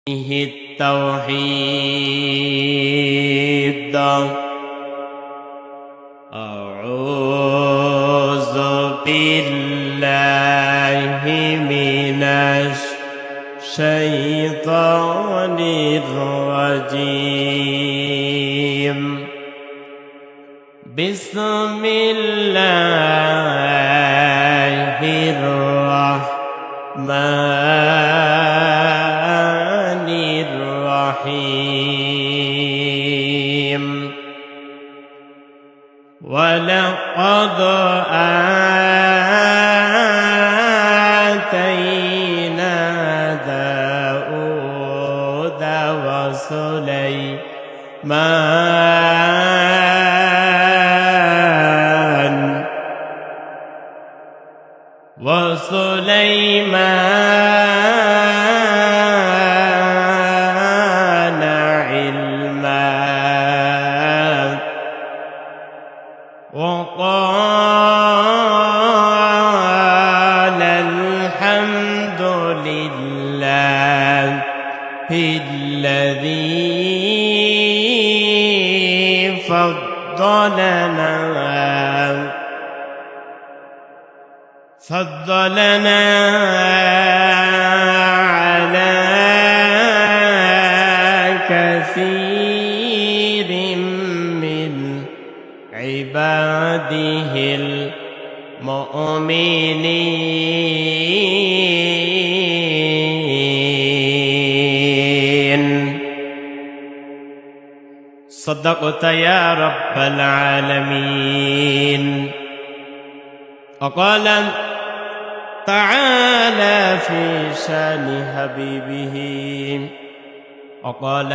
التوحيد أعوذ بالله من الشيطان الرجيم بسم الله الرحمن الرحيم ولقد آتينا داود وسليمان علما وقال الحمد لله الذي فضلنا على كثير من عباده المؤمنين صدقت يا رب العالمين. وقال تعالى في شان حبيبه وقال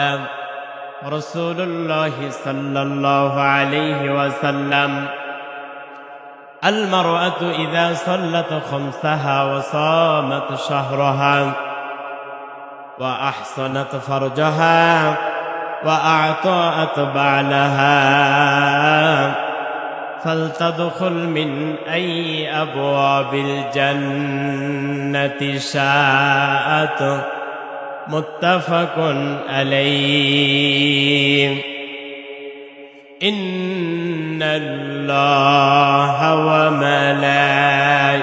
رسول الله صلى الله عليه وسلم المرأة إذا صلت خمسها وصامت شهرها وأحصنت فرجها وأعطأت بعلها فلتدخل من أي أبواب الجنة شاءت متفق عليه. إن الله وملائكته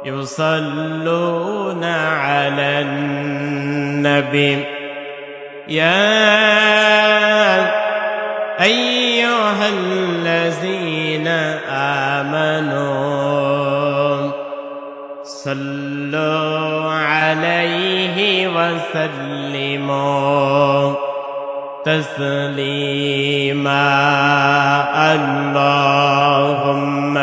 يصلون على النبي يا أيها الذين آمنوا صلوا عليه وسلموا تسليما. اللهم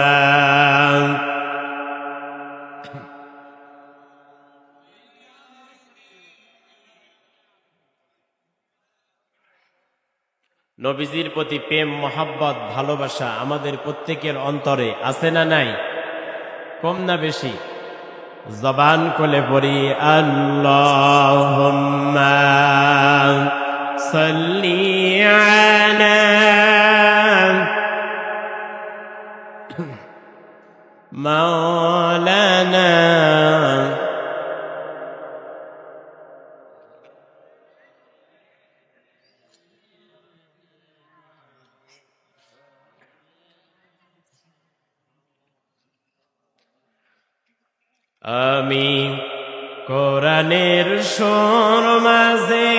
নবীজির প্রতি প্রেম মহব্বত ভালোবাসা আমাদের প্রত্যেকের অন্তরে আছে না নাই? কম না বেশি? জবান খুলে পড়ি আল্লাহুম্মা সাল্লি আলা মাওলানা আমি কোরআনের সুর মাঝে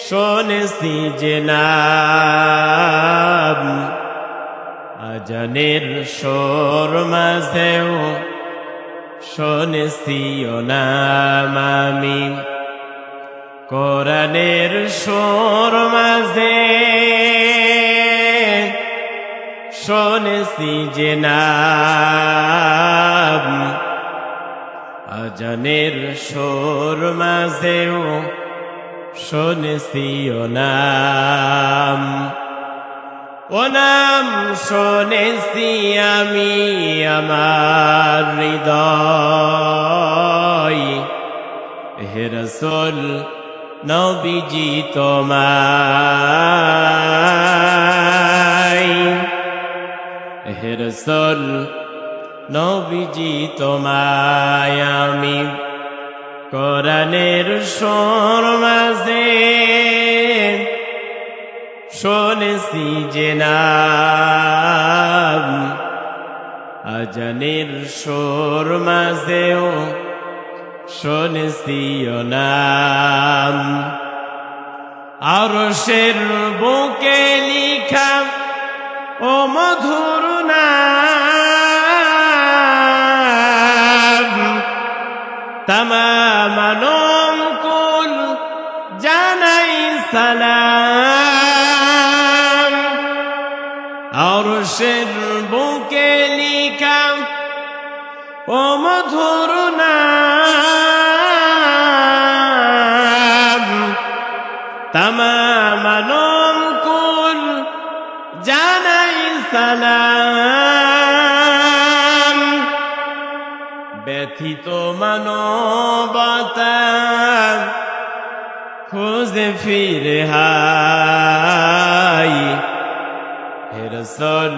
শুনেছি যে নাম আজানের সুর মাঝেও শুনেছি ও নাম। আমি কোরআনের সুর মাঝে শুনেছি যে নাম আজানের সুর মাঝেও শুনেছি ও নাম। ও নাম শুনেছি আমি আমার হৃদয় হে রাসূল নবীজি তোমায় হে রাসূল নবীজি তোমায় আমি কোরআনের সুর মাঝে শুনেছি যে নাম, আজানের সুর মাঝেও শুনেছি ও নাম। আরশের বুকে লিখা ও মধুর নাম, তামাম আলম কুল জানাই সালাম। আরশের বুকে লিখা ও মধুর নাম, তামাম আলম কুল জানাই সালাম। ব্যথিত মানবতা খুঁজে ফিরে হাই, হে রাসূল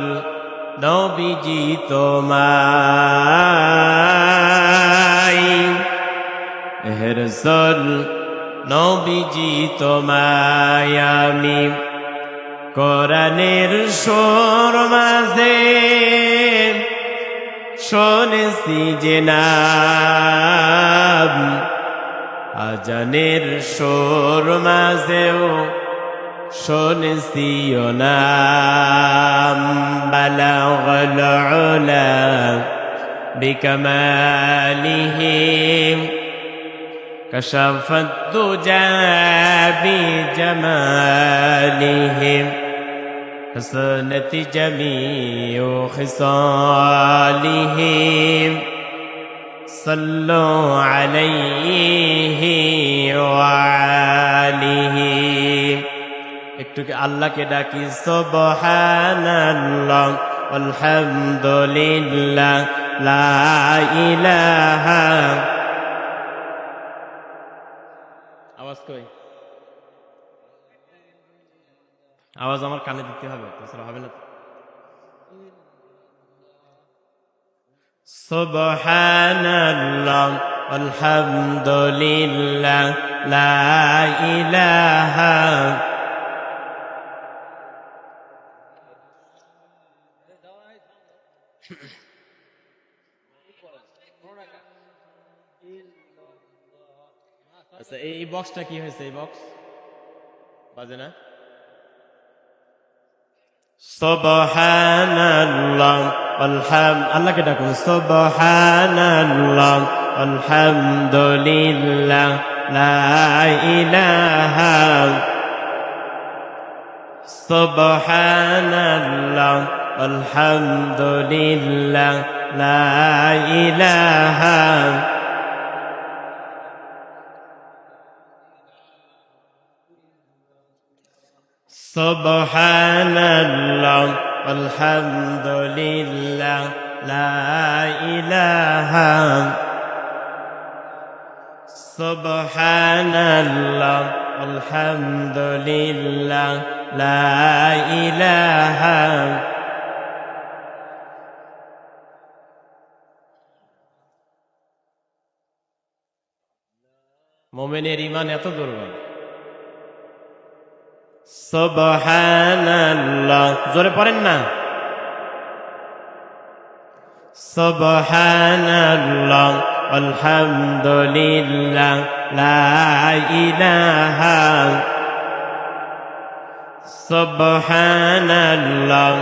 নবীজি তোমায়, হে রাসূল নবীজি তোমায় আমি কোরআনের সুর মাঝে শুনেছি যে নাম, আজানের সুর মাঝেও শুনেছি ও নাম। বালাগাল উলা বিকামালিহি কাশাফাত দুজা বিজামালিহি حسنت جميع خصاله صلوا عليه وآله। একটু কি আল্লাহকে ডাকি সুবহানাল্লাহ আলহামদুলিল্লাহ লা ইলাহা। আওয়াজ কই? আওয়াজ আমার কানে দিতে হবে, তাছাড়া হবে না। সুবহানাল্লাহ আলহামদুলিল্লাহ লা ইলাহা। আচ্ছা, এই বক্সটা কি হয়েছে? এই বক্স বাজে না? সুবহানাল্লাহ আল্লাহকে ডাকুন। সুবহানাল্লাহ আলহামদুলিল্লাহ লা ইলাহা। সুবহানাল্লাহ আলহামদুলিল্লাহ লা ইলাহা। সুবহানাল্লাহ আলহামদুলিল্লাহ লা ইলাহা। সুবহানাল্লাহ আলহামদুলিল্লাহ লা ইলাহা। মুমিনের ঈমান এত দুর্বল। সুবহানাল্লাহ জোরে পড়েন না। সুবহানাল্লাহ আলহামদুলিল্লাহ লা ইলাহা। সুবহানাল্লাহ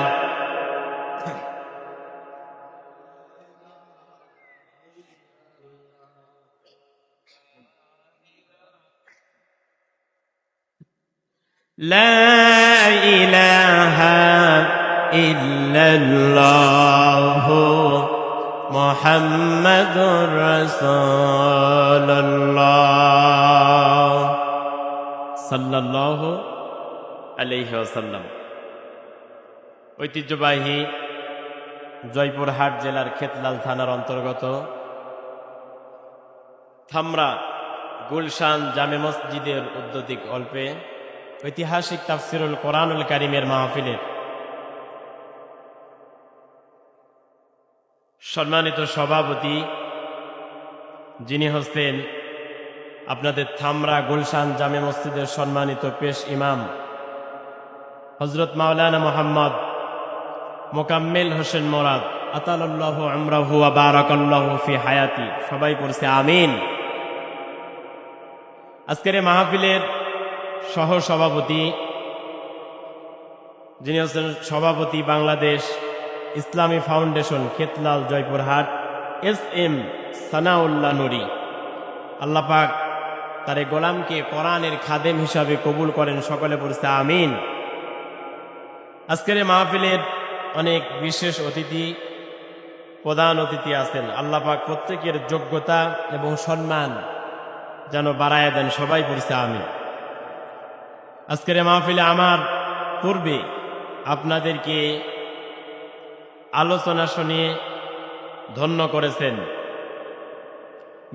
লা ইলাহা ইল্লাল্লাহ মুহাম্মাদুর রাসূলুল্লাহ সাল্লাল্লাহু আলাইহি ওয়াসাল্লাম। ঐতিহ্যবাহী জয়পুরহাট জেলার খেতলাল থানার অন্তর্গত থামরা গুলশান জামে মসজিদের উদ্যোগিক অল্পে ঐতিহাসিক তাফসিরুল কোরআনুল কারীমের মাহফিলের সম্মানিত সভাপতি যিনি হচ্ছেন আপনাদের থামরা গুলশান জামে মসজিদের সম্মানিত পেশ ইমাম হযরত মাওলানা মোহাম্মদ মোকাম্মেল হোসেন মোরাদ আতালাল্লাহু আমরাহু ওয়া বারাকাল্লাহু ফি হায়াতি, সবাই পড়ছে আমিন। আজকের এই মাহফিলের সহ সভাপতি যিনি হচ্ছেন সভাপতি বাংলাদেশ ইসলামী ফাউন্ডেশন খেতলাল জয়পুরহাট এস.এম. সানাউল্লাহ নুরি, আল্লাহ পাক তার এই গোলামকে কোরআনের খাদেম হিসাবে কবুল করেন, সকলে পড়ছে আমিন। আজকের এই মাহফিলের অনেক বিশেষ অতিথি, প্রধান অতিথি আছেন, আল্লাহ পাক প্রত্যেকের যোগ্যতা এবং সম্মান যেন বাড়ায় দেন, সবাই পড়ছে আমিন। আজকের এই মাহফিলে আমার পূর্বে আপনাদেরকে আলোচনা শুনিয়ে ধন্য করেছেন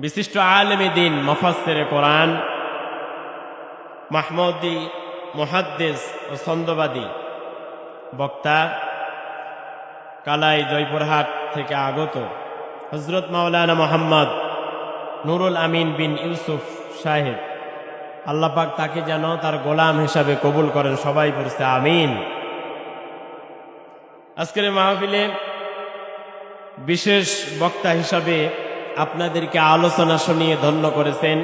বিশিষ্ট আলেমে দ্বীন মুফাসসিরে কোরআন মাহমুদি মুহাদ্দিস ও ছন্দবাদী বক্তা কালাই জয়পুরহাট থেকে আগত হযরত মাওলানা মোহাম্মদ নুরুল আমিন বিন ইউসুফ সাহেব, আল্লাহ পাক তাকে যেন তার গোলাম হিসাবে কবুল করেন, সবাই পড়ছে আমিন। আজকের মাহফিলে বিশেষ বক্তা হিসাবে আপনাদেরকে আলোচনা শুনিয়ে ধন্য করেছেন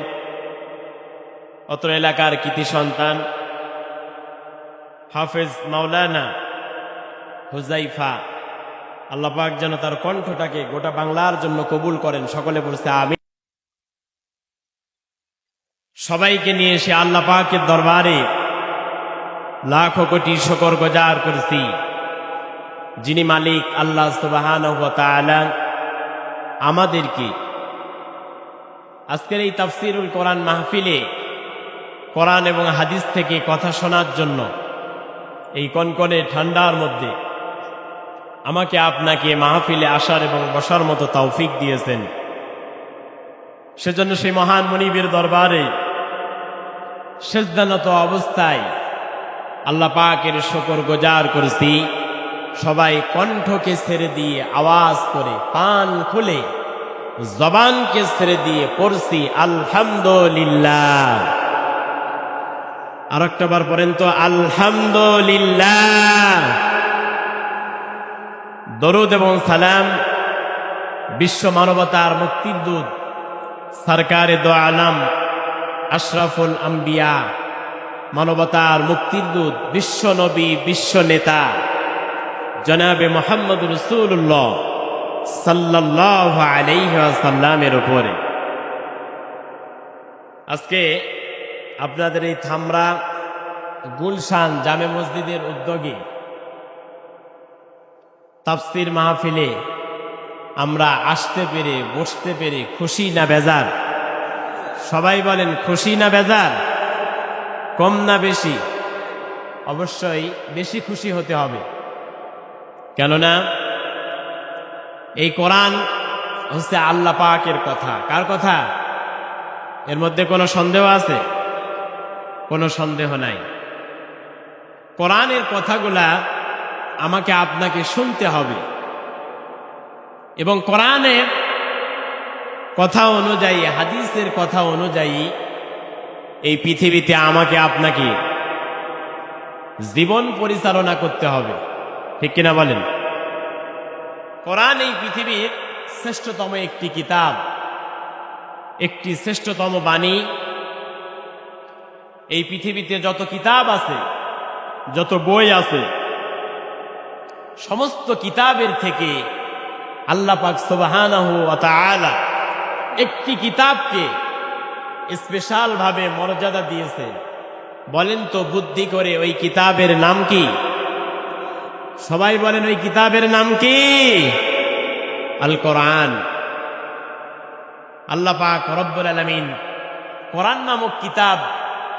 অত্র এলাকার কৃতি সন্তান হাফেজ মাওলানা হুজাইফা, আল্লাহ পাক যেন তার কণ্ঠটাকে গোটা বাংলার জন্য কবুল করেন, সকলে বলছে আমিন। সবাইকে নিয়ে এসে আল্লাহ পাকের দরবারে লাখো কোটি শুকর গুজার করছি, যিনি মালিক আল্লাহ সুবহানাহু ওয়া তাআলা আমাদেরকে আজকের এই তাফসীরুল কোরআন মাহফিলে কোরআন এবং হাদিস থেকে কথা শোনার জন্য এই কনকনে ঠান্ডার মধ্যে আমাকে আপনাকে মাহফিলে আসার এবং বসার মতো তৌফিক দিয়েছেন। সেজন্য সেই মহান মুনিবের দরবারে সেজদানত অবস্থায় আল্লাহ পাকের শুকর গুজার করছি। সবাই কণ্ঠকে ছেড়ে দিয়ে আওয়াজ করে পান খুলে জবানকে ছেড়ে দিয়ে পড়ছি আলহামদুলিল্লাহ। আর একটা বার পড়েন তো আলহামদুলিল্লাহ। দরুদ এবং সালাম বিশ্ব মানবতার মুক্তির দূত সরকারে দো আলম আশরাফুল আম্বিয়া, মানবতার মুক্তির দূত বিশ্ব নবী বিশ্ব নেতা জনাবে মুহাম্মদ রাসূলুল্লাহ সাল্লাল্লাহু আলাইহি ওয়াসাল্লামের উপরে। আজকে আপনাদের এই থামরা গুলশান জামে মসজিদের উদ্যোগে তাফসীর মাহফিলে আমরা আসতে পেরে বসতে পেরে খুশি না বেজার? সবাই বলেন খুশি না বেজার? কম না বেশি? অবশ্যই বেশি খুশি হতে হবে, কেননা এই কোরআন হচ্ছে আল্লাহ পাকের কথা। কার কথা? এর মধ্যে কোনো সন্দেহ আছে? কোনো সন্দেহ নাই। কোরআনের কথাগুলা আমাকে আপনাকে শুনতে হবে এবং কোরআনের কথা অনুযায়ী, হাদিসের কথা অনুযায়ী এই পৃথিবীতে আমাকে আপনাকে জীবন পরিচালনা করতে হবে, ঠিক কিনা বলেন? কোরআন এই পৃথিবীর শ্রেষ্ঠতম একটি কিতাব, একটি শ্রেষ্ঠতম বাণী। এই পৃথিবীতে যত কিতাব আছে, যত বই আছে, সমস্ত কিতাবের থেকে আল্লাহ পাক সুবহানাহু ওয়া তাআলা একটি কিতাবকে স্পেশাল ভাবে মর্যাদা দিয়েছে। বলেন তো বুদ্ধি করে ওই কিতাবের নাম কি? সবাই বলেন ওই কিতাবের নাম কি? আল কোরআন। আল্লাহ পাক রব্বুল আলামিন কোরআন নামক কিতাব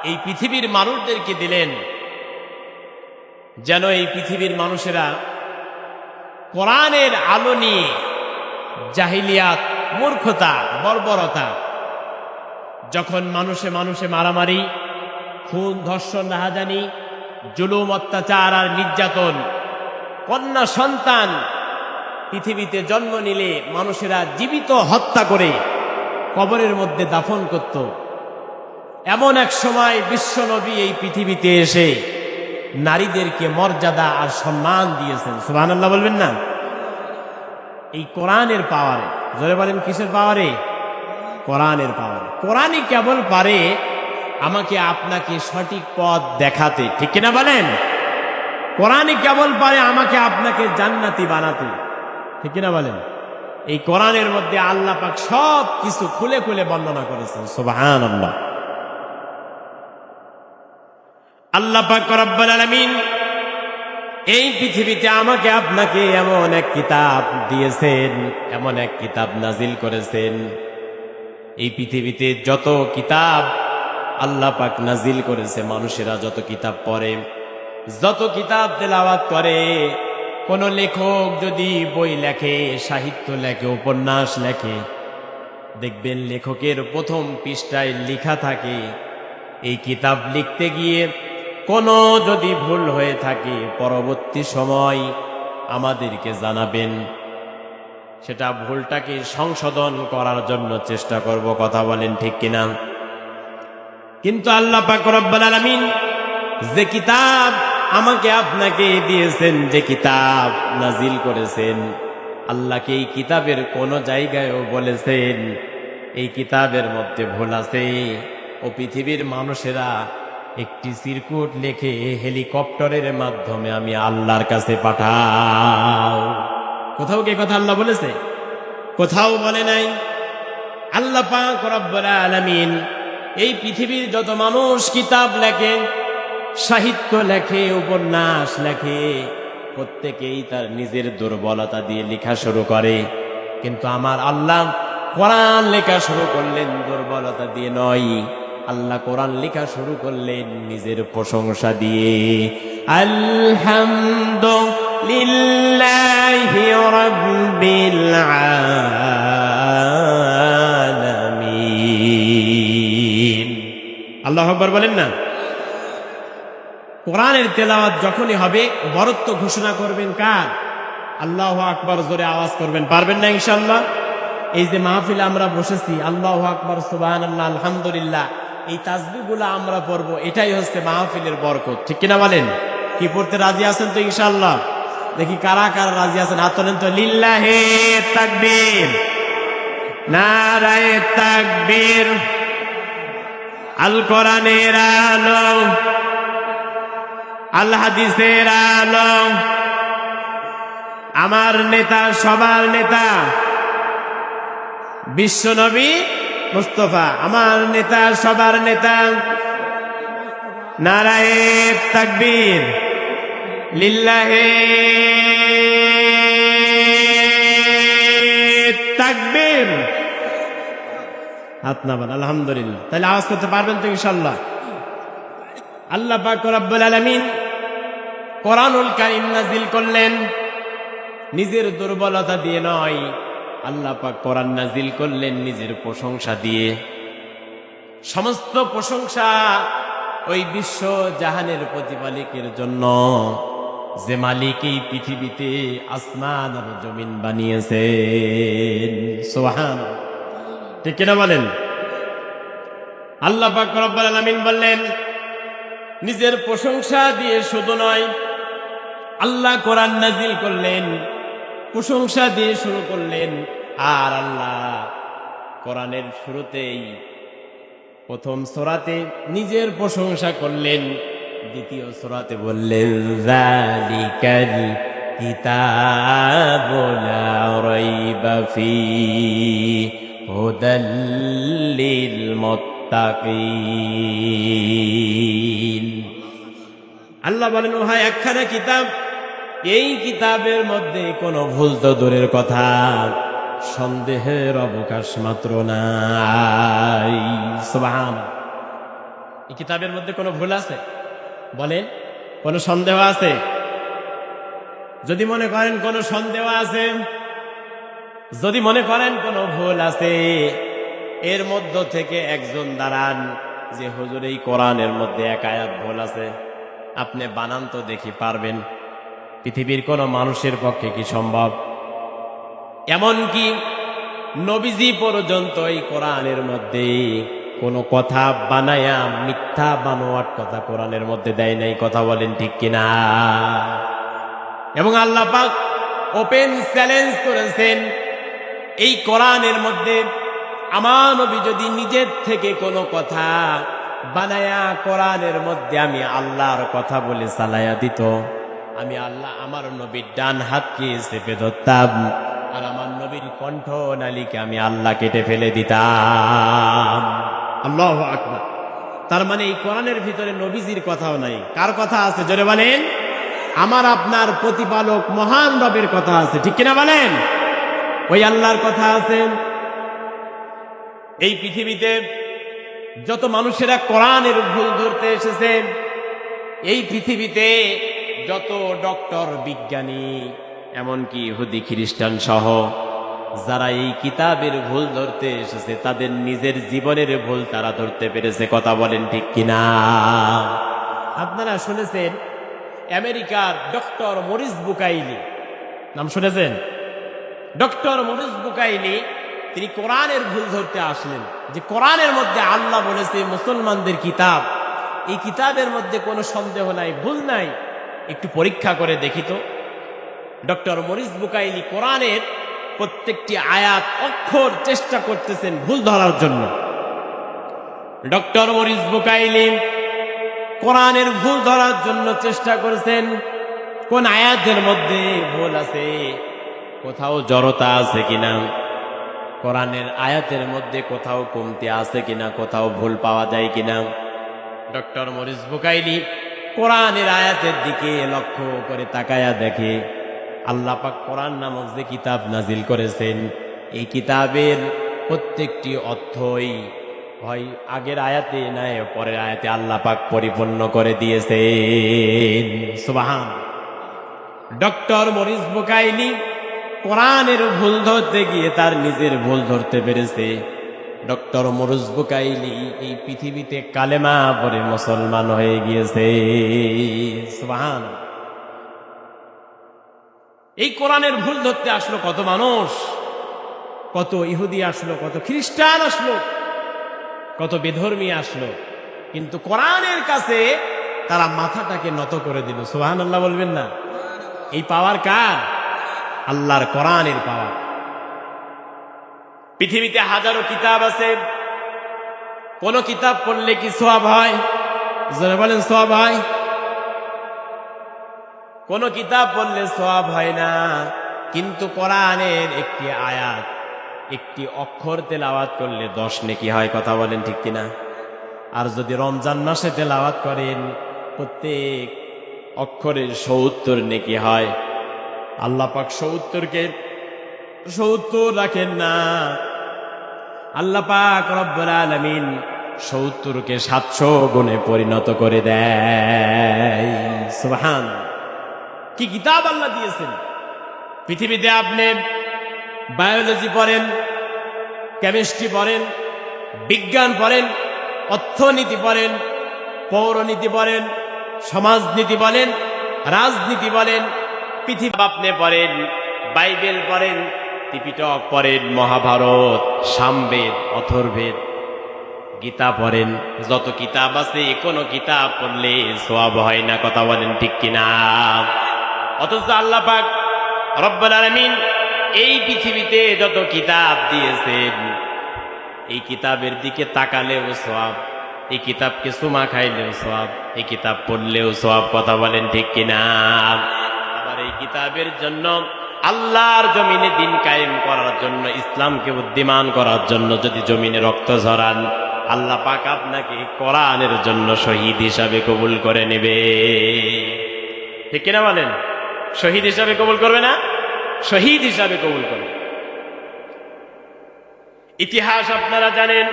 এই পৃথিবীর মানুষদেরকে দিলেন, যেন এই পৃথিবীর মানুষেরা কোরআনের আলো নিয়ে জাহিলিয়াত, মূর্খতা, বর্বরতা, যখন মানুষে মানুষে মারামারি, খুন, ধর্ষণ, রাহাজানি, জুলুম, অত্যাচার আর নির্যাতন, কন্যা সন্তান পৃথিবীতে জন্ম নিলে মানুষেরা জীবিত হত্যা করে কবরের মধ্যে দাফন করত। এমন এক সময় বিশ্বনবী এই পৃথিবীতে এসে নারীদেরকে মর্যাদা আর সম্মান দিয়েছেন। সুবহানাল্লাহ বলবেন না? এই কোরআনের পাওয়ারে। জোরে বলেন, কিসের পাওয়ারে? কোরআনের পাওয়ারে। কোরআনই কেবল পারে আমাকে আপনাকে সঠিক পথ দেখাতে, ঠিক কিনা বলেন? কোরআনই কেবল পারে আমাকে আপনাকে জান্নাতি বানাতে, ঠিক কিনা বলেন? এই কোরআনের মধ্যে আল্লাহ পাক সব কিছু খুলে খুলে বর্ণনা করেছেন। সুবহানাল্লাহ। আল্লাহ পাক রব্বুল আলামিন এই পৃথিবীতে আমাকে আপনাকে এমন এক কিতাব দিয়েছেন, এমন এক কিতাব নাজিল করেছেন। এই পৃথিবীতে যত কিতাব আল্লাহ পাক নাজিল করেছে, মানুষেরা যত কিতাব পড়ে, যত কিতাব তেলাওয়াত করে, কোন লেখক যদি বই লেখে, সাহিত্য লেখে, উপন্যাস লেখে, দেখবেন লেখকের প্রথম পৃষ্ঠায় লেখা থাকে এই কিতাব লিখতে গিয়ে কোনো যদি ভুল হয়ে থাকে পরবর্তী সময় আমাদেরকে জানাবেন, সেটা ভুলটাকে সংশোধন করার জন্য চেষ্টা করব। কথা বলেন ঠিক কিনা? কিন্তু আল্লাহ পাক রব্বুল আলামিন যে কিতাব আমাকে আপনাকে দিয়েছেন, যে কিতাব নাজিল করেছেন, আল্লাহকে এই কিতাবের কোন জায়গায়ও বলেছেন এই কিতাবের মধ্যে ভুল আছে, ও পৃথিবীর মানুষেরা একটি সিরকুট লিখে হেলিকপ্টারের মাধ্যমে আমি আল্লাহর কাছে পাঠাও। কোথাও কি কথা আল্লাহ বলেছে? কোথাও বলে নাই। আল্লাহ পাক রব্বুল আলামিন এই পৃথিবীর যত মানুষ কিতাব লেখে, সাহিত্য লেখে, উপন্যাস লেখে, প্রত্যেকেই তার নিজের দুর্বলতা দিয়ে লেখা শুরু করে। কিন্তু আমার আল্লাহ কোরআন লেখা শুরু করলেন দুর্বলতা দিয়ে নয়। আল্লাহ কোরআন লেখা শুরু করলেন নিজের প্রশংসা দিয়ে। আলহামদুলিল্লাহি রাব্বিল আলামিন। আল্লাহু আকবার বলেন না? কোরআনের তেলাওয়াত যখনই হবে বরত্ব ঘোষণা করবেন কার? আল্লাহু আকবার জোরে আওয়াজ করবেন। পারবেন না ইনশাআল্লাহ? এই যে মাহফিলে আমরা বসেছি, আল্লাহু আকবার, সুবহানাল্লাহ, আলহামদুলিল্লাহ, এই তাসবিহগুলো আমরা পড়বো, এটাই হচ্ছে মাহফিলের বরকত, ঠিক কিনা বলেন? কি পড়তে রাজি আছেন তো ইনশাআল্লাহ? দেখি কারা কারা রাজি আছেন, হাত তোলেন তো। লিল্লাহে তাকবীর, নারায়ে তাকবীর। আল কোরআনের আলো, আল হাদিসের আলো, আমার নেতা, সবার নেতা বিশ্বনবী মুস্তাফা, আমার নেতা, সবার নেতা। নারায়ে তাকবীর, লিল্লাহে তাকবীর। হাত নামান, আলহামদুলিল্লাহ। তাহলে আওয়াজ করতে পারবেন তো ইনশাআল্লাহ? আল্লাহ পাক রব্বুল আলামিন কোরআনুল কারীম নাজিল করলেন নিজের দুর্বলতা দিয়ে নয়। আল্লাহ পাক কোরআন নাজিল করলেন নিজের প্রশংসা দিয়ে। সমস্ত প্রশংসা ওই বিশ্ব জাহানের প্রতিপালকের জন্য, যে মালিক এই পৃথিবীতে আসমান আর জমিন বানিয়েছেন। সুবহানাল্লাহ, ঠিক কিনা বলেন? আল্লাহ পাক রব্বুল আলামিন বললেন নিজের প্রশংসা দিয়ে শুধু নয়, আল্লাহ কোরআন নাজিল করলেন প্রশংসা দিয়ে শুরু করলেন। আর আল্লাহ কোরআনের শুরুতেই প্রথম সূরাতে নিজের প্রশংসা করলেন, দ্বিতীয় সূরাতে বললেন যালিকাল কিতাবু লা রাইবা ফীহি হুদাল লিল মুত্তাকিন। আল্লাহ বলেন, ওহা একখানা কিতাব, এই কিতাবের মধ্যে কোনো ভুল তো দূরের কথা, সন্দেহের অবকাশ মাত্র নাই। সুবহানাল্লাহ। এই কিতাবের মধ্যে কোনো ভুল আছে? বলেন, কোনো সন্দেহ আছে? যদি মনে করেন কোনো সন্দেহ আছে, যদি মনে করেন কোনো ভুল আছে, এর মধ্য থেকে একজন দাঁড়ান যে হুজুর এই কোরআনের মধ্যে এক আয়াত ভুল আছে, আপনি বানান তো দেখি, পারবেন? পৃথিবীর কোন মানুষের পক্ষে কি সম্ভব? এমনকি নবীজি পর্যন্ত এই কোরআনের মধ্যে কোনো কথা বানায়া মিথ্যা বানোয়াট কথা কোরআনের মধ্যে দেয় নাই। কথা বলেন ঠিক কিনা? এবং আল্লাহ পাক ওপেন চ্যালেঞ্জ করেছেন, এই কোরআনের মধ্যে আমার নবী যদি নিজের থেকে কোনো কথা বানায়া কোরআনের মধ্যে আমি আল্লাহর কথা বলে চালায়া দিত, আমি আল্লাহ আমার নবীর ডান হাতকে চেপে ধরতাম, আর আমার নবীর কণ্ঠ নালীকে আমি আল্লাহ কেটে ফেলে দিতাম। আল্লাহু আকবার। তার মানে এই কোরআনের ভিতরে নবীজির কথাও নাই। কার কথা আছে জোরে বলেন? আমার আপনার প্রতিপালক মহান রবের কথা আছে, ঠিক কিনা বলেন? ওই আল্লাহর কথা আছে। এই পৃথিবীতে যত মানুষেরা কোরআনের ভুল ধরতে এসেছে, এই পৃথিবীতে যত ডক্টর, বিজ্ঞানী, এমনকি ইহুদি খ্রিস্টান সহ যারা এই কিতাবের ভুল ধরতে এসেছে, তাদের নিজের জীবনের ভুল তারা ধরতে পেরেছে। কথা বলেন ঠিক কিনা? আপনারা শুনেছেন আমেরিকার ডক্টর মরিস বুকাইলি, নাম শুনেছেন? ডক্টর মরিস বুকাইলি তিনি কোরআনের ভুল ধরতে আসলেন, যে কোরআনের মধ্যে আল্লাহ বলেছে মুসলমানদের কিতাব, এই কিতাবের মধ্যে কোনো সন্দেহ নাই, ভুল নাই, একটু পরীক্ষা করে দেখি তো। ডক্টর মরিস বুকাইলি কোরআনের প্রত্যেকটি আয়াত অক্ষর চেষ্টা করতেছেন ভুল ধরার জন্য। ডক্টর মরিস বুকাইলি কোরআনের ভুল ধরার জন্য চেষ্টা করেছেন, কোন আয়াতের মধ্যে ভুল আছে, কোথাও জড়তা আছে কিনা, কোরআনের আয়াতের মধ্যে কোথাও কমতি আছে কিনা, কোথাও ভুল পাওয়া যায় কিনা। ডক্টর মরিস বুকাইলি কোরআনের আয়াতের দিকে লক্ষ্য করে তাকায়া দেখে আল্লাহ পাক কোরআন নামক যে কিতাব নাজিল করেছেন, এই কিতাবের প্রত্যেকটি অর্থই হয় আগের আয়াতে নয় পরের আয়াতে আল্লাহ পাক পরিপূর্ণ করে দিয়েছেন। সুবহান। ডক্টর মরিস বুকাইলি কোরআনের ভুল ধরতে গিয়ে তার নিজের ভুল ধরতে পেরেছে। ডক্টর মরিস বুকাইলি এই পৃথিবীতে কালেমা পড়ে মুসলমান হয়ে গিয়েছে। সুবহান। এই কোরআনের ভুল ধরতে আসলো কত মানুষ, কত ইহুদি আসলো, কত খ্রিস্টান আসলো, কত বেধর্মী আসলো, কিন্তু কোরআনের কাছে তারা মাথাটাকে নত করে দিল। সুবহানাল্লাহ বলবেন না? এই পাওয়ার কার? আল্লাহর কোরআনের পাওয়ার। পৃথিবীতে হাজারো কিতাব আছে, কোন কিতাব পড়লে কি সওয়াব হয়? যারা বলেন সওয়াব হয়? কোন কিতাব পড়লে সওয়াব হয় না, কিন্তু কোরআনের একটি আয়াত, একটি অক্ষর তেলাওয়াত করলে 10 নেকি হয়। কথা বলেন ঠিক কিনা? আর যদি রমজান মাসে তেলাওয়াত করেন, প্রত্যেক অক্ষরের 70 নেকি হয়। আল্লাহ পাক 70কে 70 রাখেন না, আল্লাহ পাক রব্বুল আলামিন 70কে 700 গুণে পরিণত করে দেয়। সুবহান। কি কিতাব আল্লাহ দিয়েছেন! পৃথিবীতে আপনি বায়োলজি পড়েন, কেমিস্ট্রি পড়েন, বিজ্ঞান পড়েন, অর্থনীতি পড়েন, পৌরনীতি পড়েন, সমাজনীতি বলেন, রাজনীতি বলেন, পৃথিবী আপনি পড়েন, বাইবেল পড়েন, ত্রিপিটক পড়েন, মহাভারত, সামবেদ, অথর্বেদ, গীতা পড়েন, যত কিতাব আছে কোন কিতাব পড়লে সওয়াব হয় না। কথা বলেন ঠিক কিনা? অথচ আল্লাহ পাক রব্বুল আলামিন এই পৃথিবীতে যত কিতাব দিয়েছেন, এই কিতাবের দিকে তাকালেও সওয়াব, এই কিতাবকে চুমা খাইলেও সওয়াব, এই কিতাব পড়লেও সওয়াব। কথা বলেন ঠিক কিনা? আবার এই কিতাবের জন্য আল্লাহর জমিনে দিন কায়েম করার জন্য, ইসলামকে উদ্দীমান করার জন্য যদি জমিনে রক্ত ঝরান, আল্লাহ পাক আপনাকে কোরআনের জন্য শহীদ হিসাবে কবুল করে নেবে। ঠিক কিনা বলেন? শহীদ হিসাবে কবুল করবে না? শহীদ হিসাবে কবুল করবে। ইতিহাস আপনারা জানেন,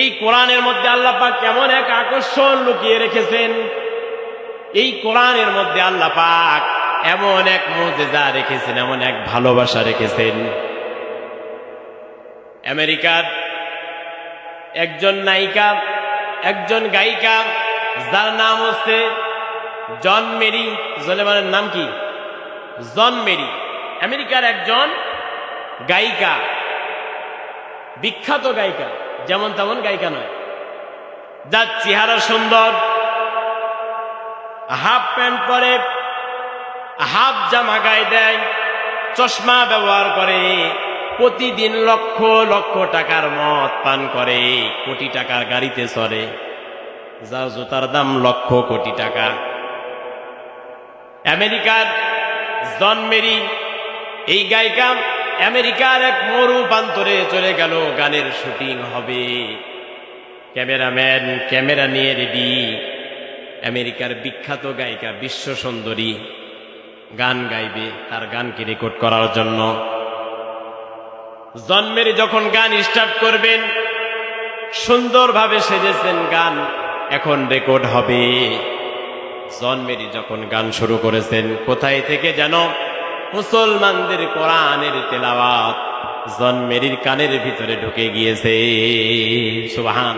এই কোরআনের মধ্যে আল্লাহ পাক কেমন এক আকর্ষণ লুকিয়ে রেখেছেন। এই কোরআনের মধ্যে আল্লাহ পাক এমন এক মুজিজা রেখেছেন, এমন এক ভালোবাসা রেখেছেন। আমেরিকার একজন নায়িকা, একজন গায়িকা, যার নাম হচ্ছে জন মেরি। জলেমানের নাম কি? জন মেরি। আমেরিকার একজন গায়িকা, বিখ্যাত গায়িকা, যেমন তেমন গায়িকা নয়, যার চেহারা সুন্দর, হাফ প্যান্ট পরে, হাফ জামা গায়ে দেয়, চশমা ব্যবহার করে, প্রতিদিন লক্ষ লক্ষ টাকার মদ পান করে, কোটি টাকার গাড়িতে চড়ে, যার জুতার দাম লক্ষ কোটি টাকা। আমেরিকার জন মেরি এই গায়িকা আমেরিকার এক মরু প্রান্তরে চলে গেল, গানের শুটিং হবে, ক্যামেরাম্যান ক্যামেরা নিয়ে রেডি। আমেরিকার বিখ্যাত গায়িকা, বিশ্ব সুন্দরী, গান গাইবে, তার গানকে রেকর্ড করার জন্য জন মেরি যখন গান স্টার্ট করবেন, সুন্দরভাবে সেজেছেন, গান এখন রেকর্ড হবে। জন মেরি যখন গান শুরু করেছেন, কোথায় থেকে যেন মুসলমানদের কোরআনের তেলাওয়াত জন মেরির কানের ভিতরে ঢুকে গিয়েছে। সুবহান।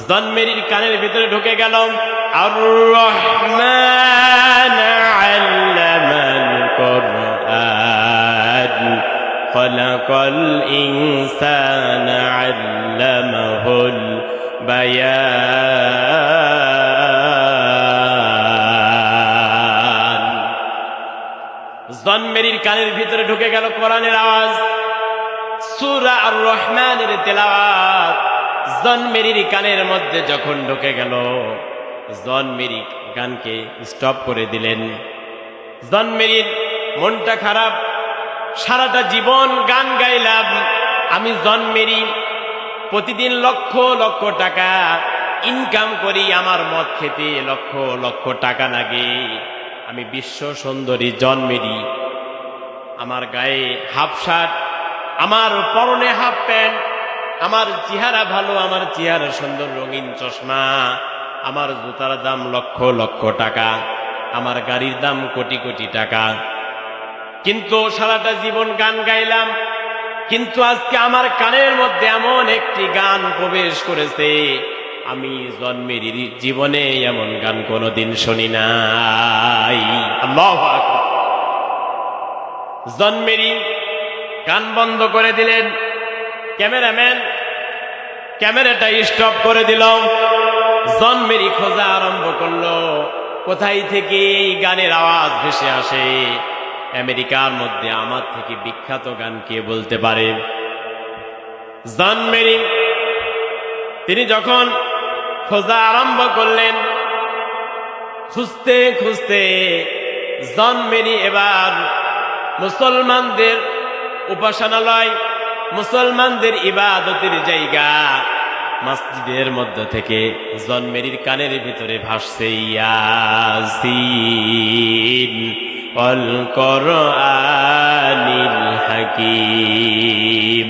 জন মেরির কানের ভিতরে ঢুকে গেল। আর রহমান আল্লামাল কুরআন খলাকাল ইনসানা আল্লামাহুল বায়ান। জন মেরির কানের ভিতরে ঢুকে গেল কোরআনের আওয়াজ, সূরা আর রহমানের তেলাওয়াত জন মেরির কানের মধ্যে যখন ঢুকে গেল, জন মেরি গানকে স্টপ করে দিলেন। জন মেরির মনটা খারাপ, সারাটা জীবন গান গাইলাম আমি, জন মেরি প্রতিদিন লক্ষ লক্ষ টাকা ইনকাম করি, আমার মদ খেতে লক্ষ লক্ষ টাকা লাগে, আমি বিশ্ব সুন্দরী জন মেরি, আমার গায়ে হাফ শার্ট, আমার পরনে হাফ প্যান্ট, আমার চেহারা ভালো, আমার চেহারা সুন্দর, রঙিন চশমা, আমার জুতার দাম লক্ষ লক্ষ টাকা, আমার গাড়ির দাম কোটি কোটি টাকা, কিন্তু সারাটা জীবন গান গাইলাম, কিন্তু আজকে আমার কানের মধ্যে এমন একটি গান প্রবেশ করেছে, আমি জন মেরির জীবনে এমন গান কোনোদিন শুনি নাই। আল্লাহু আকবার। জন মেরি গান বন্ধ করে দিলেন, ক্যামেরাম্যান ক্যামেরাটা স্টপ করে দিল। জন মেরি খোঁজা আরম্ভ করলো, কোথায় থেকে এই গানের আওয়াজ ভেসে আসে, আমেরিকার মধ্যে আমার থেকে বিখ্যাত গান কে বলতে পারে? জন মেরি তিনি যখন খোঁজা আরম্ভ করলেন, খুঁজতে খুঁজতে জন মেরি এবার মুসলমানদের উপাসনালয়, মুসলমানদের ইবাদতের জায়গা, মসজিদের মধ্য থেকে জন মেরির কানের ভিতরে ভাসছে ইয়াসিন ওয়াল কুরআনিল হাকীম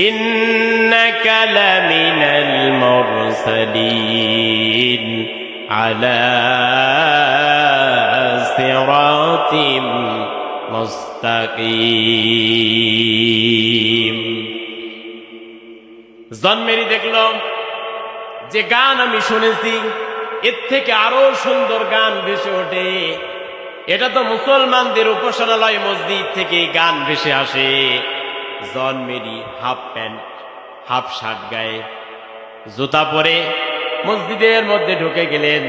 ইন্নাকা লামিনাল মুরসালিন আলা সিরাতিম মুস্তাকিম। জন মেরি দেখল যে গান আমি শুনেছি এর থেকে আরো সুন্দর গান ভেসে ওঠে, এটা তো মুসলমানদের উপাসনালয় মসজিদ থেকে গান ভেসে আসে। John Mary half pant half shirt গায়ে, জুতা পরে মসজিদের মধ্যে ঢুকে গেলেন,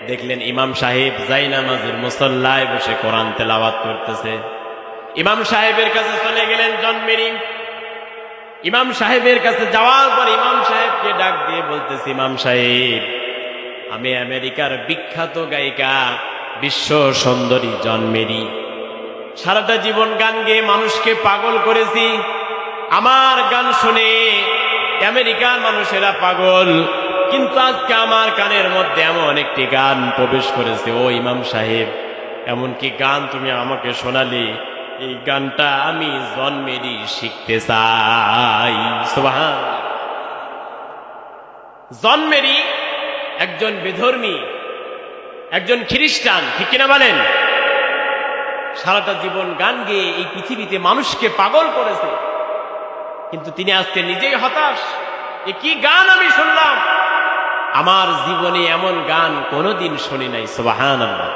দেখলেন ইমাম সাহেব জায়নামাজের মুসল্লায় বসে কোরআন তেলাওয়াত করতেছে। ইমাম সাহেবের কাছে চলে গেলেন জন মেরি। ইমাম সাহেবের কাছে যাওয়ার পর ইমাম সাহেবকে ডাক দিয়ে বলতেছে, ইমাম সাহেব, আমি আমেরিকার বিখ্যাত গায়িকা বিশ্ব সুন্দরী জন মেরি, সারাটা জীবন গান গেয়ে মানুষকে পাগল করেছি, আমার গান শুনে আমেরিকার মানুষেরা পাগল, কিন্তু আজকে আমার কানের মধ্যে এমন একটি গান প্রবেশ করেছে, ও ইমাম সাহেব, এমন কি গান তুমি আমাকে শোনালে, এই গানটা আমি জন মেরি শিখতে চাই। সুবহান। জন মেরি একজন বেধর্মী, একজন খ্রিস্টান, ঠিক কিনা বলেন? সারাটা জীবন গান গেয়ে এই পৃথিবীতে মানুষকে পাগল করেছে, কিন্তু তিনি আজকে নিজেই হতাশ, এ কি গান আমি শুনলাম, আমার জীবনে এমন গান কোনোদিন শুনি নাই। সুবহানাল্লাহ।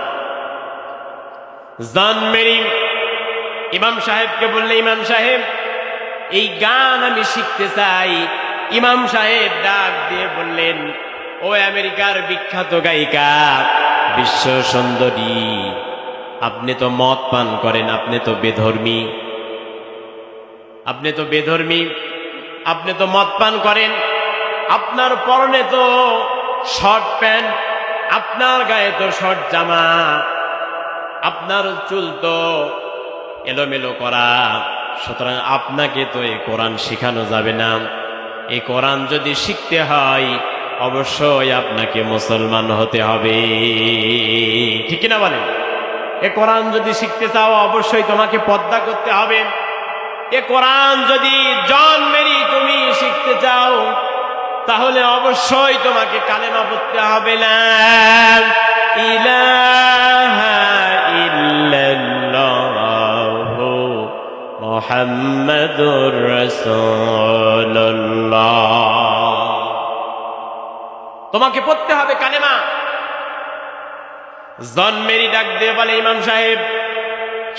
জন মেরি ইমাম সাহেবকে বললে, ইমাম সাহেব এই গান আমি শিখতে চাই। ইমাম সাহেব ডাক দিয়ে বললেন, ও আমেরিকার বিখ্যাত গায়িকা, বিশ্ব সুন্দরী, আপনি তো মদ পান করেন, আপনি তো বেধর্মী, আপনি তো মদ পান করেন, আপনার পরনে তো শর্ট প্যান্ট, আপনার গায়ে তো শর্ট জামা, আপনার চুল তো এলোমেলো করা, সুতরাং আপনাকে তো এই কোরআন শেখানো যাবে না। এই কোরআন যদি শিখতে হয় অবশ্যই আপনাকে মুসলমান হতে হবে। ঠিক না বলেন? এ কোরআন যদি শিখতে চাও অবশ্যই তোমাকে পর্দা করতে হবে। এ কোরআন যদি জন মেরি তুমি শিখতে চাও তাহলে অবশ্যই তোমাকে কালেমা পড়তে হবে। লা ইলাহা ইল্লাল্লাহু মুহাম্মাদুর রাসূলুল্লাহ। তোমাকে পড়তে হবে কালেমা। জন মেরি ডাক দিয়ে বলে, ইমাম সাহেব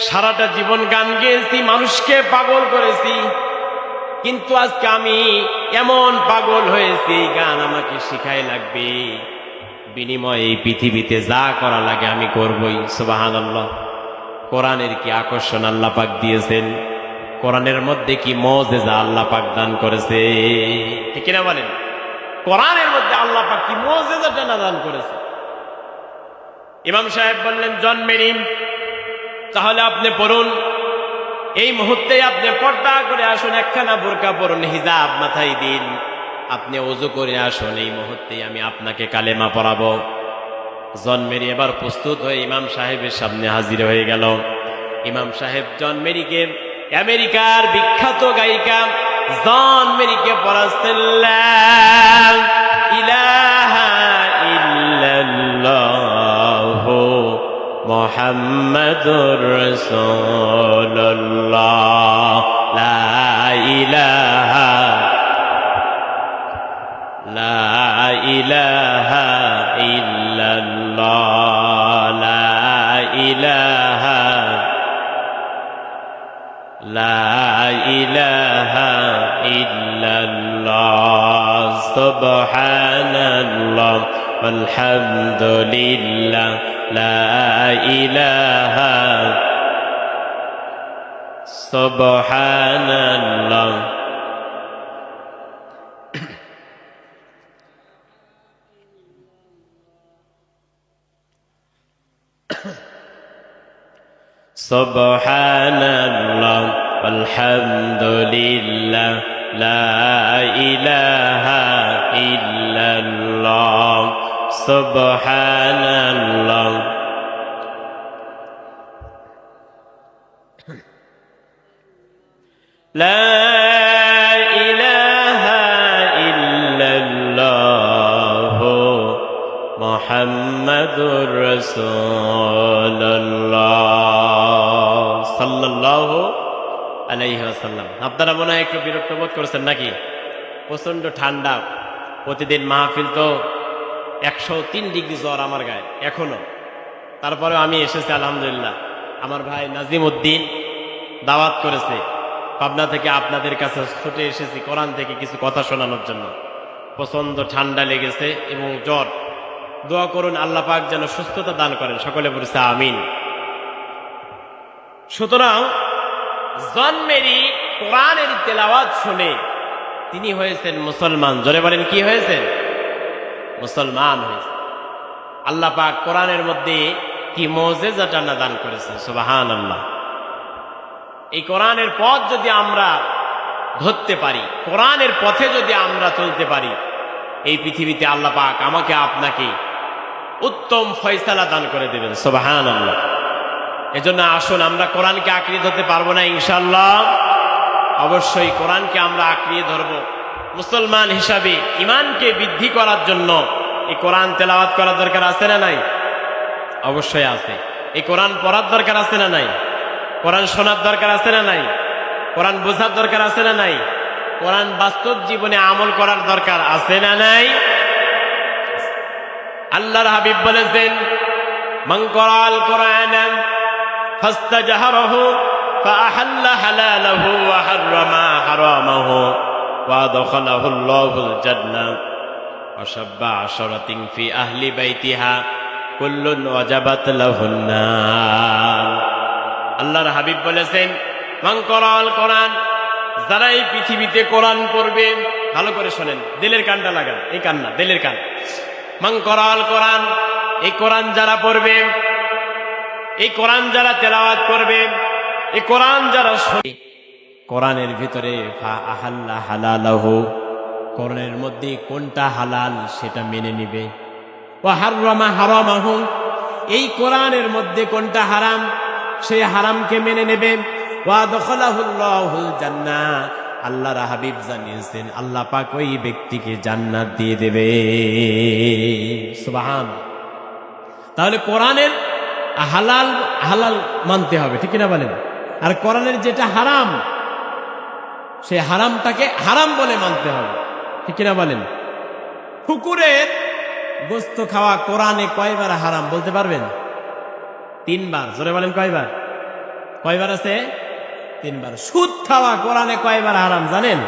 সারাটা জীবন গান গেয়েছি, মানুষকে পাগল করেছি, কিন্তু আজকে আমি এমন পাগল হয়েছি, গান আমাকে শিখাই লাগবে, বিনিময়ে এই পৃথিবীতে যা করা লাগে আমি করবই। সুবহানাল্লাহ। কোরআনের কি আকর্ষণ আল্লাহ পাক দিয়েছেন, কোরআনের মধ্যে কি মুজিজা আল্লাহ পাক দান করেছে। ঠিক না বলেন? কোরআনের মধ্যে আল্লাহ পাক কি মুজিজাটা দান করেছে। ইমাম সাহেব বললেন, জন মেরি তাহলে আপনি পড়ুন, এই মুহূর্তে আপনি পর্দা করে আসুন, একখানা বোরকা পরুন, হিজাব মাথায় দিন, আপনি ওযু করে আসুন, এই মুহূর্তে আমি আপনাকে কালেমা পড়াবো। জন মেরি এবার প্রস্তুত হয়ে ইমাম সাহেবের সামনে হাজির হয়ে গেল। ইমাম সাহেব জন মেরিকে, আমেরিকার বিখ্যাত গায়িকা জন মেরিকে পড়াচ্ছেন, লা ইলাহা ইল্লাল্লাহু মুহাম্মাদুর রাসূলুল্লাহ, লা ইলাহা ইল্লাল্লাহ, লা ইলাহা ইল্লাল্লাহ, সুবহানাল্লাহ আলহামদুলিল্লাহ, লা ইলাহা, সুবহানাল্লাহ। সুবহানাল্লাহ আলহামদুলিল্লাহ, লা ইলাহা ইল্লাল্লাহ, সুবহানাল্লাহ। লা ইলাহা ইল্লাল্লাহু মুহাম্মাদুর রাসূলুল্লাহ সাল্লাল্লাহু আলাইহি ওয়াসাল্লাম। আপনারা মনে হয় একটু বিরক্ত বোধ করছেন নাকি? প্রচন্ড ঠান্ডা, প্রতিদিন মাহফিল তো 103 ডিগ্রি জ্বর আমার গায়ে এখনো, তারপরে আমি এসেছি আলহামদুলিল্লাহ। আমার ভাই নাজিম উদ্দিন দাওয়াত করেছে পাবনা থেকে, আপনাদের কাছে ছুটে এসেছি কোরআন থেকে কিছু কথা শোনানোর জন্য। প্রচন্ড ঠান্ডা লেগেছে এবং জ্বর। দোয়া করুন আল্লাহ পাক যেন সুস্থতা দান করেন, সকলে বলেছে আমিন। সুতরাং জন মেরি কোরআনের তেলাওয়াত শুনে তিনি হয়েছেন মুসলমান। জোরে বলেন, কি হয়েছেন? মুসলমান হয়েছে। আল্লাহ পাক কোরআনের মধ্যে কি মুজিজাটা দান করেছেন, সুবহানাল্লাহ। এই কোরআনের পথ যদি আমরা ধরতে পারি, কোরআনের পথে যদি আমরা চলতে পারি, এই পৃথিবীতে আল্লাহ পাক আমাকে আপনাকে উত্তম ফয়সালা দান করে দেবেন, সুবহানাল্লাহ। এজন্য আসুন, আমরা কোরআনকে আঁকড়িয়ে ধরতে পারবো না ইনশাআল্লাহ, অবশ্যই কোরআনকে আমরা আঁকড়িয়ে ধরব। মুসলমান হিসাবে ঈমানকে বৃদ্ধি করার জন্য এই কোরআন তেলাওয়াত করার দরকার আছে না নাই? অবশ্যই আছে। এই কোরআন পড়ার দরকার আছে না নাই? কোরআন শোনার দরকার আছে না নাই? কোরআন বোঝার দরকার আছে না নাই? কোরআন বাস্তব জীবনে আমল করার দরকার আছে না নাই? আল্লাহর হাবিব বলেছেন, মান ক্বরাআল কোরআন ফাস্তাজহারাহু فأحل حلاله وحرم حرامه وأدخله الله الجنة وشب عشرة في أهل بيتها كل وجبت له النار আল্লাহর হাবিব বলেছেন মান করাল কোরআন, যারা এই পৃথিবীতে কোরআন পড়বে, ভালো করে শোনেন, দিলের কানটা লাগান, এই কান না, দিলের কান। মান করাল কোরআন, এই কোরআন যারা পড়বে, এই কোরআন যারা তেলাওয়াত করবে, এই কোরআন যারা শুনে, কোরআনের ভিতরে ফা আহাল্লা হালালাহু, কোরআনের মধ্যে কোনটা হালাল সেটা মেনে নিবে, ওয়া হাররামা হারামাহু, এই কোরআনের মধ্যে কোনটা হারাম সেই হারামকে মেনে নেবে, ওয়া আদখালাহুল্লাহুল জান্নাহ, আল্লাহর হাবিব জানিয়েছেন আল্লাহ পাক ওই ব্যক্তিকে জান্নাত দিয়ে দেবে। সুবহান। তাহলে কোরআনের হালাল হালাল মানতে হবে, ঠিক না বলেন? আর কোরআনের যেটা হারাম সেই হারামটাকে হারাম বলে মানতে হবে, ঠিক না বলেন? কুকুরের গোশত খাওয়া কোরআনে কয়বার হারাম বলতে পারবেন? 3 বার। জোরে বলেন কয়বার? কয়বার আছে? 3 বার। সুদ খাওয়া কোরআনে কয়বার হারাম জানেন?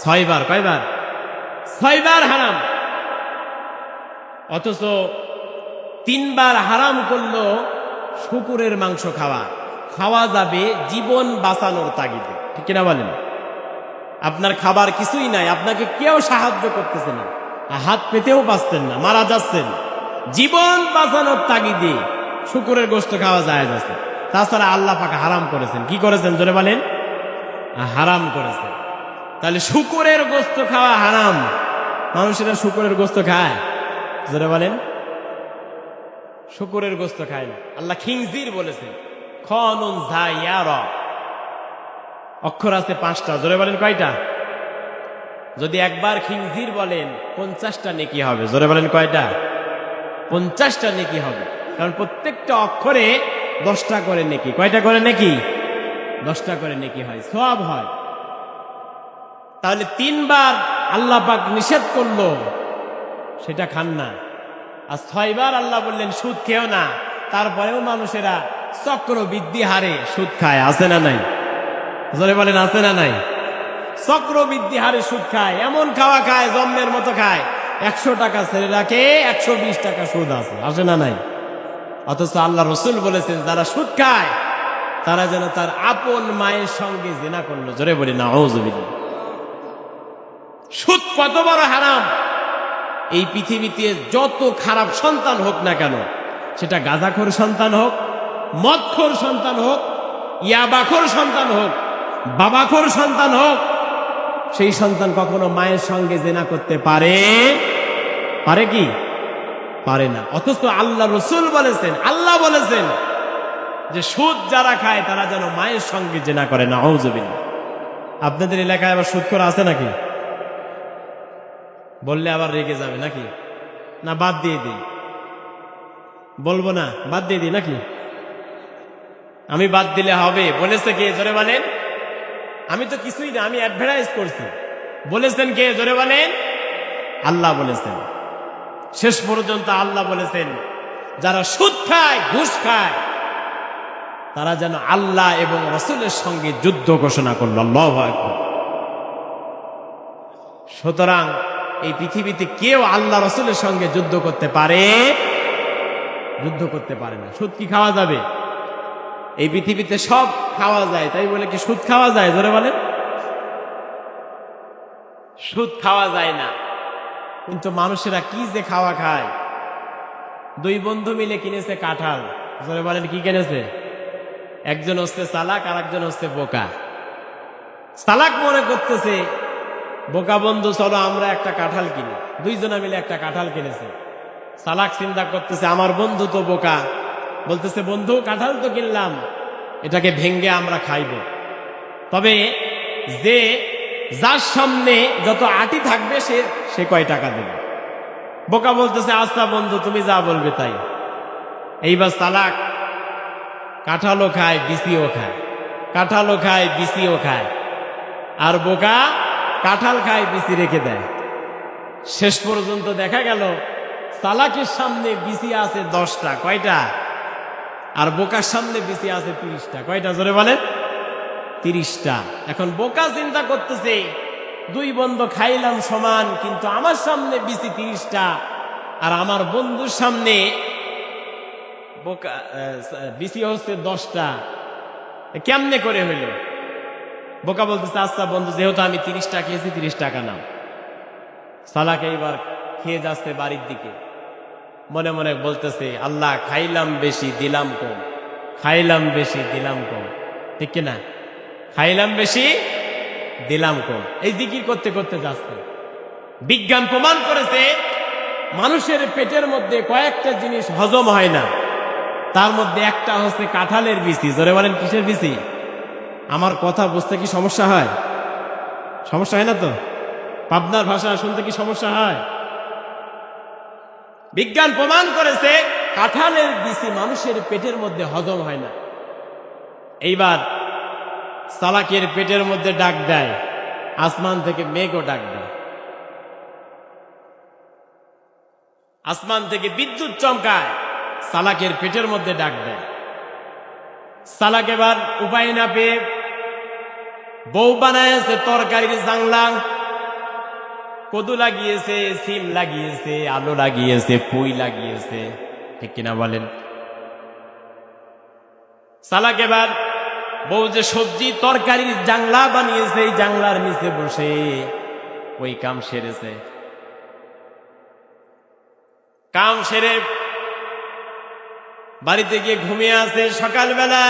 6 বার। কয়বার? 6 বার হারাম। অথচ 3 বার হারাম করলো শুকুরের মাংস খাওয়া, খাওয়া যাবে জীবন বাঁচানোর তাগিদে, ঠিক কিনা বলেন? আপনার খাবার কিছুই নাই, আপনাকে কেউ সাহায্য করতেছে না, হাত পেতেও পাচ্ছেন না, মারা যাচ্ছেন, জীবন বাঁচানোর তাগিদে শুকুরের গোশত খাওয়া যায় যাচ্ছে। তাছাড়া আল্লাহ পাক হারাম করেছেন। কি করেছেন জোরে বলেন? হারাম করেছেন। তাহলে শুকুরের গোশত খাওয়া হারাম। মানুষেরা শুকুরের গোশত খায়? জোরে বলেন। শুকুরের গোশত খায় না। আল্লাহ খিনজির বলেছেন, খনুন যায়ারা, অক্ষর আছে 5টা। জোরে বলেন কয়টা? যদি একবার খিনজির বলেন 50টা নেকি হবে। জোরে বলেন কয়টা? 50টা নেকি হবে, কারণ প্রত্যেকটা অক্ষরে 10টা করে নেকি। কয়টা করে নেকি? 10টা করে নেকি হয়, সওয়াব হয়। তাহলে 3 বার আল্লাহ পাক নিষেধ করলো, সেটা খান না। আর 6 বার আল্লাহ বললেন সুদ খেও না, তারপরেও মানুষেরা চক্রবৃদ্ধি হারে সুদ খায়। আছে না নাই? জোরে বলেন আছে না নাই? চক্রবৃদ্ধি হারে সুদ খায়, এমন খাওয়া খায় জম্মের মতো খায়, 100 টাকা ছেড়ে রাখে 120 টাকা সুদ আছে। আছে না নাই? অথচ আল্লাহ রসুল বলেছেন যারা সুদ খায় তারা যেন তার আপন মায়ের সঙ্গে জিনা করলো। জোরে বলি নাউযুবিল্লাহ। সুদ কত বড় হারাম! এই পৃথিবীতে যত খারাপ সন্তান হোক না কেন, সেটা গাঁজাখোর সন্তান হোক, মদখোর সন্তান হোক, ইয়াবাখোর সন্তান হোক, বাবাখোর সন্তান হোক, সেই সন্তান কখনো মায়ের সঙ্গে জিনা করতে পারে? পারে কি? পারে না। অথচ আল্লাহ রসুল বলেছেন, আল্লাহ বলেছেন যে সুদ যারা খায় তারা যেন মায়ের সঙ্গে জিনা করে। নাউযুবিল্লাহ। আপনাদের এলাকায় আবার সুদখোর আছে নাকি? বললে আবার রেগে যাবে নাকি? না বাদ দিয়ে দিই? বলবো না, বাদ দিয়ে দিই নাকি? আমি বাদ দিলে হবে বলেছে কে? জোরে বলেন। আমি তো কিছুই না, আমি অ্যাডভার্টাইজ করছি। বলেছেন কে? জোরে বলেন। আল্লাহ বলেছেন। শেষ পর্যন্ত আল্লাহ বলেছেন যারা সুদ খায়, ঘুষ খায়, তারা যেন আল্লাহ এবং রাসূলের সঙ্গে যুদ্ধ ঘোষণা করল। আল্লাহু আকবার। সুতরাং এই পৃথিবীতে কেউ আল্লাহ রাসূলের সঙ্গে যুদ্ধ করতে পারে? যুদ্ধ করতে পারে না। সুদ কি খাওয়া যাবে? এই পৃথিবীতে সব খাওয়া যায়, তাই বলে কি সুদ খাওয়া যায়? জোরে বলেন। সুদ খাওয়া যায় না, কিন্তু মানুষেরা কি যে খাওয়া খায়। 2 বন্ধু মিলে কিনেছে কাঁঠাল। জোরে বলেন কি কিনেছে? একজন হচ্ছে চালাক আর একজন হচ্ছে বোকা। চালাক মনে করতেছে বোকা বন্ধু চলো আমরা একটা কাঁঠাল কিনি। 2 জনা মিলে একটা কাঁঠাল কিনেছে। চালাক চিন্তা করতেছে আমার বন্ধু তো বোকা, বলতেছে বন্ধু কাঁঠাল তো কিনলাম, এটাকে ভেঙ্গে আমরা খাইব, তবে যে যার সামনে যত আটি থাকবে সে কয় টাকা দেবে। বোকা বলতেছে আচ্ছা বন্ধু তুমি যা বলবে তাই। এইবার চালাক কাঁঠালও খায় বিচিও খায়, কাঁঠালও খায় বিচিও খায়, আর বোকা কাঁঠাল খায় বিচি রেখে দেয়। শেষ পর্যন্ত দেখা গেল চালাকের সামনে বিচি আছে 10টা। কয়টা? আর বোকার সামনে বিসি আছে 30টা। কয়টা জোরে বলেন? 30টা। এখন বোকা চিন্তা করতেছে, দুই বন্ধু খাইলাম সমান, কিন্তু আমার সামনে বিসি 30টা আর আমার বন্ধুর সামনে বোকা বিসি হচ্ছে 10টা, কেমনে করে হইল? বোকা বলতেছে, আচ্ছা বন্ধু, যেহেতু আমি 30টা খেয়েছি, 30 টাকা নাও। সালাক এইবার খেয়ে যাচ্ছে বাড়ির দিকে, মনে মনে বলতেছে, আল্লাহ, খাইলাম বেশি দিলাম কম, খাইলাম বেশি দিলাম কম। ঠিক কিনা? খাইলাম বেশি দিলাম কম, এই জিকির করতে করতে যাচ্ছে। বিজ্ঞান প্রমাণ করেছে মানুষের পেটের মধ্যে কয়েকটা জিনিস হজম হয় না, তার মধ্যে একটা হচ্ছে কাঁঠালের বিচি। জোরে বলেন, কিসের বিচি? আমার কথা বুঝতে কি সমস্যা হয়? সমস্যা হয় না তো? পাবনার ভাষা শুনতে কি সমস্যা হয়? বিজ্ঞান প্রমাণ করেছে কাঁঠালের বিচি মানুষের পেটের মধ্যে হজম হয় না। এইবার সালাকের পেটের মধ্যে ডাক দেয়, আসমান থেকে মেঘও ডাক দেয়, আসমান থেকে বিদ্যুৎ চমকায়, সালাকের পেটের মধ্যে ডাক দেয়। সালাক এবার উপায় না পেয়ে বউ বানায়ছে তরকারির জাংলা, কদু লাগিয়েছে, সিম লাগিয়েছে, আলু লাগিয়েছে, পুঁই লাগিয়েছে। ঠিক কিনা বলেন? সালাক এবার বউ যে সবজি তরকারির জাংলা বানিয়েছে, এই জাংলার নিচে বসে ওই কাম সেরেছে। কাম সেরে বাড়িতে গিয়ে ঘুমিয়ে আছে। সকালবেলা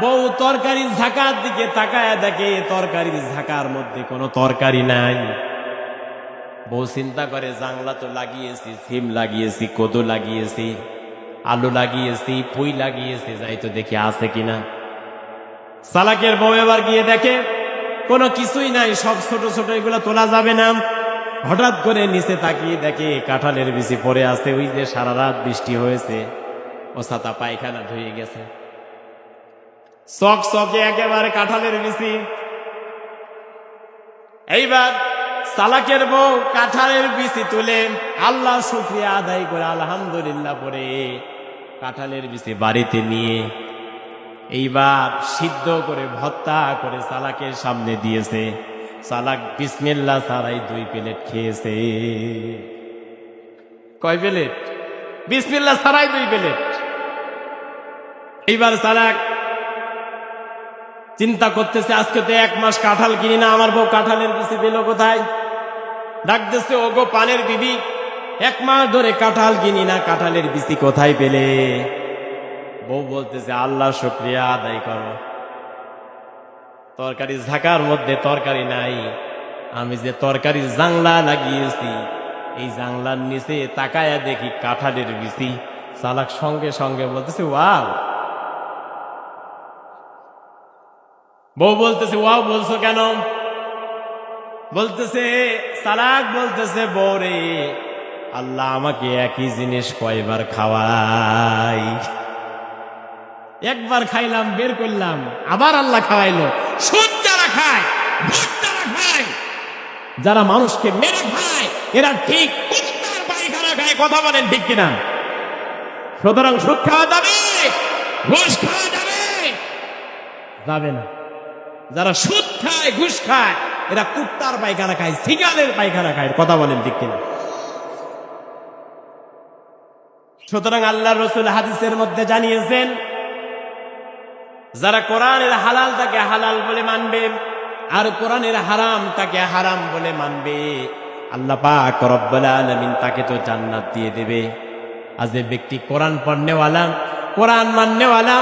বউ তরকারির ঝাঁকার দিকে তাকায় দেখে তরকারির ঝাঁকার মধ্যে কোনো তরকারি নাই। বউ চিন্তা করে, জাংলা তো লাগিয়েছি, সিম লাগিয়েছি, কদু লাগিয়েছি, আলু লাগিয়েছি, পুঁই লাগিয়েছি, যাই তো দেখি আছে কিনা। সালাকের বউ এবার গিয়ে দেখে কোনো কিছুই নাই, সব ছোট ছোট, এগুলো তোলা যাবে না। হঠাৎ করে নিচে তাকিয়ে দেখে কাঁঠালের বিচি পড়ে আছে। ওই যে সারা রাত বৃষ্টি হয়েছে, ও ছাতা পায়খানা ধুয়ে গেছে, চক চকে একেবারে কাঁঠালের বিচি। এইবার সালাকের বউ কাঁঠালের বিচি তুলে আল্লাহ শুকরিয়া আদায় করে আলহামদুলিল্লাহ পরে কাঁঠালের বিচি বাড়িতে নিয়ে এইবার সিদ্ধ করে ভর্তা করে সালাকের সামনে দিয়েছে। সালাক বিসমিল্লাহ ছাড়াই 2 প্লেট খেয়েছে। কয় প্লেট? বিসমিল্লাহ ছাড়াই 2 প্লেট। এইবার সালাক চিন্তা করতেছে, আজকে তো 1 মাস কাঁঠাল কিনি না, আমার বউ কাঁঠালের বিচি পেল কোথায়? ডাকতেছে, ওগো পানের বিবি, 1 মাস ধরে কাঁঠাল কিনি না, কাঁঠালের বিচি কোথায় পেলে? বউ বলতেছে, আল্লাহ শুকরিয়া আদায় করো, তরকারি ঝাঁকার মধ্যে তরকারি নাই, আমি যে তরকারির জাংলা লাগিয়েছি, এই জাংলার নিচে তাকায়া দেখি কাঁঠালের বিচি। সালাক সঙ্গে সঙ্গে বলতেছে, ওয়াও। বউ বলতেছে, ওয়াও বলছো কেন? বলতেছে, সালাক বলতেছে, বউরে, আল্লাহ আমাকে একই জিনিস কয়বার খাওয়াই, একবার খাইলাম, বের করলাম, আবার আল্লাহ খাওয়াইলো। সুদ যারা খায়, ঘুষ যারা খায়, যারা মানুষকে মেরে খায়, এরা ঠিক কুত্তার পায়খানা খায়। কথা বলেন ঠিক কিনা? সুতরাং সুদ খাওয়া যাবে, ঘুষ খাওয়া যাবে? যাবে না। যারা সুদ খায়, ঘুষ খায়, এরা কুত্তার পায়খানা খায়, সিগালের পায়খানা খায়। কথা বলেন ঠিক কিনা? সুতরাং আল্লাহ রাসূল হাদিসের মধ্যে জানিয়েছেন, যারা কোরআনের হালাল তাকে হালাল বলে মানবে আর কোরআনের হারাম তাকে হারাম বলে মানবে, আল্লাহ পাক রব্বুল আলামিন তাকে তো জান্নাত দিয়ে দেবে। আর যে ব্যক্তি কোরআন পড়নেওয়ালা, কোরআন মাননেওয়ালা,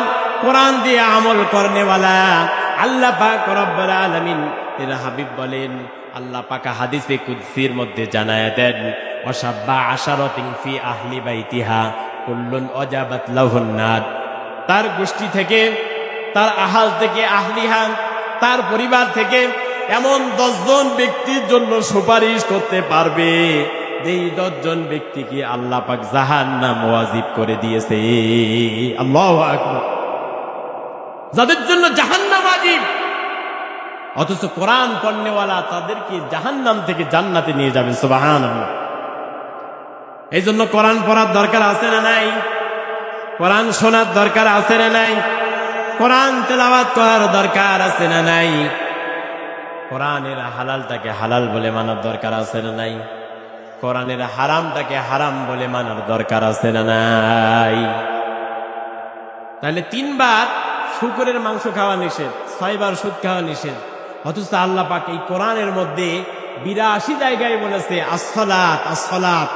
কোরআন দিয়ে আমল করনেওয়ালা, আল্লাহ পাক রব্বুল আলামিন এর হাবিব বলেন, আল্লাহ পাক হাদিসে কুদসির মধ্যে জানায়া দেন, ওয়াসাব্বা আশারাতিন ফি আহলি বাইতিহা কুল্লুন ওয়াজাবাত লাহুন নার। তার গোষ্ঠী থেকে, তার আহাল থেকে, আহলিহা, তার পরিবার থেকে এমন 10 জন ব্যক্তির জন্য সুপারিশ করতে পারবে, এই 10 জন ব্যক্তিকে আল্লাহ পাক জাহান্নাম ওয়াজিব করে দিয়েছে। আল্লাহু আকবার। যাদের জন্য জাহান্নাম ওয়াজিব, অথচ কোরআন পড়নেওয়ালা তাদেরকে জাহান্নাম থেকে জান্নাতে নিয়ে যাবে। সুবহানাল্লাহ। এই জন্য কোরআন পড়ার দরকার আছে না নাই? কোরআন শোনার দরকার আছে না নাই? কোরআন তেলাওয়াত করার দরকার আছে না নাই? কোরআনের হালালটাকে হালাল বলে মানার দরকার আছে না নাই? কোরআনের হারামটাকে হারাম বলে মানার দরকার আছে না নাই? তাহলে 3 বার শুকরের মাংস খাওয়া নিষেধ, 6 বার সুদ খাওয়া নিষেধ, অথচ আল্লাহ পাক এই কোরআনের মধ্যে 82 জায়গায় বলেছে আসসালাত আসসালাত,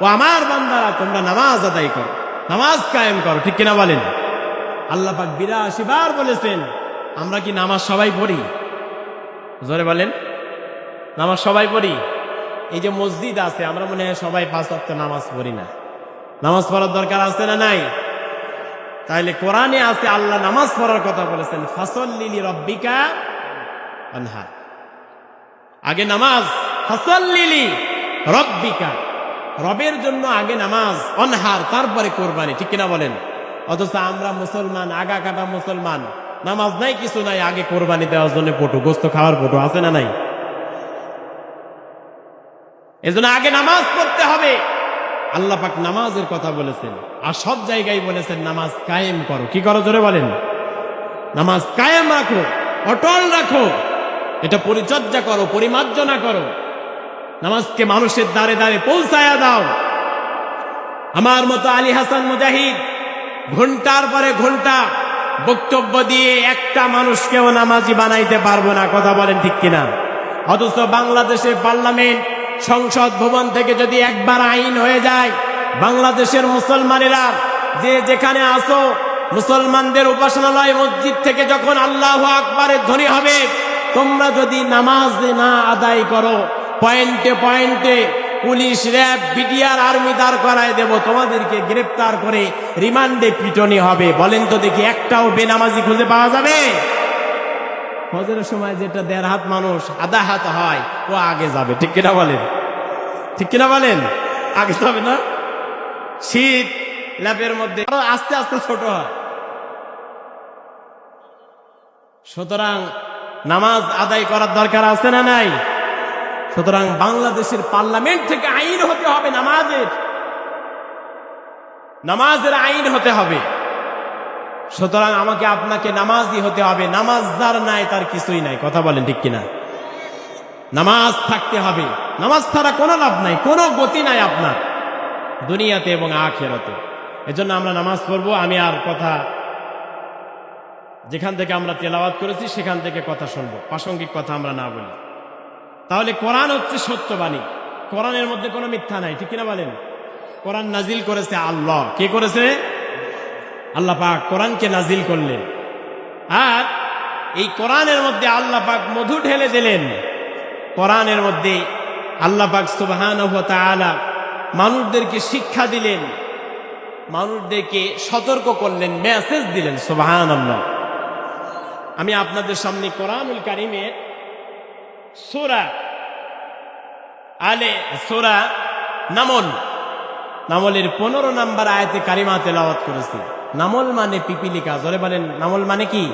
ও আমার বান্দারা তোমরা নামাজ আদায় করো, নামাজ কায়েম করো। ঠিক কিনা বলেন? আল্লাহ পাক 82 বার বলেছেন। আমরা কি নামাজ সবাই পড়ি? জোরে বলেন, নামাজ সবাই পড়ি? এই যে মসজিদ আছে, আমরা মনে হয় সবাই 5 ওয়াক্ত নামাজ পড়ি না। নামাজ পড়ার দরকার আছে না নাই? তাইলে কোরআনে আছে আল্লাহ নামাজ পড়ার কথা বলেছেন, ফাসল্লি লিরাব্বিকা ওয়ানহার। আগে নামাজ, ফাসল্লি রাব্বিকা, রবের জন্য আগে নামাজ, অনহার তারপরে কোরবানি। ঠিক কিনা বলেন? অথচ আমরা মুসলমান, আগা কাটা মুসলমান, নামাজ নাই কিছু নাই, আগে কোরবানি দেওয়ার জন্য পটু, গোস্ত খাওয়ার পটু, আছে না নাই? এজন্য আগে নামাজ পড়তে হবে। আল্লাহ পাক নামাজের কথা বলেছেন, আর সব জায়গায় বলেছেন নামাজ কায়েম করো। কি করো? জোরে বলেন। নামাজ কায়েম রাখো, অটল রাখো, এটা পরিচর্যা করো, পরিমার্জনা করো। নামাজকে মানুষের দ্বারে দ্বারে পৌঁছায়া দাও। আমার মতো আলী হাসান মুজাহিদ ঘন্টার পরে ঘন্টা বক্তব্য দিয়ে একটা মানুষকেও নামাজি বানাইতে পারবো না। কথা বলেন ঠিক কিনা? অথচ বাংলাদেশের পার্লামেন্ট, সংসদ ভবন থেকে যদি একবার আইন হয়ে যায়, বাংলাদেশের মুসলমানেরা যে যেখানে আসো, মুসলমানদের উপাসনালয় মসজিদ থেকে যখন আল্লাহু আকবারের ধ্বনি হবে, তোমরা যদি নামাজ না আদায় করো, পয়েন্টে পয়েন্টে পুলিশ, র্যাব, বিডিআর, আর্মি দাঁড় করায় দেব, তোমাদেরকে গ্রেফতার করে রিমান্ডে পিটনি হবে। বলেন তো দেখি, একটাও বেনামাজি খুঁজে পাওয়া যাবে? ফজরের সময় যেটা 1.5 হাত মানুষ আধা হাত হয়, ও আগে যাবে। ঠিক কিনা বলেন? ঠিক কিনা বলেন? আগে যাবে না? শীত ল্যাপের মধ্যে আরো আস্তে আস্তে ছোট হয়। সুতরাং নামাজ আদায় করার দরকার আছে না নাই? সুতরাং বাংলাদেশের পার্লামেন্ট থেকে আইন হতে হবে, নামাজের আইন হতে হবে। সুতরাং আমাকে আপনাকে নামাজি হতে হবে। নামাজ যার নাই তার কিছুই নাই। কথা বলেন ঠিক কিনা? নামাজ থাকতে হবে। নামাজ ছাড়া কোনো লাভ নাই, কোনো গতি নাই আপনার দুনিয়াতে এবং আখিরাতে। এজন্য আমরা নামাজ পড়বো। আমি আর কথা, যেখান থেকে আমরা তেলাওয়াত করেছি সেখান থেকে কথা শুনবো, প্রাসঙ্গিক কথা আমরা না বলি। তাহলে কোরআন হচ্ছে সত্যবাণী, কোরআনের মধ্যে কোনো মিথ্যা নাই। ঠিক কিনা বলেন? কোরআন নাজিল করেছে আল্লাহ। কে করেছে? আল্লাহ পাক কোরআনকে নাজিল করলেন। আর এই কোরআনের মধ্যে আল্লাহ পাক মধু ঢেলে দিলেন। কোরআনের মধ্যে আল্লাহ পাক সুবহানাহু ওয়া তাআলা মানুষদেরকে শিক্ষা দিলেন, মানুষদেরকে সতর্ক করলেন, মেসেজ দিলেন। সুবহানাল্লাহ। আমি আপনাদের সামনে কোরআনুল কারীমের সূরা নামলের 15 নম্বর আয়াতে কারিমা তেলাওয়াত করেছি। নামল মানে পিপিলিকা। জোরে বলেন, নামল মানে কি?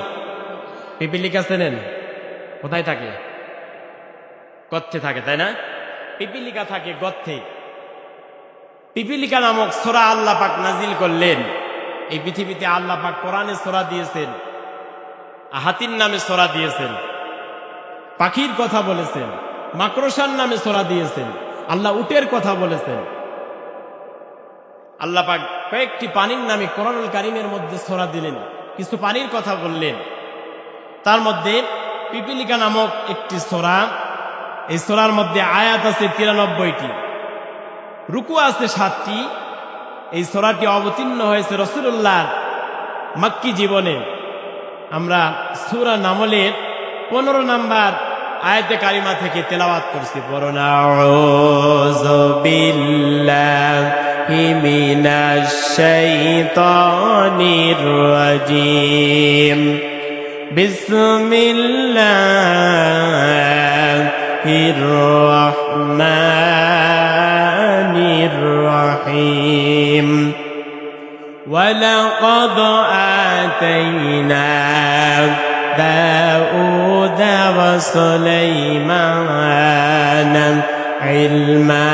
পিপিলিকা চেনেন? কোথায় থাকে? গর্তে থাকে, তাই না? পিপিলিকা থাকে গর্তে। পিপিলিকা নামক সূরা আল্লাহ পাক নাজিল করলেন। এই পৃথিবীতে আল্লাহ পাক কোরআনে সূরা দিয়েছেন, হাতির নামে সূরা দিয়েছেন, পাখির কথা বলেছেন, মাকড়সার নামে সূরা দিয়েছেন, আল্লাহ উটের কথা বলেছেন। আল্লাহ পাক কয়েকটি পানির নামে কোরআনুল কারীমের মধ্যে সূরা দিলেন, কিছু পানির কথা বললেন। তার মধ্যে পিপিলিকা নামক একটি সূরা। এই সূরার মধ্যে আয়াত আছে 93টি, রুকু আছে 7টি। এই সূরাটি অবতীর্ণ হয়েছে রাসূলুল্লাহর মক্কি জীবনে। আমরা সূরা নামলের 15 নম্বর আয়াতে কারিমা থেকে তেলাওয়াত করছি। পড়ুন, আউযু বিল্লাহি মিনাশ শাইতানির রাজীম, বিসমিল্লাহির রাহমানির রাহিম। ওয়ালাকাদ আতাইনা দাউদ ওয়া সুলাইমান ইলমা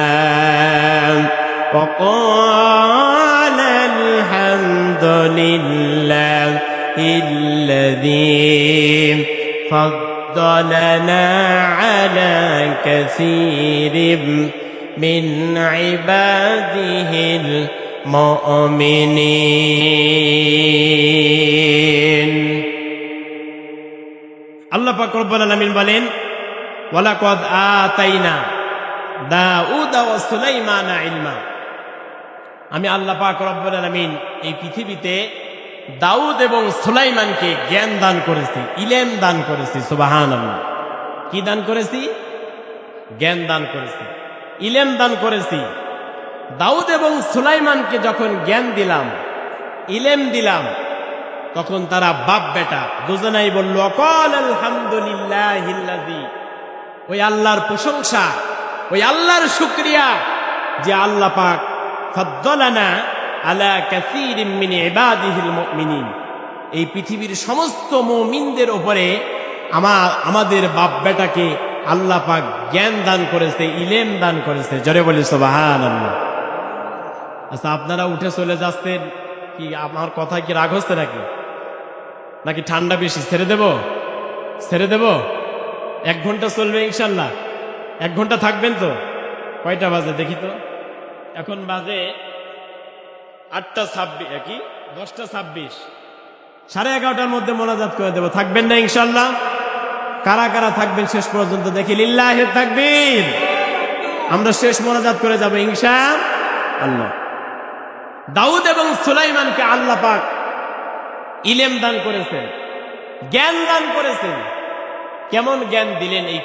ওয়া ক্বালা আলহামদুলিল্লাহি فضلنا على كثير من عباده المؤمنين আল্লাহ পাক রব্বুল আলামিন বলেন ওয়ালাকাদ আতাইনা দাউদা ওয়া সুলাইমানা ইলমা আমি আল্লাহ পাক রব্বুল আলামিন এই পৃথিবীতে দাউদ এবং সুলাইমানকে জ্ঞান দান করেছি, ইলম দান করেছি। সুবহানাল্লাহ। কি দান করেছি? জ্ঞান দান করেছি, ইলম দান করেছি। দাউদ এবং সুলাইমানকে যখন জ্ঞান দিলাম, ইলম দিলাম, তখন তারা বাপ বেটা দুজনাই বলল অকাল আলহামদুলিল্লাহিল্লাযী, ওই আল্লাহর প্রশংসা, ওই আল্লাহর শুকরিয়া যে আল্লাহ পাক ফাদ্দালানা আলা কাসীরিম মিন ইবাদিহিল মুমিনিন, এই পৃথিবীর সমস্ত মুমিনদের উপরে আমাদের বাপ বেটাকে আল্লাহ পাক জ্ঞান দান করেছে, ইলম দান করেছে। জোরে বলি সুবহানাল্লাহ। আচ্ছা, আপনারা উঠে চলে যাচ্ছেন কি? আমার কথা কি রাগ হচ্ছে নাকি? নাকি ঠান্ডা বেশি? ছেড়ে দেব? ছেড়ে দেব? 1 ঘন্টা চলবে ইনশাল্লাহ? 1 ঘন্টা থাকবেন তো? কয়টা বাজে দেখি তো? এখন বাজে 8:26, কি 10:26। 11:30টার মধ্যে মোনাজাত করে দেব। থাকবেন না ইনশাল্লাহ? কারা কারা থাকবেন শেষ পর্যন্ত দেখি? লিল্লাহি তাকবীর। আমরা শেষ মোনাজাত করে যাব ইনশাআল্লাহ। দাউদ এবং সুলাইমানকে আল্লাহ পাক ইলম দান করেছেন, জ্ঞান দান করেছেন। কেমন জ্ঞান দিলেন? এই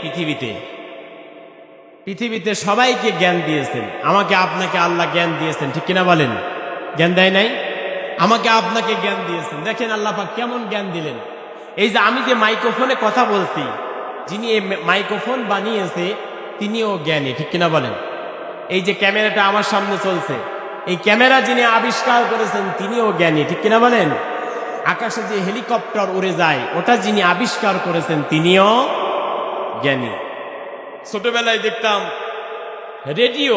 পৃথিবীতে সবাইকে জ্ঞান দিয়েছেন। আমাকে আপনাকে আল্লাহ জ্ঞান দিয়েছেন, ঠিক কিনা বলেন? জ্ঞান দেয় নাই? আমাকে আপনাকে জ্ঞান দিয়েছেন। দেখেন আল্লাহ পাক কেমন জ্ঞান দিলেন। এই যে আমি যে মাইক্রোফোনে কথা বলছি, যিনি এই মাইক্রোফোন বানিয়েছে তিনিও জ্ঞানী, ঠিক কিনা বলেন? এই যে ক্যামেরাটা আমার সামনে চলছে, এই ক্যামেরা যিনি আবিষ্কার করেছেন তিনিও জ্ঞানী, ঠিক কিনা বলেন? আকাশে যে হেলিকপ্টার উড়ে যায় ওটা যিনি আবিষ্কার করেছেন তিনিও জ্ঞানী। ছোটবেলায় দেখতাম রেডিও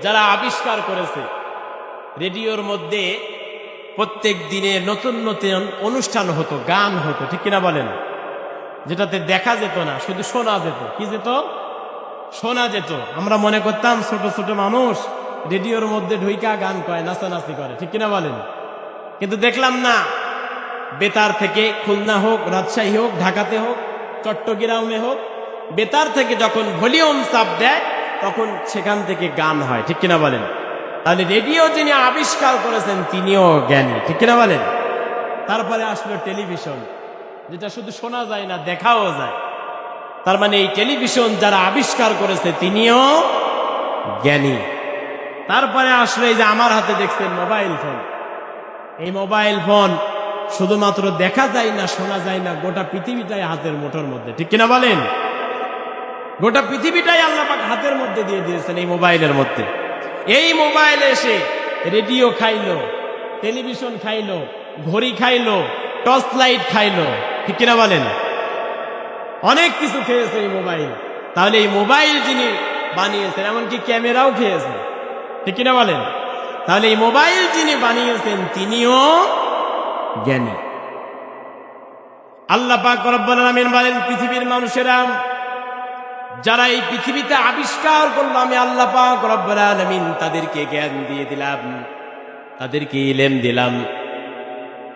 যারা আবিষ্কার করেছে, রেডিওর মধ্যে প্রত্যেক দিনে নতুন নতুন অনুষ্ঠান হতো, গান হতো, ঠিক কিনা বলেন? যেটাতে দেখা যেত না, শুধু শোনা যেত। কি যেত? শোনা যেত। আমরা মনে করতাম ছোট ছোট মানুষ রেডিওর মধ্যে ঢুইকা গান কয়, নাচানাচি করে, ঠিক কিনা বলেন? কিন্তু দেখলাম না, বেতার থেকে, খুলনা হোক, রাজশাহী হোক, ঢাকাতে হোক, চট্টগ্রামে হোক, বেতার থেকে যখন ভলিউম চাপ দেয় তখন সেখান থেকে গান হয়, ঠিক কিনা বলেন? তাহলে রেডিও যিনি আবিষ্কার করেছেন তিনিও জ্ঞানী, ঠিক কিনা বলেন? তারপরে আসলো টেলিভিশন, যেটা শুধু শোনা যায় না, দেখাও যায়। তার মানে এই টেলিভিশন যারা আবিষ্কার করেছে তিনিও জ্ঞানী। তারপরে আসলো এই যে আমার হাতে দেখছেন মোবাইল ফোন। এই মোবাইল ফোন শুধুমাত্র দেখা যায় না, শোনা যায় না, গোটা পৃথিবীটাই হাতের মুঠোর মধ্যে, ঠিক কিনা বলেন? গোটা পৃথিবীটাই আল্লাহ পাক হাতের মধ্যে দিয়ে দিয়েছেন এই মোবাইলের মধ্যে। এই মোবাইলে এসে রেডিও খাইলো, টেলিভিশন খাইলো, ঘড়ি খাইলো, টর্চ লাইট খাইলো, ঠিক কিনা বলেন? অনেক কিছু খেয়েছে এই মোবাইল। তাহলে এই মোবাইল যিনি বানিয়েছেন, এমনকি ক্যামেরাও খেয়েছে, ঠিক কিনা বলেন? তাহলে এই মোবাইল যিনি বানিয়েছেন তিনিও জ্ঞানী। আল্লাহ পাক রব্বুল আলামিন বলেন, পৃথিবীর মানুষেরা যারা এই পৃথিবীতে আবিষ্কার করলো, আমি আল্লাহ পাক রব্বুল আলামিন তাদেরকে জ্ঞান দিয়ে দিলাম, তাদেরকে ইলম দিলাম।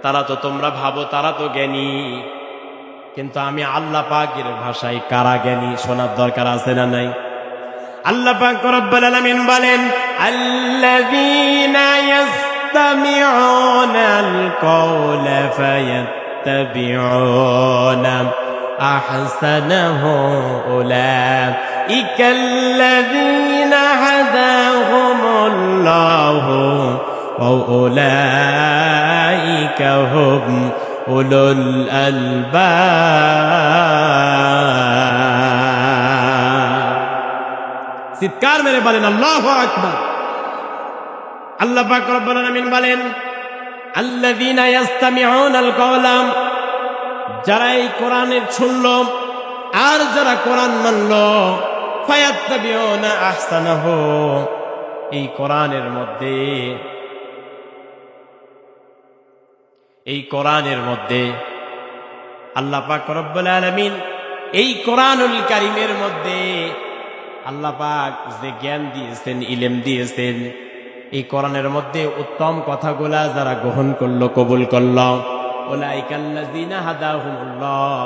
তারা তো, তোমরা ভাবো তারা তো জ্ঞানী, কিন্তু আমি আল্লাহ পাকের ভাষায় কারা জ্ঞানী শোনার দরকার আছে না নাই? আল্লাহ পাক রব্বুল আলামিন বলেন, আল্লাযীনা ইয়াসতামিউনাল কওলা ফায়াত্তাবিউনা আহসানাহু উলাইকাল্লাযীনা হাদাহুমুল্লাহু ওয়া উলাইকা হুম উলুল আলবাব। চিৎকার মেরে বলেন আল্লাহু আকবার। আল্লাহ পাক রব্বুল আলামিন বলেন, আল্লাযীনা ইয়াসতামিউনাল কওলা, যারা এই কোরআনের শুনল আর যারা কোরআন মানল, ফায়াত্তাবিউনা আহসানাহু, এই কোরআনের মধ্যে আল্লাহ পাক রব্বুল আলামিন এই কোরআনুল কারীমের মধ্যে আল্লাহ পাক যে জ্ঞান দিয়েছেন, ইলম দিয়েছেন, এই কোরআনের মধ্যে উত্তম কথাগুলা যারা গ্রহণ করলো, কবুল করলো, উলাইকাল্লাযিনা হাদাহুমুল্লাহ,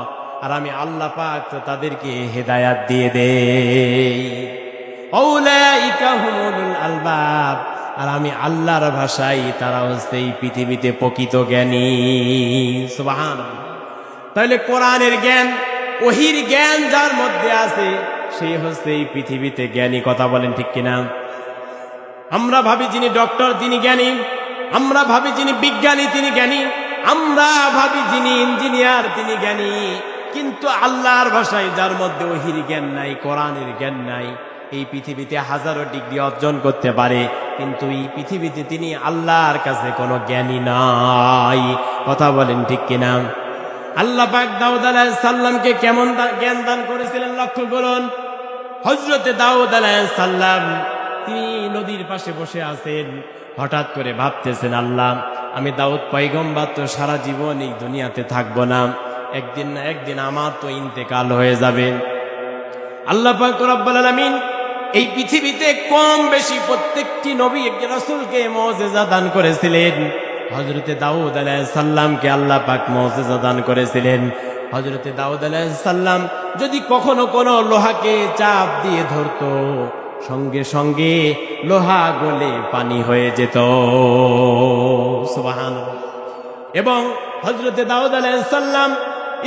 আর আমি আল্লাহ পাক তো তাদেরকে হেদায়াত দিয়ে দেই। উলাইকা হুমুল আলবাব, আর আমি আল্লাহর ভাষায় তারা হচ্ছে এই পৃথিবীতে প্রকৃত জ্ঞানী। সুবহানাল্লাহ। তাহলে কোরআনের জ্ঞান, ওহির জ্ঞান যার মধ্যে আছে সে হচ্ছে এই পৃথিবীতে জ্ঞানী। কথা বলেন ঠিক কিনা? আমরা ভাবি যিনি ডক্টর তিনি জ্ঞানী, আমরা ভাবি যিনি বিজ্ঞানী তিনি জ্ঞানী, আমরা ভাবি যিনি ইঞ্জিনিয়ার তিনি জ্ঞানী, কিন্তু আল্লাহর ভাষায় যার মধ্যে ওহির জ্ঞান নাই, কোরআনের জ্ঞান নাই, এই পৃথিবীতে হাজারো ডিগ্রি অর্জন করতে পারে, কিন্তু এই পৃথিবীতে তিনি আল্লাহর কাছে কোনো জ্ঞানী নাই। কথা বলেন ঠিক কিনা? আল্লাহ পাক দাউদ আলাইহিস সালামকে কেমন জ্ঞান দান করেছিলেন লক্ষ্য করুন। হযরতে দাউদ আলাইহিস সালাম তিনি নদীর পাশে বসে আছেন, হঠাৎ করে ভাবতেছেন, আল্লাহ আমি দাউদ পয়গম্বর তো সারা জীবন এই দুনিয়াতে থাকবো না, একদিন না একদিন আমার তো ইন্তেকাল হয়ে যাবে। আল্লাহ পাক রব্বুল আলামিন এই পৃথিবীতে কম বেশি প্রত্যেকটি নবী রাসূলকে মুজিজা দান করেছিলেন। হযরতে দাউদ আলাইহিস সালামকে আল্লাহ পাক মুজিজা দান করেছিলেন। হযরতে দাউদ আলাইহিস সালাম যদি কখনো কোনো লোহাকে চাপ দিয়ে ধরতো, সঙ্গে সঙ্গে লোহা গলে পানি হয়ে যেত। সুবহানাল্লাহ। এবং হযরতে দাউদ আলাইহিস সালাম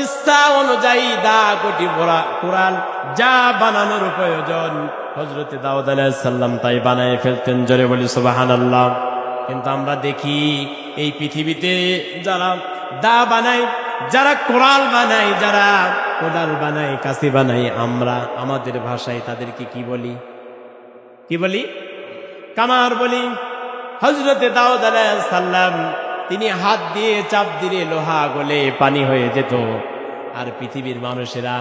ইচ্ছা অনুযায়ী দা কোটি কোরআন যা বানানোর প্রয়োজন হযরতে দাউদ আলাইহিস সালাম তাই বানায় ফেলতেন। জোরে বলি সুবহানাল্লাহ। কিন্তু আমরা দেখি এই পৃথিবীতে যারা দা বানায়, যারা কোরাল বানায়, যারা কোদাল বানায়, কাশি বানায়, আমরা আমাদের ভাষায় তাদেরকে কি বলি? কি বলি? কামার বলি। হযরতে দাউদ আলাইহিস সালাম তিনি হাত দিয়ে চাপ দিলে লোহা গলে পানি হয়ে যেত, আর পৃথিবীর মানুষেরা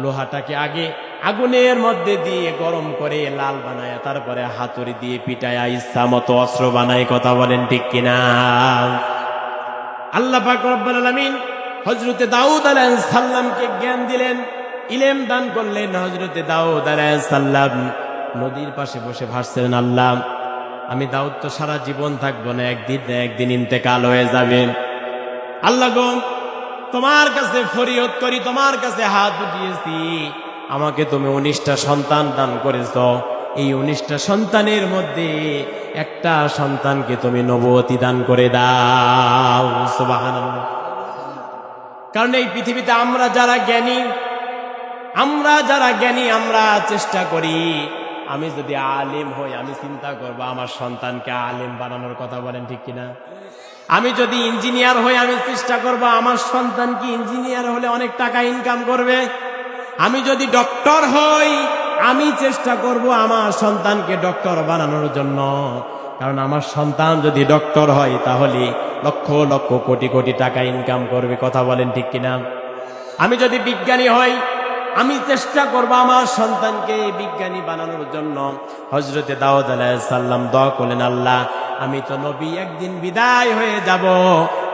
লোহাটাকে আগে আগুনের মধ্যে দিয়ে গরম করে লাল বানায়, তারপরে হাতুড়ি দিয়ে পিটায় ইচ্ছা মতো অস্ত্র বানায়। কথা বলেন ঠিক কিনা? আল্লাহ পাক রব্বুল আলামিন হযরতে দাউদ আলাইহিস সালামকে জ্ঞান দিলেন, ইলম দান করলেন। হযরতে দাউদ আলাইহিস সালাম নদীর পাশে বসে ভাবছেন, আল্লাহ আমি দাউদ তো সারা জীবন থাকবো না, একদিন না একদিন ইন্তেকাল হয়ে যাবে। আল্লাহ গো তোমার কাছে ফরিয়াদ করি, তোমার কাছে হাত উঠিয়েছি, আমাকে তুমি 19টা সন্তান দান করেছ, এই 19টা সন্তানের মধ্যে একটা সন্তানকে তুমি নবুয়তি দান করে দাও। সুবহানাল্লাহ। কারণ এই পৃথিবীতে আমরা যারা জ্ঞানী, আমরা চেষ্টা করি, আমি যদি আলেম হই আমি চিন্তা করবো আমার সন্তানকে আলেম বানানোর। কথা বলেন ঠিক কিনা? আমি যদি ইঞ্জিনিয়ার হই আমি চেষ্টা করব আমার সন্তান কি ইঞ্জিনিয়ার হলে অনেক টাকা ইনকাম করবে। আমি যদি ডক্টর হই আমি চেষ্টা করব আমার সন্তানকে ডক্টর বানানোর জন্য, কারণ আমার সন্তান যদি ডক্টর হয় তাহলে লক্ষ লক্ষ কোটি কোটি টাকা ইনকাম করবে। কথা বলেন ঠিক কিনা? আমি যদি বিজ্ঞানী হই আমি চেষ্টা করব আমার সন্তানকে বিজ্ঞানী বানানোর জন্য। হযরতে দাউদ আলাইহিস সালাম দোয়া করলেন, আল্লাহ আমি তো নবী, একদিন বিদায় হয়ে যাব,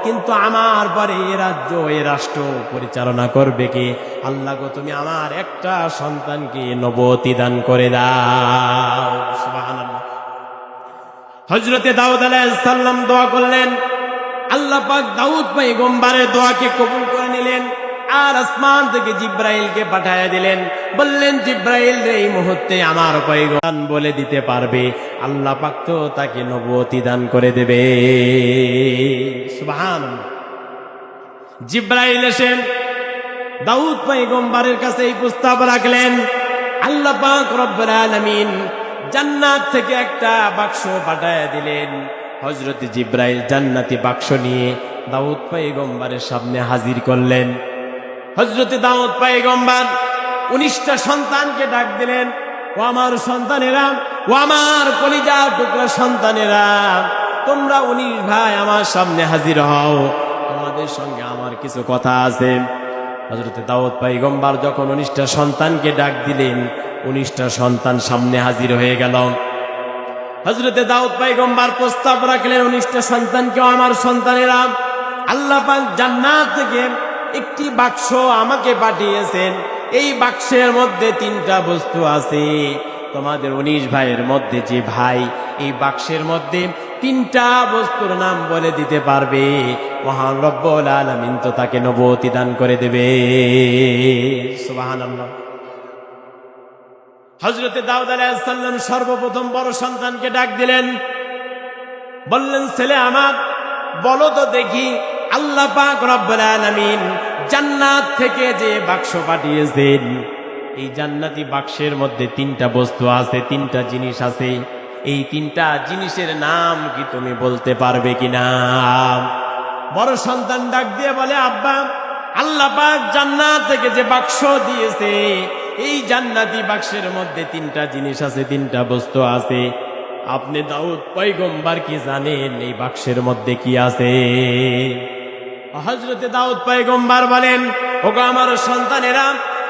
কিন্তু আমার পরে এ রাজ্য এ রাষ্ট্র পরিচালনা করবে কে? আল্লাহ গো তুমি আমার একটা সন্তানকে নবুয়তি দান করে দাও। সুবহানাল্লাহ। হযরতে দাউদ আলাইহিস সালাম দোয়া করলেন, আল্লাহ পাক দাউদ পয়গম্বরের দোয়াকে কবুল করে নিলেন, আর আসমান থেকে জিব্রাইলকে পাঠায়া দিলেন, বললেন জিব্রাইল এই মুহূর্তে আমার পয়গম্বর বলে দিতে পারবে, আল্লাহ পাক তো তাকে নবুয়তি দান করে দেবে। সুবহানাল্লাহ। জিব্রাইল এসে দাউদ পয়গম্বরের কাছে এই প্রস্তাব রাখলেন, আল্লাহ পাক রব্বুল আলামিন জান্নাত থেকে একটা বাক্স পাঠায়া দিলেন। হযরত জিব্রাইল জান্নাতি বাক্স নিয়ে দাউদ পয়গম্বরের সামনে হাজির করলেন। হযরতে দাউদ পয়গম্বর 19টা সন্তানকে ডাক দিলেন, ও আমার সন্তানেরা, ও আমার কলিজার টুকরা সন্তানেরা, তোমরা 19 ভাই আমার সামনে হাজির হও, তোমাদের সঙ্গে আমার কিছু কথা আছে। হযরতে দাউদ পয়গম্বর যখন 19টা সন্তানকে ডাক দিলেন, 19টা সন্তান সামনে হাজির হয়ে গেল। হযরতে দাউদ পয়গম্বর প্রস্তাব রাখলেন, 19টা সন্তানকে, আমার সন্তানেরা, আল্লাহ পাক জান্নাত থেকে একটি বাক্স আমাকে পাঠিয়েছেন, এই বাক্সের মধ্যে 3টা বস্তু আছে। তোমাদের 19 ভাইয়ের মধ্যে যে ভাই এই বাক্সের মধ্যে 3টা বস্তুর নাম বলে দিতে পারবে, মহান রব্বুল আলামিন তো তাকে নবুয়তি দান করে দেবে। সুবহানাল্লাহ। হযরতে দাউদ আলাইহিস সালাম সর্বপ্রথম বড় সন্তানকে ডাক দিলেন, বললেন, ছেলে আমার, বলো তো দেখি আল্লাহ পাক রব্বুল আলামিন জান্নাত থেকে যে বাক্স পাঠিয়েছেন, এই জান্নাতি বাক্সের মধ্যে 3টা বস্তু আছে, 3টা জিনিস আছে, এই 3টা জিনিসের নাম কি তুমি বলতে পারবে কিনা? বড় সন্তান ডাক দিয়ে বলে, আব্বা, আল্লাহ পাক জান্নাত থেকে যে বাক্স দিয়েছে, এই জান্নাতি বাক্সের মধ্যে 3টা জিনিস আছে, 3টা বস্তু আছে। আপনি দাউদ পয়গম্বর কি জানেন এই বাক্সের মধ্যে কি আছে? হযরতে দাউদ পয়গম্বর বলেন, ওগো আমার সন্তানেরা,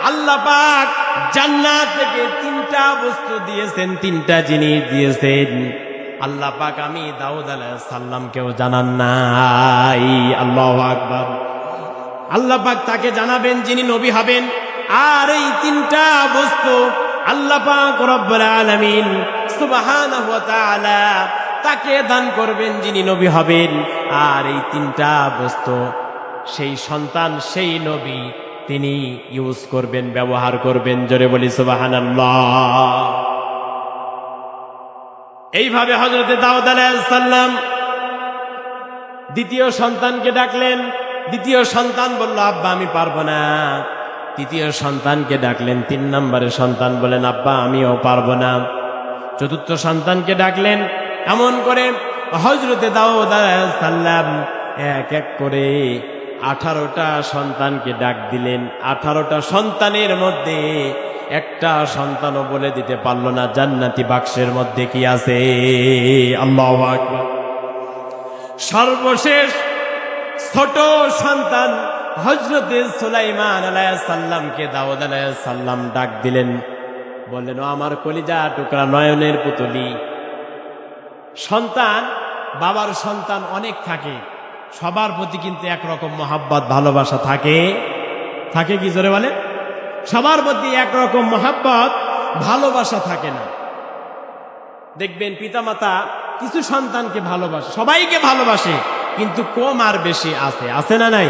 আল্লাহ পাক জান্নাত থেকে 3টা বস্তু দিয়েছেন, 3টা জিনিস দিয়েছেন। আল্লাহ পাক আমি দাউদ আলাইহিস সালামকেও জানান নাই। আল্লাহু আকবার। আল্লাহ পাক তাকে জানাবেন যিনি নবী হবেন, আর এই 3টা বস্তু আল্লাহ পাক রব্বুল আলামিন সুবহানাহু ওয়া তাআলা তাকে দান করবেন যিনি নবী হবেন। আর এই 3টা বস্তু সেই সন্তান, সেই নবী তিনি ইউজ করবেন, ব্যবহার করবেন। জোরে বলি সুবহানাল্লাহ। এইভাবে হযরতে দাউদ আলাইহিস সালাম দ্বিতীয় সন্তানকে ডাকলেন। দ্বিতীয় সন্তান বলল, আব্বা আমি পারবো না। তৃতীয় সন্তানকে ডাকলেন। 3 নম্বরের সন্তান বলেন, আব্বা আমিও পারবো না। চতুর্থ সন্তানকে ডাকলেন। এমন করে হযরতে দাউদ আলাইহিস সালাম এক এক করে 18টা সন্তানকে ডাক দিলেন। 18টা সন্তানের মধ্যে একটা সন্তানও বলে দিতে পারল না জান্নাতি বাক্সের মধ্যে কি আছে। আল্লাহু আকবার। সর্বশেষ ছোট সন্তান হযরতে সুলাইমান আলাইহিস সালামকে দাউদ আলাইহিস সালাম ডাক দিলেন, বললেন, ও আমার কলিজা টুকরা, নয়নের পুতলি। সন্তান, বাবার সন্তান অনেক থাকে, সবার প্রতি কিন্তু একরকম মহাব্বত ভালোবাসা থাকে। থাকে কি? জোরে বলে। সবার প্রতি একরকম মহাব্বত ভালোবাসা থাকে না। দেখবেন পিতামাতা কিছু সন্তানকে ভালোবাসে, সবাইকে ভালোবাসে, কিন্তু কম আর বেশি আছে, আছে না নাই?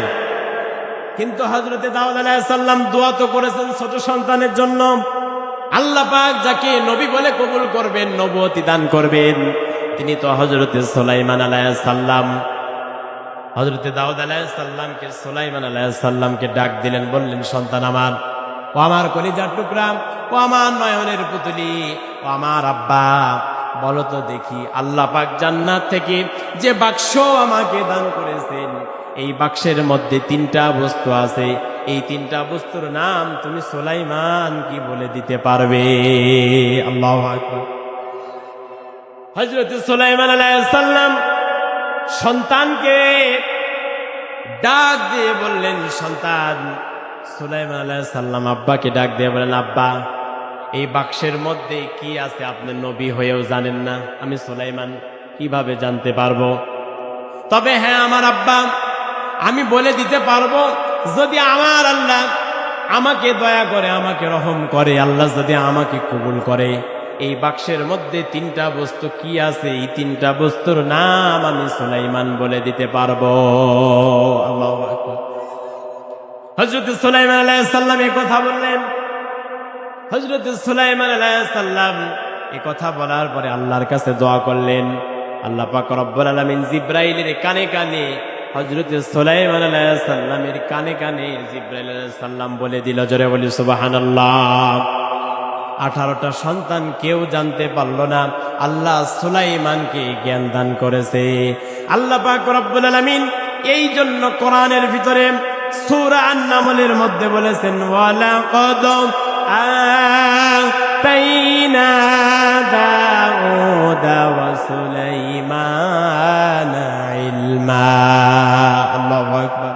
কিন্তু হযরতে দাউদ আলাইহিস সালাম দোয়া তো করেছেন ছোট সন্তানের জন্য। আল্লাহ পাক যাকে নবী বলে কবুল করবেন, নবুয়তি দান করবেন, তিনি তো হযরতে সুলাইমান আলাইহিস সালাম। হযরতে দাউদ আলাইহিস সালামকে সুলাইমান আলাইহিস সালামকে ডাক দিলেন, বললেন, সন্তান আমার, ও আমার কলিজার টুকরা, ও আমার নয়নের পুতলি, ও আমার আব্বা, বলো তো দেখি আল্লাহ পাক জান্নাত থেকে যে বাক্স আমাকে দান করেছেন, এই বাক্সের মধ্যে 3টা বস্তু আছে, এই 3টা বস্তুর নাম তুমি সুলাইমান কি বলে দিতে পারবে? আল্লাহু আকবার। হযরত সুলাইমান আলাইহিস সালাম সন্তানকে ডাক দিয়ে বললেন, সন্তান। সুলাইমান আলাইহিস সালাম আব্বাকে ডাক দিয়ে বলেন, আব্বা, এই বাক্সের মধ্যে কি আছে আপনি নবী হয়েও জানেন না, আমি সুলাইমান কিভাবে জানতে পারবো? তবে হ্যাঁ আমার আব্বা, আমি বলে দিতে পারবো, যদি আমার আল্লাহ আমাকে দয়া করে, আমাকে রহম করে, আল্লাহ যদি আমাকে কবুল করে, এই বাক্সের মধ্যে 3টা বস্তু কি আছে, এই 3টা বস্তুর নাম আমি সুলাইমান বলে দিতে পারবো। আল্লাহু আকবার। হযরত সুলাইমান আলাইহিস সালাম এই কথা বললেন। হযরত সুলাইমান আলাইহিস সালাম এই কথা বলার পরে আল্লাহর কাছে দোয়া করলেন। আল্লাহ পাক রব্বুল আলামিন জিবরাইলের কানে কানে হযরত সুলাইমান আলাইহিস সালামের কানে কানে জিবরাইল আলাইহিস সালাম বলে দিল। জোরে বলি সুবহানাল্লাহ। 18টা সন্তান কেউ জানতে পারল না, আল্লাহ সুলাইমানকে জ্ঞান দান করেছে। আল্লাহ পাক রব্বুল আলামিন এই জন্য কোরআনের ভিতরে সূরা আন-নামলের মধ্যে বলেছেন, ওয়ালাকাদ আতাইনা দাউদা ওয়া সুলাইমানা ইলমা। আল্লাহু আকবার।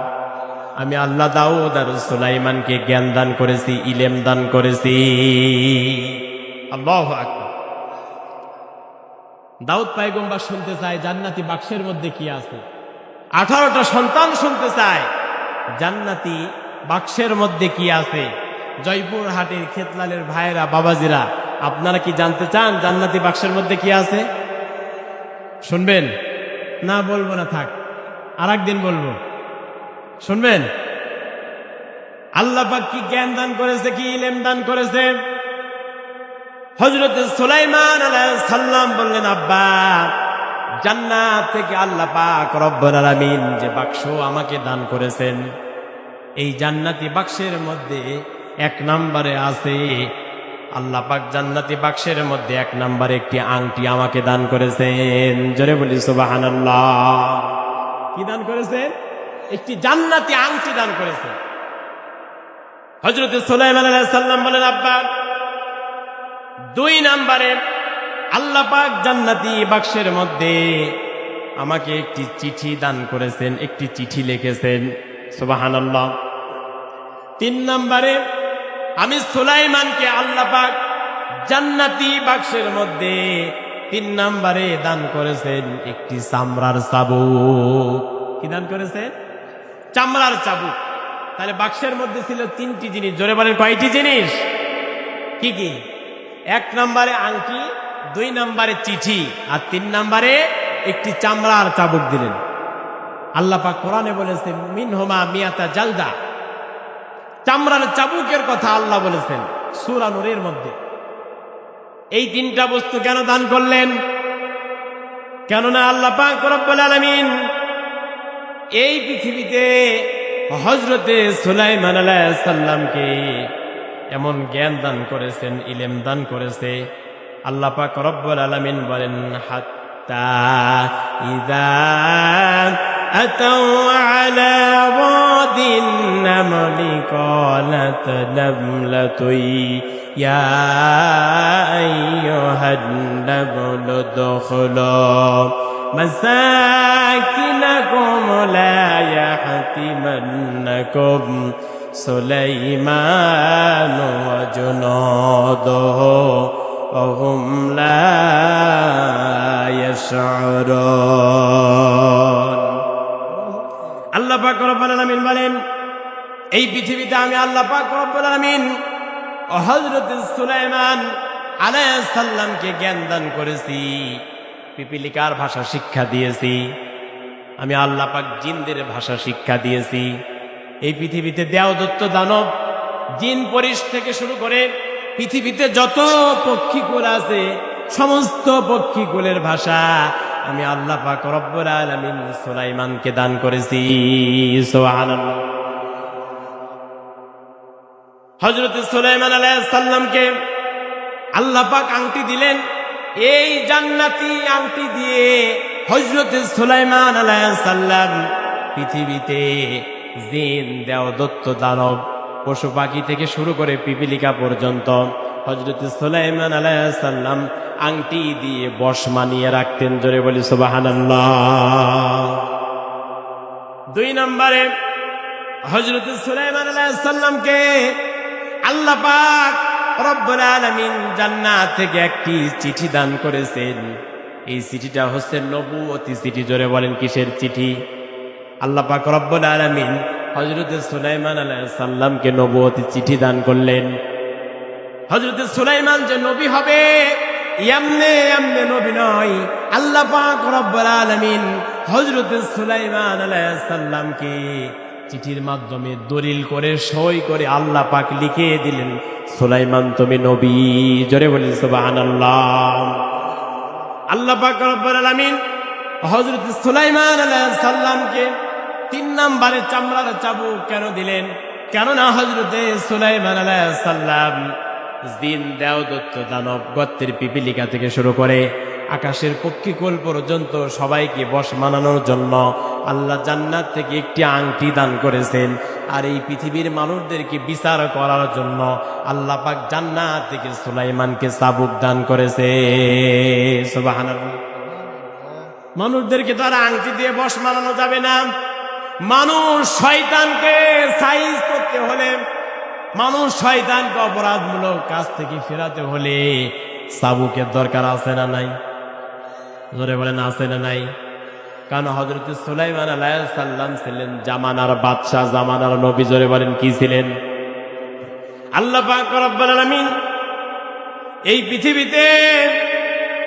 আমি আল্লাহ দাউদ আর সুলাইমানকে জ্ঞান দান করেছি, ইলম দান করেছি। আল্লাহু আকবার। দাউদ পয়গম্বর শুনতে চায় জান্নাতি বাক্সের মধ্যে কি আছে। 18টা সন্তান শুনতে চায় জান্নাতি বাক্সের মধ্যে কি আছে? জয়পুর হাটের খেতলালের ভাইরা বাবাজিরা, আপনারা কি জানতে চান জান্নাতি বাক্সের মধ্যে কি আছে? শুনবেন না? বলবো না, থাক, আর একদিন বলবো। শুনবেন? আল্লাহ পাক কি জ্ঞান দান করেছে, কি ইলম দান করেছে। হযরত সুলাইমান আলাইহিস সালাম বললেন, আব্বা, জান্নাত থেকে আল্লাহ পাক রব্বুল আলামিন যে বাক্স আমাকে দান করেছেন, এই জান্নাতি বাক্সের মধ্যে 1 নম্বরে আছে, আল্লাহ পাক জান্নাতি বাক্সের মধ্যে 1 নম্বরে একটি আংটি আমাকে দান করেছেন। জোরে বলি সুবহানাল্লাহ। কি দান করেছেন? একটি জান্নাতি আংটি দান করেছেন। হযরত সুলাইমান আলাইহিস সালাম বলেন, আব্বা, 2 নম্বরে আল্লাহ পাক জান্নাতি বাক্সের মধ্যে আমাকে একটি চিঠি দান করেছেন, একটি চিঠি লিখেছেন। সুবহানাল্লাহ। 3 নম্বরে আমি সুলাইমানকে আল্লাহ পাক জান্নাতি বাক্সের মধ্যে 3 নম্বরে দান করেছেন একটি চামড়ার চাবুক। কি দান করেছেন? চামড়ার চাবুক। তাহলে বাক্সের মধ্যে ছিল 3টি জিনিস। জোরে বলেন, কয়টি জিনিস? কি কি? 1 নম্বরে আংটি, 2 নম্বরে চিঠি, আর 3 নম্বরে একটি চামড়ার চাবুক দিলেন। আল্লাহ পাক কোরআনে বলেছেন, মিনহুমা মিয়াতা জালদা। চামড়ার চাবুকের কথা আল্লাহ বলেছেন সূরা নূরের মধ্যে। এই 3টা বস্তু কেন দান করলেন? কেননা আল্লাহ পাক রব্বুল আলামিন এই পৃথিবীতে হযরতে সুলাইমান আলাইহিস সালামকে এমন জ্ঞান দান করেছেন, ইলম দান করেছে। আল্লাহ পাক রব্বুল আলামিন বলেন, হাত্তা ইযা আতাউ আলা ওয়াদিন নামলি ক্বালাত নামলাতুই ইয়া আইয়ুহান নামলু দুখুলু মাসাকিনাকুম লা ইয়াহতিমান্নাকুম সুলাইমান ওয়া জুনুদুহু ওয়া হুম লা ইয়াশউরুন। আল্লাহ পাক রব্বুল আলামিন বলেন, এই পৃথিবীতে আমি আল্লাহ পাক রব্বুল আলামিন হযরত সুলাইমান আলাইহিস সালামকে জ্ঞান দান করেছি, পিপিলিকার ভাষা শিক্ষা দিয়েছি। আমি আল্লাহ পাক জিনদের ভাষা শিক্ষা দিয়েছি। এই পৃথিবীতে দেবদত্ত দানব, জিন পরিশ থেকে শুরু করে পৃথিবীতে যত পক্ষীকুল আছে, সমস্ত পক্ষীকুলের ভাষা আমি আল্লাহ পাক রব্বুল আলামিন সুলাইমানকে দান করেছি। সুবহানাল্লাহ। হযরত সুলাইমান আলাইহিস সালামকে আল্লাহ পাক আংটি দিলেন। এই জান্নাতি আংটি দিয়ে হযরত সুলাইমান আলাইহিস সালাম পৃথিবীতে জিন, দেবদত্ত দানব, পশু পাখি থেকে শুরু করে পিপিলিকা পর্যন্ত হযরত সুলাইমান আলাইহিস সালাম আংটি দিয়ে বশ মানিয়ে রাখতেন। জোরে বলি সুবহানাল্লাহ। 2 নম্বরে হযরত সুলাইমান আলাইহিস সালামকে আল্লাহ পাক রব্বুল আলামিন জান্নাত থেকে একটি চিঠি দান করেছেন। এই চিঠিটা হচ্ছে নবুয়তি চিঠি। জোরে বলেন, কিসের চিঠি? আল্লাহ পাক রব্বুল আলামিন হযরত সুলাইমান আলাইহিস সালামকে নবুয়তি চিঠি দান করলেন। হযরত সুলাইমান যে নবী হবে, এমনে এমনে নবী নয়। আল্লাহ পাক রব্বুল আলামিন হযরত সুলাইমান আলাইহিস সালামকে চিঠির মাধ্যমে দলিল করে, সই করে আল্লাহ পাক লিখে দিলেন, সুলাইমান তুমি নবী। জোরে বলি সুবহানাল্লাহ। আল্লাহ পাক রব্বুল আলামিন হযরত সুলাইমান আলাইহিস সালামকে 3 নম্বরে চামড়ার চাবুক কেন দিলেন? কেননা হযরত সুলাইমান আলাইহিস সালাম জিন, দেবদত্ত দানব, গর্তের পিপিলিকা থেকে শুরু করে আকাশের পক্ষীকুল পর্যন্ত সবাইকে বশ মানানোর জন্য আল্লাহ জান্নাত থেকে একটি আংটি দান করেছেন। আর এই পৃথিবীর মানুষদেরকে বিচার করার জন্য আল্লাহ পাক জান্নাত থেকে সুলাইমানকে চাবুক দান করেছে। সুবহানাল্লাহ। মানুষদেরকে তো আর আংটি দিয়ে বশ মানানো যাবে না। মানুষ শয়তানকে সাইজ করতে হলে, মানুষ শয়তানকে অপরাধমূলক কাজ থেকে ফেরাতে হলে চাবুকের দরকার আছে না নাই? জোরে বলেন, আছে না নাই? কারণ হযরত সুলাইমান আলাইহিস সালাম ছিলেন জামানার বাদশা, জামানার নবী। জোরে বলেন কি ছিলেন? আল্লাহ পাক রব্বুল আলামিন এই পৃথিবীতে,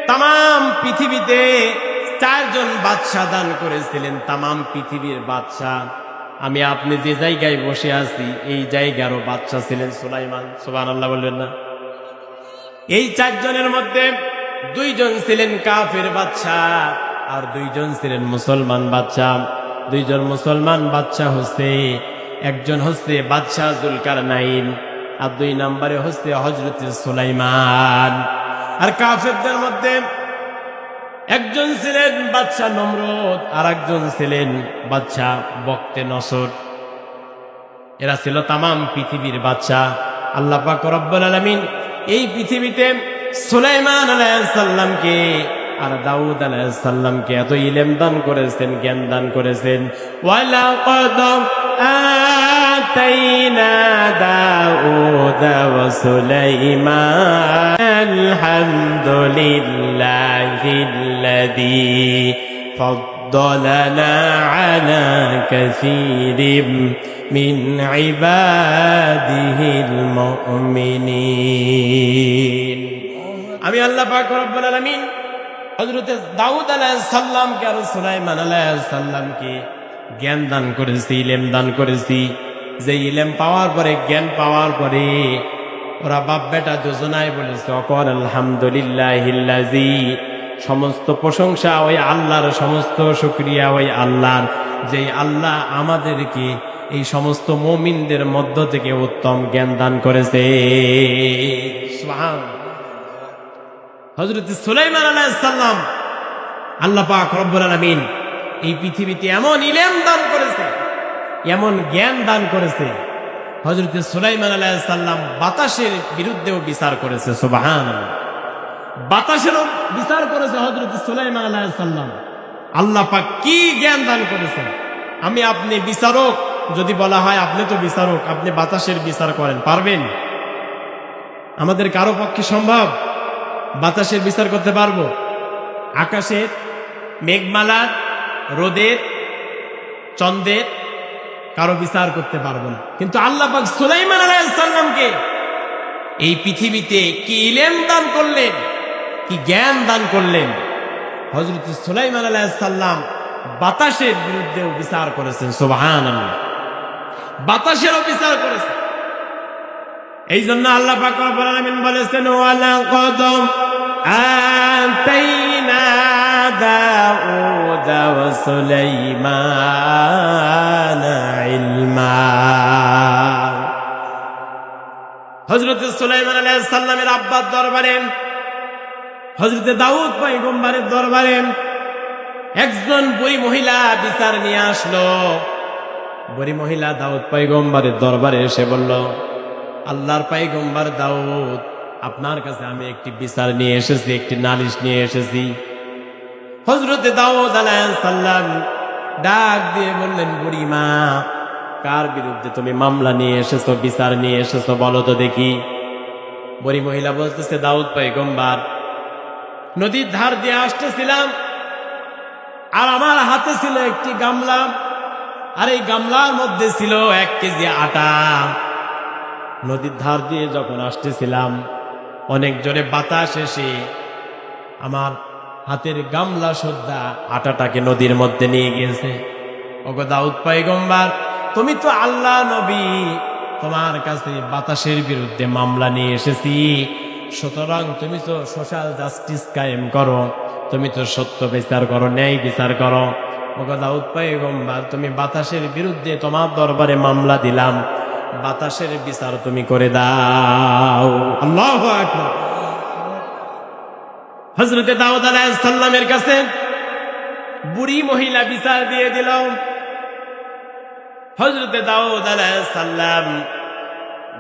তাম পৃথিবীতে 4 জন বাদশা দান করেছিলেন, তাম পৃথিবীর বাদশা। আমি আপনি যে জায়গায় বসে আছি এই জায়গারও বাদশা ছিলেন সুলাইমান। সুবহানাল্লাহ বলবেন না? এই 4 জনের মধ্যে 2 জন ছিলেন কাফের বাদশা আর 2 জন ছিলেন মুসলমান বাদশা। 2 জন মুসলমান বাদশা হচ্ছে, একজন হচ্ছে বাদশা যুলকারনাইন আর 2 নম্বরে হচ্ছে হযরত সুলাইমান। আর কাফেরদের মধ্যে একজন ছিলেন বাদশা নমরুদ আর একজন ছিলেন বাদশা বক্তে নসর। এরা ছিল তাম পৃথিবীর বাদশা। আল্লাহ পাক রব্বুল আলামিন এই পৃথিবীতে সুলাইমান আলাইহিস সালামকে আর দাউদ আলাইহিস সালামকে এত ইলম দান করেছেন, জ্ঞান দান করেছেন। ওয়ালাকাদ আতাইনা দাউদা ওয়া সুলাইমান আলহামদুলিল্লাহিল্লাযী ফাদ্দালানা আলা কাসীরিম মিন ইবাদিহিল মুমিনিন। আমি আল্লাহ পাক রব্বুল আলামিন হযরত দাউদ আলাইহিস সালামকে আর সুলাইমান আলাইহিস সালামকে জ্ঞান দান করেছি, ইলম দান করেছি। যে ইলম পাওয়ার পরে, জ্ঞান পাওয়ার পরে ওরা বাপ বেটা দুজনাই বলেছে অকল আলহামদুলিল্লাহিল্লাযী, সমস্ত প্রশংসা ওই আল্লাহর, সমস্ত শুকরিয়া ওই আল্লাহর, যেই আল্লাহ আমাদেরকে এই সমস্ত মুমিনদের মধ্য থেকে উত্তম জ্ঞান দান করেছে। সুবহানাল্লাহ। হযরত সুলাইমান আলাইহিস সালাম আল্লাহ পাক রব্বুল আলামিন এই পৃথিবীতে এমন ইলম দান করেছে, এমন জ্ঞান দান করেছে। হযরত সুলাইমান আলাইহিস সালাম বাতাসের বিরুদ্ধেও বিচার করেছে। সুবহানাল্লাহ। বাতাসেরও বিচার করেছে হযরত সুলাইমান আলাইহিস সালাম। আল্লাহ পাক কি জ্ঞান দান করেছেন। আমি আপনি বিচারক, যদি বলা হয় আপনি তো বিচারক, আপনি বাতাসের বিচার করেন, পারবেন? আমাদের কারো পক্ষে সম্ভব বাতাসের বিচার করতে পারবো? আকাশের, মেঘমালার, রোদের, চন্দ্রের কারো বিচার করতে পারবো না। কিন্তু আল্লাহ পাক সুলাইমান আলাইহিস সালামকে এই পৃথিবীতে কি ইলম দান করলেন, কি জ্ঞান দান করলেন। হযরত সুলাইমান আলাইহিস সালাম বাতাসের বিরুদ্ধেও বিচার করেছেন। সুবহানাল্লাহ। বাতাসেরও বিচার করেছেন। এই জন্য আল্লাহ পাক রব্বুল আলামিন বলেছেন ওয়ালাকাদ আতাইনা দাউদা ওয়া সুলাইমান ইলমা। হযরত সুলাইমান আলাইহিস সালামের আব্বার দরবারে, হযরত দাউদ পয়গম্বরের দরবারে একজন বুড়ি মহিলা বিচার নিয়ে আসলো। বুড়ি মহিলা দাউদ পয়গম্বরের দরবারে এসে বলল, আল্লাহর পয়গম্বর দাউদ, আপনার কাছে আমি একটি বিচার নিয়ে এসেছি, একটি নালিশ নিয়ে এসেছি। হযরত দাউদ আলাইহিস সালাম ডাক দিয়ে বললেন, বুড়ি মা, কার বিরুদ্ধে তুমি মামলা নিয়ে এসেছো, বিচার নিয়ে এসেছো, বলো তো দেখি। বুড়ি মহিলা বলতেছে, দাউদ পয়গম্বর, নদীর ধার দিয়ে আসতেছিলাম আর আমার হাতে ছিল একটি গামলা, আর এই গামলার মধ্যে ছিল 1 কেজি আটা। নদীর ধার দিয়ে যখন আসতেছিলাম অনেক জোরে বাতাস এসে আমার হাতের গামলা সুদ্ধা আটাটাকে নদীর মধ্যে নিয়ে গিয়েছে। ওগো দাউদ পয়গম্বর, তুমি তো আল্লাহ নবী, তোমার কাছে বাতাসের বিরুদ্ধে মামলা নিয়ে এসেছি, সুতরাং তুমি তো সোশ্যাল জাস্টিস কায়েম করো, তুমি তো সত্য বিচার করো, ন্যায় বিচার করো। ওগো দাউদ পয়গম্বর, তুমি বাতাসের বিরুদ্ধে তোমার দরবারে মামলা দিলাম, বাতাসের বিচার তুমি করে দাও। আল্লাহু আকবার। হযরত দাউদ আলাইহিস সালামের কাছে বুড়ি মহিলা বিচার দিয়ে দিল। হযরত দাউদ আলাইহিস সালাম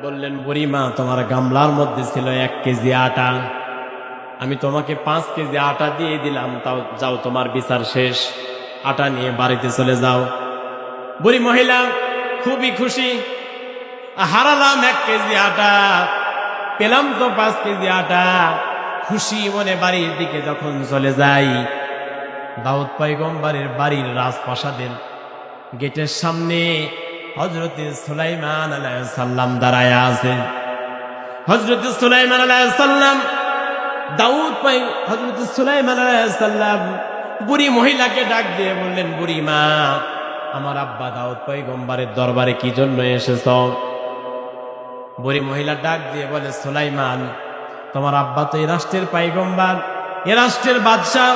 বললেন, বুড়ি মা, তোমার গামলার মধ্যে ছিল 1 কেজি আটা, আমি তোমাকে 5 কেজি আটা দিয়ে দিলাম, তাও যাও, তোমার বিচার শেষ, আটা নিয়ে বাড়িতে চলে যাও। বুড়ি মহিলা খুবই খুশি, হারালাম 1 কেজি আটা, পেলাম তো 5 কেজি আটা। খুশি মনে বাড়ির দিকে যখন চলে যাই, দাউদ পয়গম্বরের বাড়ির রাজপ্রাসাদের গেটের সামনে হযরতে সুলাইমান আলাইহিস সালাম দাঁড়ায় আছেন। হযরতে সুলাইমান আলাইহিস সালাম হযরতে সুলাইমান আলাইহিস সালাম বুড়ি মহিলাকে ডাক দিয়ে বললেন, বুড়ি মা, আমার আব্বা দাউদ পয়গম্বরের দরবারে কি জন্য এসেছ? বুড়ি মহিলা ডাক দিয়ে বলে, সুলাইমান, তোমার আব্বা তো এই রাষ্ট্রের পয়গম্বর, এ রাষ্ট্রের বাদশাহ,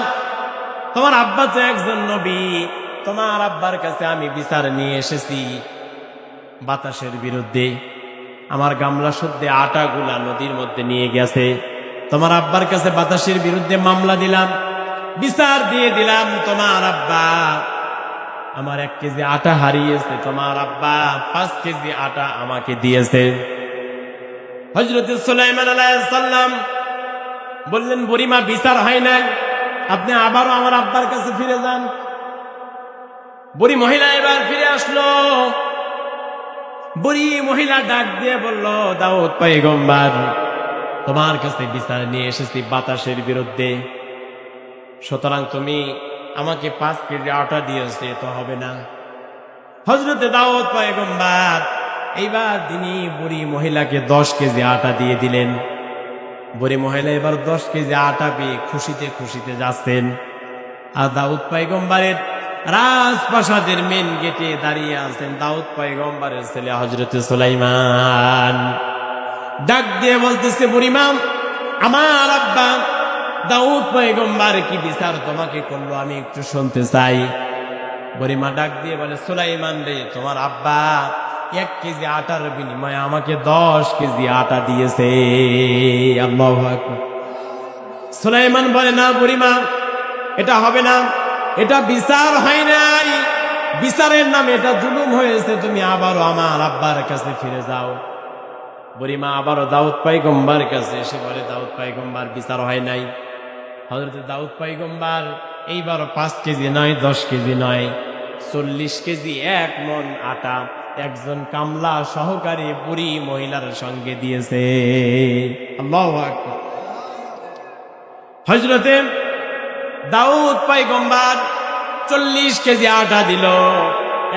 তোমার আব্বা তো একজন নবী। তোমার আব্বার কাছে আমি বিচার নিয়ে এসেছি বাতাসের বিরুদ্ধে। আমার গামলা শুদ্ধে আটাগুলা নদীর মধ্যে নিয়ে গেছে। তোমার আব্বার কাছে বাতাসের বিরুদ্ধে মামলা দিলাম, বিচার দিয়ে দিলাম। তোমার আব্বা আমার 1 কেজি আটা হারিয়েছে, তোমার আব্বা 5 কেজি আটা আমাকে দিয়েছে। হযরত সুলাইমান আলাইহিস সালাম বললেন, বুড়িমা, বিচার হয় নাই, আপনি আবারও আমার আব্বার কাছে ফিরে যান। বুড়ি মহিলা এবার ফিরে আসলো। বুড়ি মহিলা ডাক দিয়ে বলল, দাউদ পয়গম্বর, তোমার কাছে বিচার নিয়ে এসেছি বাতাসের বিরুদ্ধে, সুতরাং তুমি আমাকে 5 কেজি আটা দিয়েছে, তো হবে না। হযরতে দাউদ পয়গম্বর এইবার তিনি বুড়ি মহিলাকে 10 কেজি আটা দিয়ে দিলেন। বুড়ি মহিলা এবার 10 কেজি আটা পেয়ে খুশিতে খুশিতে যাচ্ছেন। আর দাউদ পয়গম্বরের রাজপ্রাসাদের মেন গেটে দাঁড়িয়ে আছেন দাউদ পয়গম্বরের ছেলে হযরতে সুলাইমান। ডাক দিয়ে বলতেছে, বুড়িমা, আমার আব্বা দাউদ পয়গম্বর কি বিচার তোমাকে করলো, আমি একটু শুনতে চাই। বুড়িমা ডাক দিয়ে বলে, সুলাইমান রে, তোমার আব্বা 1 কেজি আটার বিনিময়ে আমাকে 10 কেজি আটা দিয়েছে। আল্লাহু আকবার। সুলাইমান বলে, না বুড়িমা, এটা হবে না, এটা বিচার হয় নাই, বিচারের নামে এটা জুলুম হয়েছে, তুমি আবারও আমার আব্বার কাছে ফিরে যাও। বুড়িমা আবারও দাউদ পয়গম্বর কাছে এসে বলে, দাউদ পয়গম্বর, বিচার হয় নাই। হযরত দাউদ পয়গম্বর এইবার 5 কেজি নয়, 10 কেজি নয়, 40 কেজি 1 মণ আটা একজন কামলা সহকারী বুড়ি মহিলার সঙ্গে দিয়েছে। আল্লাহু আকবার। হযরতে দাউদ পয়গম্বর 40 কেজি আটা দিল,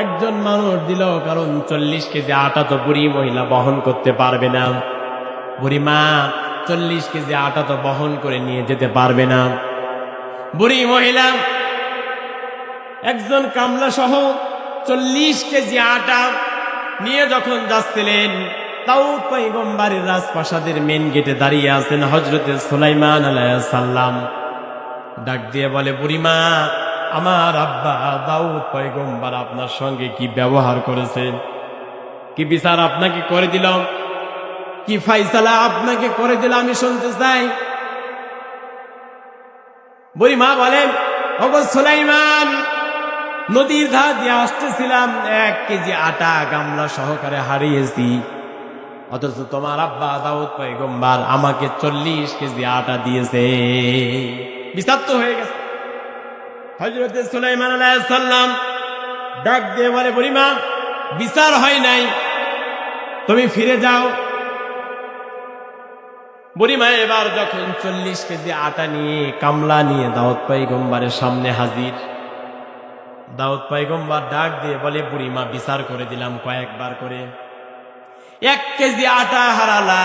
একজন মানুষ দিল, কারণ 40 কেজি আটা তো বুড়ি মহিলা বহন করতে পারবে না। বুড়ি মা 40 কেজি আটা তো বহন করে নিয়ে যেতে পারবে না। বুড়ি মহিলা একজন কামলা সহ 40 কেজি আটা নিয়ে যখন যাচ্ছিলেন, দাউদ পয়গম্বরের রাজপ্রাসাদের মেন গেটে দাঁড়িয়ে আছেন হযরতে সুলাইমান আলাইহিস সালাম। ডাক দিয়ে বলে, বুড়িমা, আমার আব্বা দাউদ পয়গম্বর আপনার সঙ্গে কি ব্যবহার করেছে, কি বিচার আপনাকে করে দিল, কি ফাইসালা আপনাকে করে দিল, আমি শুনতে চাই। বুড়িমা বলেন, ওগো সুলাইমান, নদীর ধার দিয়ে আসতেছিলাম, 1 কেজি আটা গামলা সহকারে হারিয়েছি, অথচ তোমার আব্বা দাউদ পয়গম্বর আমাকে 40 কেজি আটা দিয়েছে। বিচার তো হয়ে গেছে। হযরতে সুলাইমান আলাইহিস সালাম ডাক দিয়ে বলে, বুড়িমা, বিচার হয় নাই, তুমি ফিরে যাও। বুড়িমা এবার যখন 40 কেজি আটা নিয়ে কামলা নিয়ে দাউদ পয়গম্বরের সামনে হাজির, দাউদ পয়গম্বর ডাক দিয়ে বলে, বুড়িমা, বিচার করে দিলাম কয়েকবার করে, 1 কেজি আটা হারালা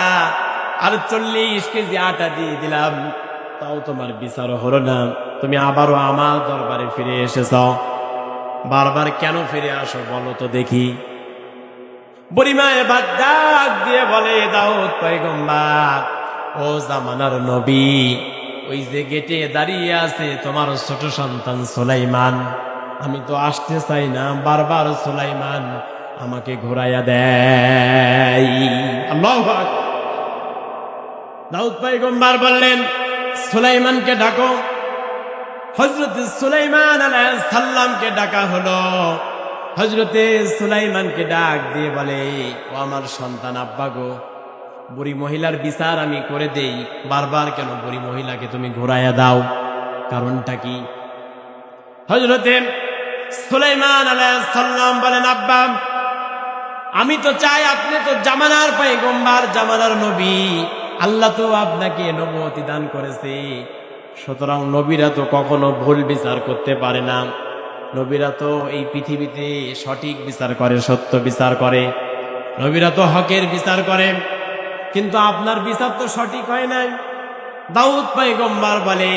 আর 40 কেজি আটা দিয়ে দিলাম, তাও তোমার বিচার হলো না, তুমি আবারও আমার দরবারে ফিরে এসেছ। বারবার কেন ফিরে আসো বলো তো দেখি। বুড়িমা এবার ডাক দিয়ে বলে, দাউদ পয়গম্বর, ও জামানার নবী, ওই যে গেটে দাঁড়িয়ে আছে তোমার ছোট সন্তান সুলাইমান, আমি তো আসতে চাই না, বারবার সুলাইমান আমাকে ঘুরাইয়া দেয়। আল্লাহু আকবার। দাউদ পয়গম্বর বললেন, সুলাইমানকে ডাকো। হযরতে সুলাইমান আলাইহিস সালামকে ডাকা হলো। হযরতে সুলাইমানকে ডাক দিয়ে বলে, ও আমার সন্তান আব্বা গো, বুড়ি মহিলার বিচার আমি করে দেই, বারবার কেন বুড়ি মহিলাকে তুমি ঘুরাইয়া দাও, কারণটা কি? হযরতে সুলাইমান আলাইহিস সালাম বলেন, আব্বা, আমি তো চাই, আপনি তো জামানার পয়গম্বর, জামানার নবী, আল্লাহ তো আপনাকে নবুয়তি দান করেছে, সুতরাং নবীরা তো কখনো ভুল বিচার করতে পারে না। নবীরা তো এই পৃথিবীতে সঠিক বিচার করে, সত্য বিচার করে। নবীরা তো হকের বিচার করে। কিন্তু আপনার বিচার তো সঠিক হয় নাই। দাউদ পয়গম্বর বলে,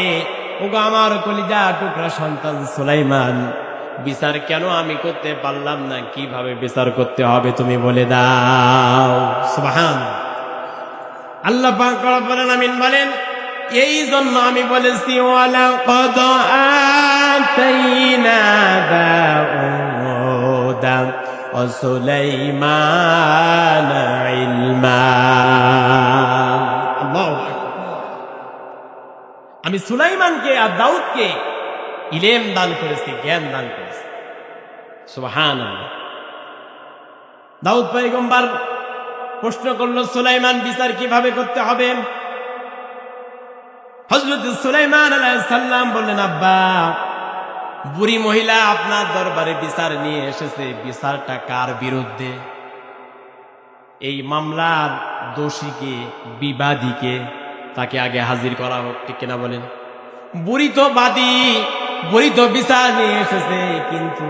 ওগো আমার কলিজা টুকরা সন্তান সুলাইমান, বিচার কেন আমি করতে পারলাম না? কিভাবে বিচার করতে হবে তুমি বলে দাও। সুবহানাল্লাহ। আল্লাহ পাক রব্বুল আলামিন বলেন, এই জন্য আমি বলেছি ওয়ালাকাদ আতাইনা দাউদা ওয়া সুলাইমানা ইলমা। আল্লাহু আকবার। আমি সুলাইমানকে আর দাউদকে ইলম দান করেছি, জ্ঞান দান করেছি। সুবহানাল্লাহ। দাউদ পয়গম্বর প্রশ্ন করলো, সুলাইমান বিচার কিভাবে করতে হবে? হযরত সুলাইমান আলাইহিস সালাম বললেন, আব্বা, বুড়ি মহিলা আপনার দরবারে বিচার নিয়ে এসেছে। বিচারটা কার বিরুদ্ধে? এই মামলার দোষীকে, বিবাদীকে, তাকে আগে হাজির করা হোক। ঠিক কিনা বলেন? বুড়ি তো বাদী, বুড়ি তো বিচার নিয়ে এসেছে, কিন্তু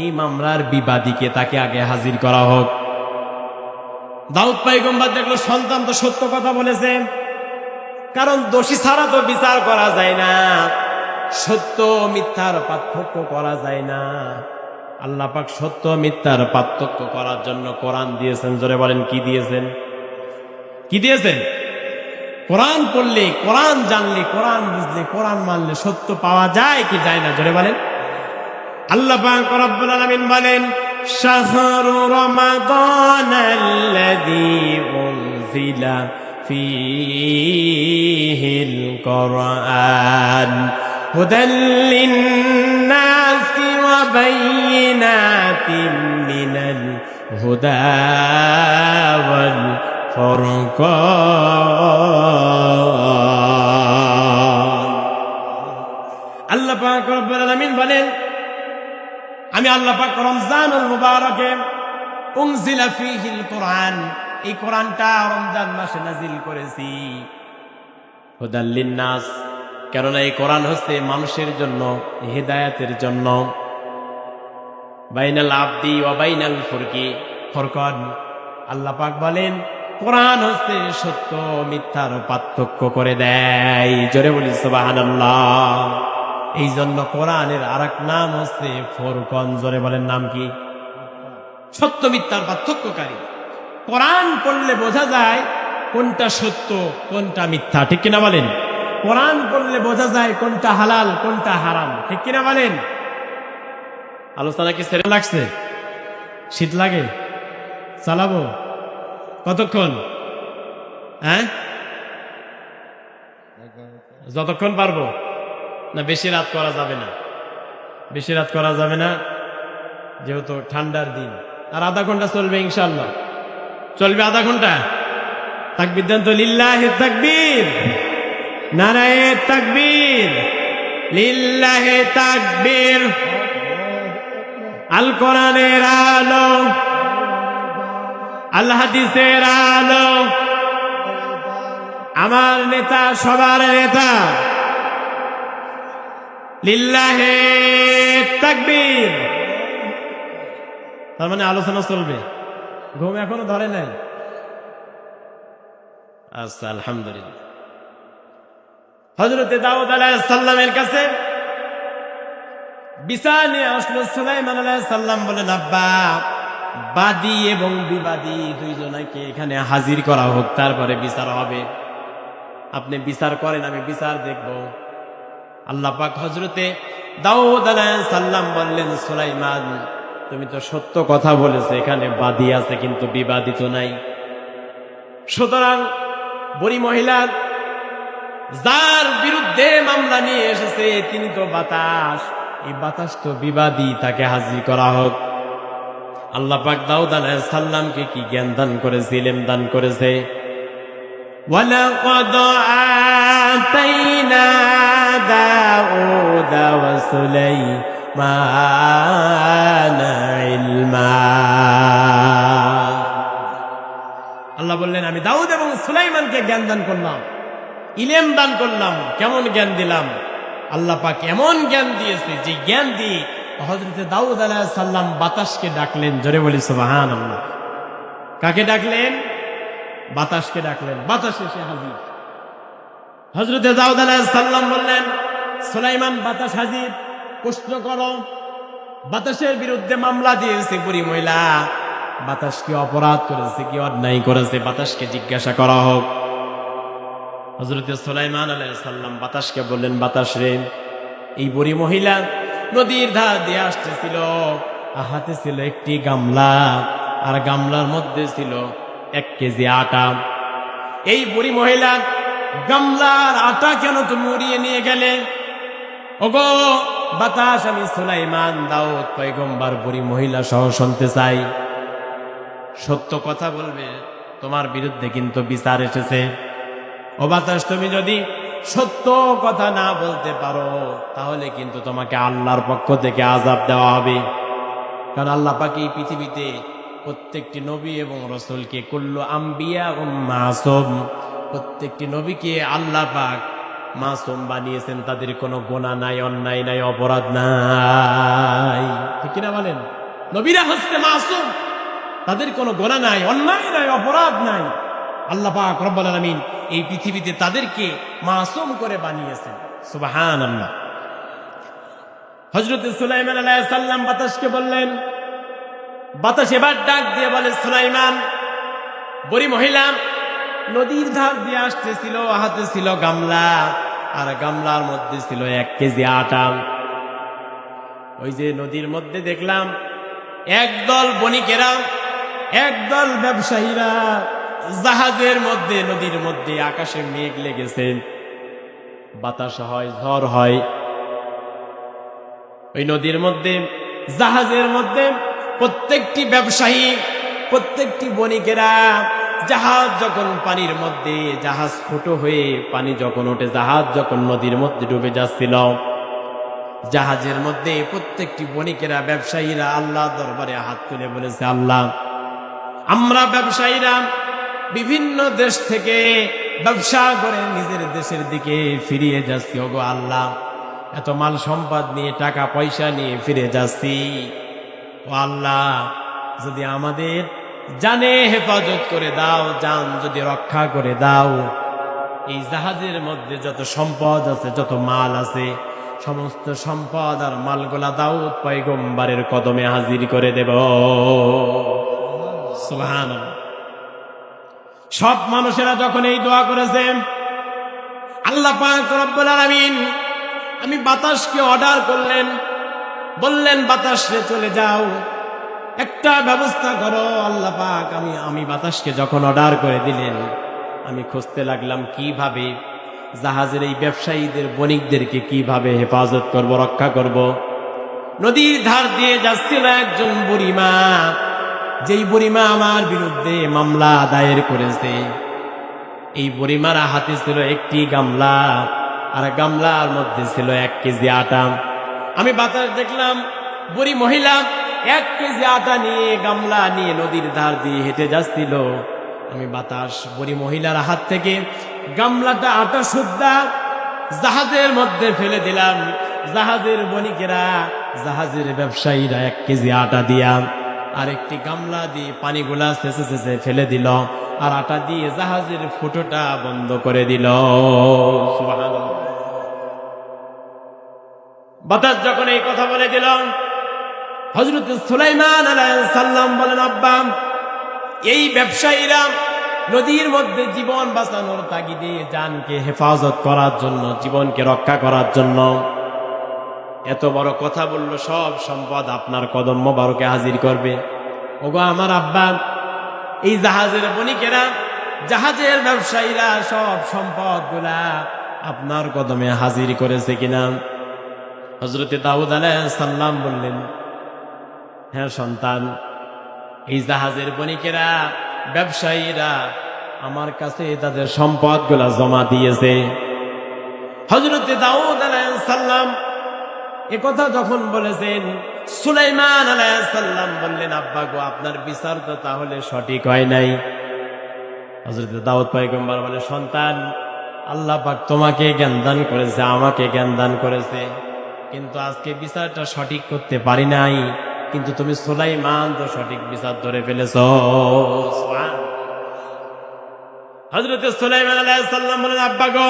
এই মামলার বিবাদীকে, তাকে আগে হাজির করা হোক। দাউদ পয়গম্বর দেখলো সন্তান তো সত্য কথা বলেছে, কারণ দোষী ছাড়া তো বিচার করা যায় না, সত্য মিথ্যার পার্থক্য করা যায় না। আল্লাহ পাক সত্য মিথ্যার পার্থক্য করার জন্য কোরআন দিয়েছেন। জোরে বলেন, কি দিয়েছেন? কি দিয়েছেন? কোরআন পড়লে, কোরআন জানলে, কোরআন বুঝলে, কোরআন মানলে সত্য পাওয়া যায় কি যায় না? জোরে বলেন। আল্লাহ পাক রব্বুল আলামিন বলেন, শাহরু রমাদানাল্লাযী উনজিলা ফীহিল কুরআন হুদাল লিন্নাসি ওয়া বাইয়িনাতিম মিনাল হুদা ওয়াল ফুরকান। আল্লাহ পাক রব্বুল আলামিন বলেন, আমি আল্লাহ পাক রমজানুল মুবারকে উনজিলা ফীহিল কুরআন, এই কোরআনটা রমজান মাসে নাজিল করেছি। হুদাল লিন্নাস, কেননা এই কোরআন হচ্ছে মানুষের জন্য, হিদায়াতের জন্য। বাইনাল আবদি ওয়া বাইনাল ফুরকান, আল্লাহ পাক বলেন কোরআন হচ্ছে সত্য মিথ্যার পার্থক্য করে দেয়। জোরে বলি সুবহানাল্লাহ। এই জন্য কোরআনের আরেক নাম হচ্ছে ফুরকান। জোরে বলেন, নাম কি? সত্য মিথ্যার পার্থক্যকারী। কোরআন পড়লে বোঝা যায় কোনটা সত্য, কোনটা মিথ্যা। ঠিক কিনা বলেন? কোরআন পড়লে বোঝা যায় কোনটা হালাল, কোনটা হারাম। ঠিক কিনা বলেন? আলোচনা কি ছেড়ে লাগছে? শীত লাগে? চালাবো কতক্ষণ? হ্যাঁ, যতক্ষণ পারবো। না, বেশি রাত করা যাবে না, বেশি রাত করা যাবে না, যেহেতু ঠান্ডার দিন। আর আধা ঘন্টা চলবে ইনশাআল্লাহ। চলবে আধা ঘন্টা। তাকবীর দেন তো, লিল্লাহি তাকবীর, নারায়ে তাকবীর, লিল্লাহি তাকবীর। আল কোরআনের আলো, আল হাদিসের আলো, আমার নেতা, সবার নেতা, লিল্লাহি তাকবীর। তার মানে আলোচনা চলবে। ঘুম এখনো ধরে নাই? আচ্ছা, আলহামদুলিল্লাহ। হযরতে দাউদ আলাইহিস সালামের কাছে বিচার নিয়ে আসলো সুলাইমান আলাইহিস সালাম। বলেন, আব্বা, বাদী এবং বিবাদী দুইজনকে এখানে হাজির করা হোক, তারপরে বিচার হবে। আপনি বিচার করেন, আমি বিচার দেখব। আল্লাহ পাক হযরতে দাউদ আলাইহিস সালাম বললেন, সুলাইমান, তুমি তো সত্য কথা বলেছো, এখানে বাদী আছে কিন্তু বিবাদী তো নাই। সুতরাং বুড়ি মহিলার যার বিরুদ্ধে মামলা নিয়ে এসেছে তিনি তো বাতাস, এই বাতাস তো বিবাদী, তাকে হাজির করা হোক। আল্লাহ পাক দাউদ আলাইহিস সালামকে কি জ্ঞান দান করেছে, ইলম দান করেছে। ওয়ালাকাদ আতাইনা দাউদা ওয়া সুলাইমানা ইলমা। আল্লাহ বললেন, আমি দাউদ এবং সুলাইমানকে জ্ঞান দান করলাম, ইলম দান করলাম, কেমন জ্ঞান দিলাম। আল্লাহ পাক এমন জ্ঞান দিয়েছে যে জ্ঞান দিয়ে হযরত দাউদ আলাইহিস সালাম বাতাসকে ডাকলেন। জোরে বলি সুবহানাল্লাহ। কাকে ডাকলেন? বাতাসকে ডাকলেন। বাতাস এসে হাজির। হযরত দাউদ আলাইহিস সালাম বললেন, সুলাইমান, বাতাস হাজির, প্রশ্ন করো। বাতাসের বিরুদ্ধে মামলা দিয়েছে বুড়ি মহিলা। বাতাস কি অপরাধ করেছে, কি অন্যায় করেছে? বাতাসকে জিজ্ঞাসা করা হোক। হযরত সুলাইমান আলাইহিস সালাম বাতাসকে বললেন, বাতাস রে, এই বুড়ি মহিলা নদীর ধার দিয়ে আসতেছিল, হাতে ছিল একটি গামলা, আর গামলার মধ্যে ছিল 1 কেজি আটা। এই বুড়ি মহিলা গামলার আটা কেন তুমি উড়িয়ে নিয়ে গেলে? ওগো বাতাস, আমি সুলাইমান দাউদ পয়গম্বর বুড়ি মহিলা সহ শুনতে চাই। সত্য কথা বলবে, তোমার বিরুদ্ধে কিন্তু বিচার এসেছে। ও বাতাস, তুমি যদি সত্য কথা না বলতে পারো তাহলে কিন্তু তোমাকে আল্লাহর পক্ষ থেকে আযাব দেওয়া হবে। কারণ আল্লাহ পাক এই পৃথিবীতে প্রত্যেকটি নবী এবং রাসূলকে কুল্লু আম্বিয়া মাসুম, প্রত্যেকটি নবীকে আল্লাহ পাক মাসুম বানিয়েছেন। তাদের কোনো গুনাহ নাই, অন্যায় নাই, অপরাধ নাই। ঠিক কিনা বলেন? নবীরা হচ্ছে মাসুম, তাদের কোনো গুনাহ নাই, অন্যায় নাই, অপরাধ নাই। আল্লাহ পাক রব্বুল আলামিন এই পৃথিবীতে তাদেরকে মাসুম করে বানিয়েছেন। সুবহানাল্লাহ। হযরত সুলাইমান আলাইহিস সালাম বাতাসকে বললেন, বাতাস এবার ডাক দিয়ে বলে, সুলাইমান, বুড়ি মহিলা নদীর ধার দিয়ে আসতেছিল, হাতে ছিল গামলা, আর গামলার মধ্যে ছিল 1 কেজি আটা। ওই যে নদীর মধ্যে দেখলাম একদল বণিকেরা, একদল ব্যবসায়ীরা জাহাজের মধ্যে, নদীর মধ্যে, আকাশে মেঘ লেগেছে, বাতাস হয়, ঝড় হয়। ওই নদীর মধ্যে, জাহাজের মধ্যে প্রত্যেকটি ব্যবসায়ী, প্রত্যেকটি বণিকেরা, জাহাজ যখন পানির মধ্যে, জাহাজ ফুটো হয়ে পানি যখন ওঠে, জাহাজ যখন নদীর মধ্যে ডুবে যাচ্ছিল, জাহাজের মধ্যে প্রত্যেকটি বণিকেরা, ব্যবসায়ীরা আল্লাহ দরবারে হাত তুলে বলেছে, আল্লাহ, আমরা ব্যবসায়ীরা বিভিন্ন দেশ থেকে ব্যবসা করে নিজের দেশের দিকে ফিরিয়ে যাচ্ছি। ওগো আল্লাহ, এত মাল সম্পদ নিয়ে, টাকা পয়সা নিয়ে ফিরে যাচ্ছি। ও আল্লাহ, যদি আমাদের জানে হেফাজত করে দাও, জান যদি রক্ষা করে দাও, এই জাহাজের মধ্যে যত সম্পদ আছে, যত মাল আছে, সমস্ত সম্পদ আর মালগুলা দাউদ পয়গম্বরের কদমে হাজির করে দেব। সুবহানাল্লাহ। সব মানুষেরা যখন এই দোয়া করেছে, আল্লাহ পাক রব্বুল আলামিন আমি বাতাসকে অর্ডার করলেন, বললেন, বাতাস রে চলে যাও, একটা ব্যবস্থা করো। আল্লাহ পাক আমি বাতাসকে যখন অর্ডার করে দিলেন, আমি খুঁজতে লাগলাম কিভাবে জাহাজের এই ব্যবসায়ীদের, বণিকদেরকে কিভাবে হেফাজত করব, রক্ষা করব। নদীর ধার দিয়ে যাচ্ছিল একজন বুড়িমা, যেই বুড়িমা আমার বিরুদ্ধে মামলা দায়ের করেছে। এই বুড়িমার হাতে ছিল একটি গামলা, আর গামলার মধ্যে ছিল 1 কেজি আটা। আমি বাতাস দেখলাম বুড়ি মহিলা 1 কেজি আটা নিয়ে, গামলা নিয়ে নদীর ধার দিয়ে হেঁটে যাচ্ছিল। আমি বাতাস বুড়ি মহিলার হাত থেকে গামলাটা, আটা সুদ্ধা জাহাজের মধ্যে ফেলে দিলাম। জাহাজের বণিকেরা, জাহাজের ব্যবসায়ীরা 1 কেজি আটা দিয়া আর একটি গামলা দিয়ে পানিগুলা শেষে শেষে ফেলে দিল, আর আটা দিয়ে জাহাজের ফুটোটা বন্ধ করে দিল। সুবহানাল্লাহ। বাতাস যখন এই কথা বলে দিল, হযরত সুলাইমান আলাইহিস সালাম বলেন, আব্বা, এই ব্যবসায়ীরা নদীর মধ্যে জীবন বাঁচানোর তাগিদে, জানকে হেফাজত করার জন্য, জীবনকে রক্ষা করার জন্য এত বড় কথা বলল, সব সম্পদ আপনার কদম মোবারকে হাজির করবে। ওগো আমার আব্বা, এই জাহাজের বণিকেরা, জাহাজের ব্যবসায়ীরা সব সম্পদ গুলা আপনার কদমে হাজির করেছে কিনা? হযরত দাউদ আলাইহিস সালাম বললেন, হ্যাঁ সন্তান, এই জাহাজের বণিকেরা, ব্যবসায়ীরা আমার কাছে তাদের সম্পদ গুলা জমা দিয়েছে। হযরত দাউদ আলাইহিস সালাম একথা যখন বলেছেন, সুলাইমান আলাইহিস সালাম বললেন, আব্বা গো, আপনার বিচার তো তাহলে সঠিক হয় নাই। হযরত দাউদ পয়গম্বর বলে, সন্তান, আল্লাহ পাক তোমাকে জ্ঞান দান করেছে, আমাকে জ্ঞান দান করেছে, কিন্তু আজকে বিচারটা সঠিক করতে পারি নাই, কিন্তু তুমি সুলাইমান তো সঠিক বিচার ধরে ফেলেছ। হযরত সুলাইমান আলাইহিস সালাম বলেন, আব্বা গো,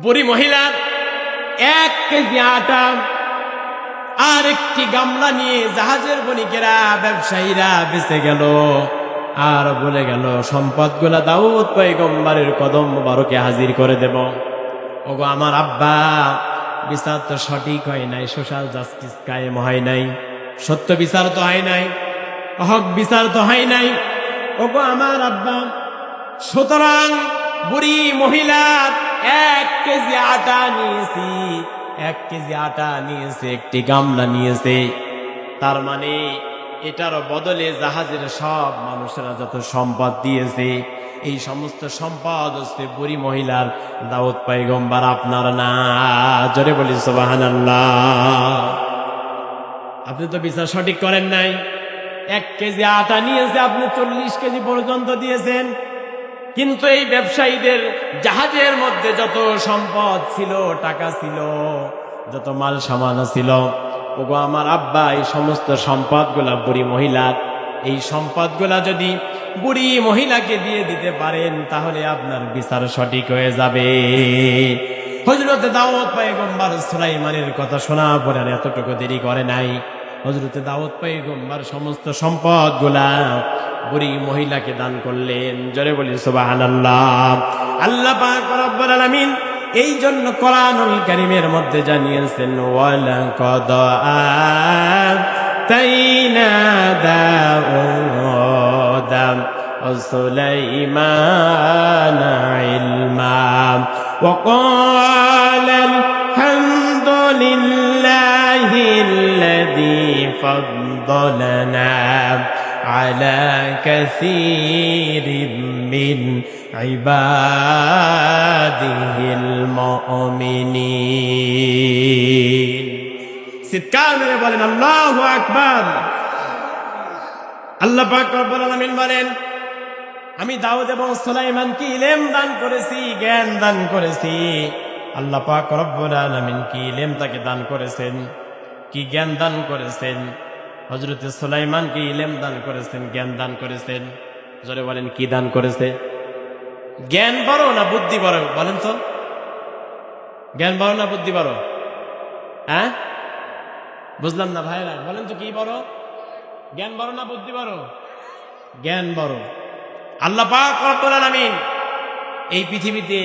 বুড়ি মহিলা 1 কেজি আটা আর একটি গামলা নিয়ে জাহাজের বণিকেরা, ব্যবসায়ীরা বেঁচে গেল, আর বলে গেল সম্পদগুলা দাউদ পয়গম্বরের কদম মোবারকে হাজির করে দেব। ওগো আমার আব্বা, বিচার তো সঠিক হয় নাই, সোশ্যাল জাস্টিস কায়েম হয় নাই, সত্য বিচার তো হয় নাই, হক বিচার তো হয় নাই। ওগো আমার আব্বা, সুতরাং বুড়ি মহিলা 1 কেজি আটা নিয়েছি, 1 কেজি আটা নিয়েছে, একটি গামলা নিয়েছে, তার মানে এটার বদলে জাহাজের সব মানুষেরা যত সম্পদ দিয়েছে, এই সমস্ত সম্পদ হচ্ছে বুড়ি মহিলার, দাউদ পয়গম্বর আপনার না। জোরে বলি সুবহানাল্লাহ। আপনি তো বিচার সঠিক করেন নাই। 1 কেজি আটা নিয়েছে, আপনি 40 কেজি পর্যন্ত দিয়েছেন, কিন্তু এই ব্যবসায়ীদের জাহাজের মধ্যে যত সম্পদ ছিল, টাকা ছিল, যত মাল সামান ছিল, ওগো আমার আব্বা, এই সমস্ত সম্পদগুলা বুড়ি মহিলার, এই সম্পদগুলা যদি বুড়ি মহিলাকে দিয়ে দিতে পারেন, তাহলে আপনার বিচার সঠিক হয়ে যাবে। হযরত দাউদ পয়গম্বর সুলাইমানের কথা শোনা পরে আর এতটুকু দেরি করে নাই। হযরত দাউদ পয়গম্বর সমস্ত সম্পদগুলা বুড়ি মহিলাকে দান করলেন। জোরে বলি সুবহানাল্লাহ। আল্লাহ পাক রব্বুল আলামিন এই জন্য কোরআনুল কারীমের মধ্যে জানিয়েছেন, ওয়ালাকাদ আতাইনা দাউদা ওয়া সুলাইমানা ইলমা ওয়া ক্বালাল হামদুলিল্লাহিল্লাযী ফাদ্দালানা আলা কাসীরিম মিন ইবাদিহিল মুমিনিন। চিৎকার মেরে বলেন আল্লাহু আকবার। আল্লাহ পাক রব্বুল আলামিন বলেন, আমি দাউদ এবং সুলাইমানকে ইলম দান করেছি, জ্ঞান দান করেছি। আল্লাহ পাক রব্বুল আলামিন কি ইলম তাকে দান করেছেন, কি জ্ঞান দান করেছেন? হযরত সুলাইমানকে ইলম দান করেছেন, জ্ঞান দান করেছেন। জোরে বলেন, কি দান করেছে? জ্ঞান বড় না বুদ্ধি বড়? বলেন তো, জ্ঞান বড় না বুদ্ধি বড়? হ্যাঁ, বুঝলাম না ভাইরা, বলেন তো কি বড়? জ্ঞান বড় না বুদ্ধি বড়? জ্ঞান বড়। আল্লাহ পাক রব্বুল আলামিন এই পৃথিবীতে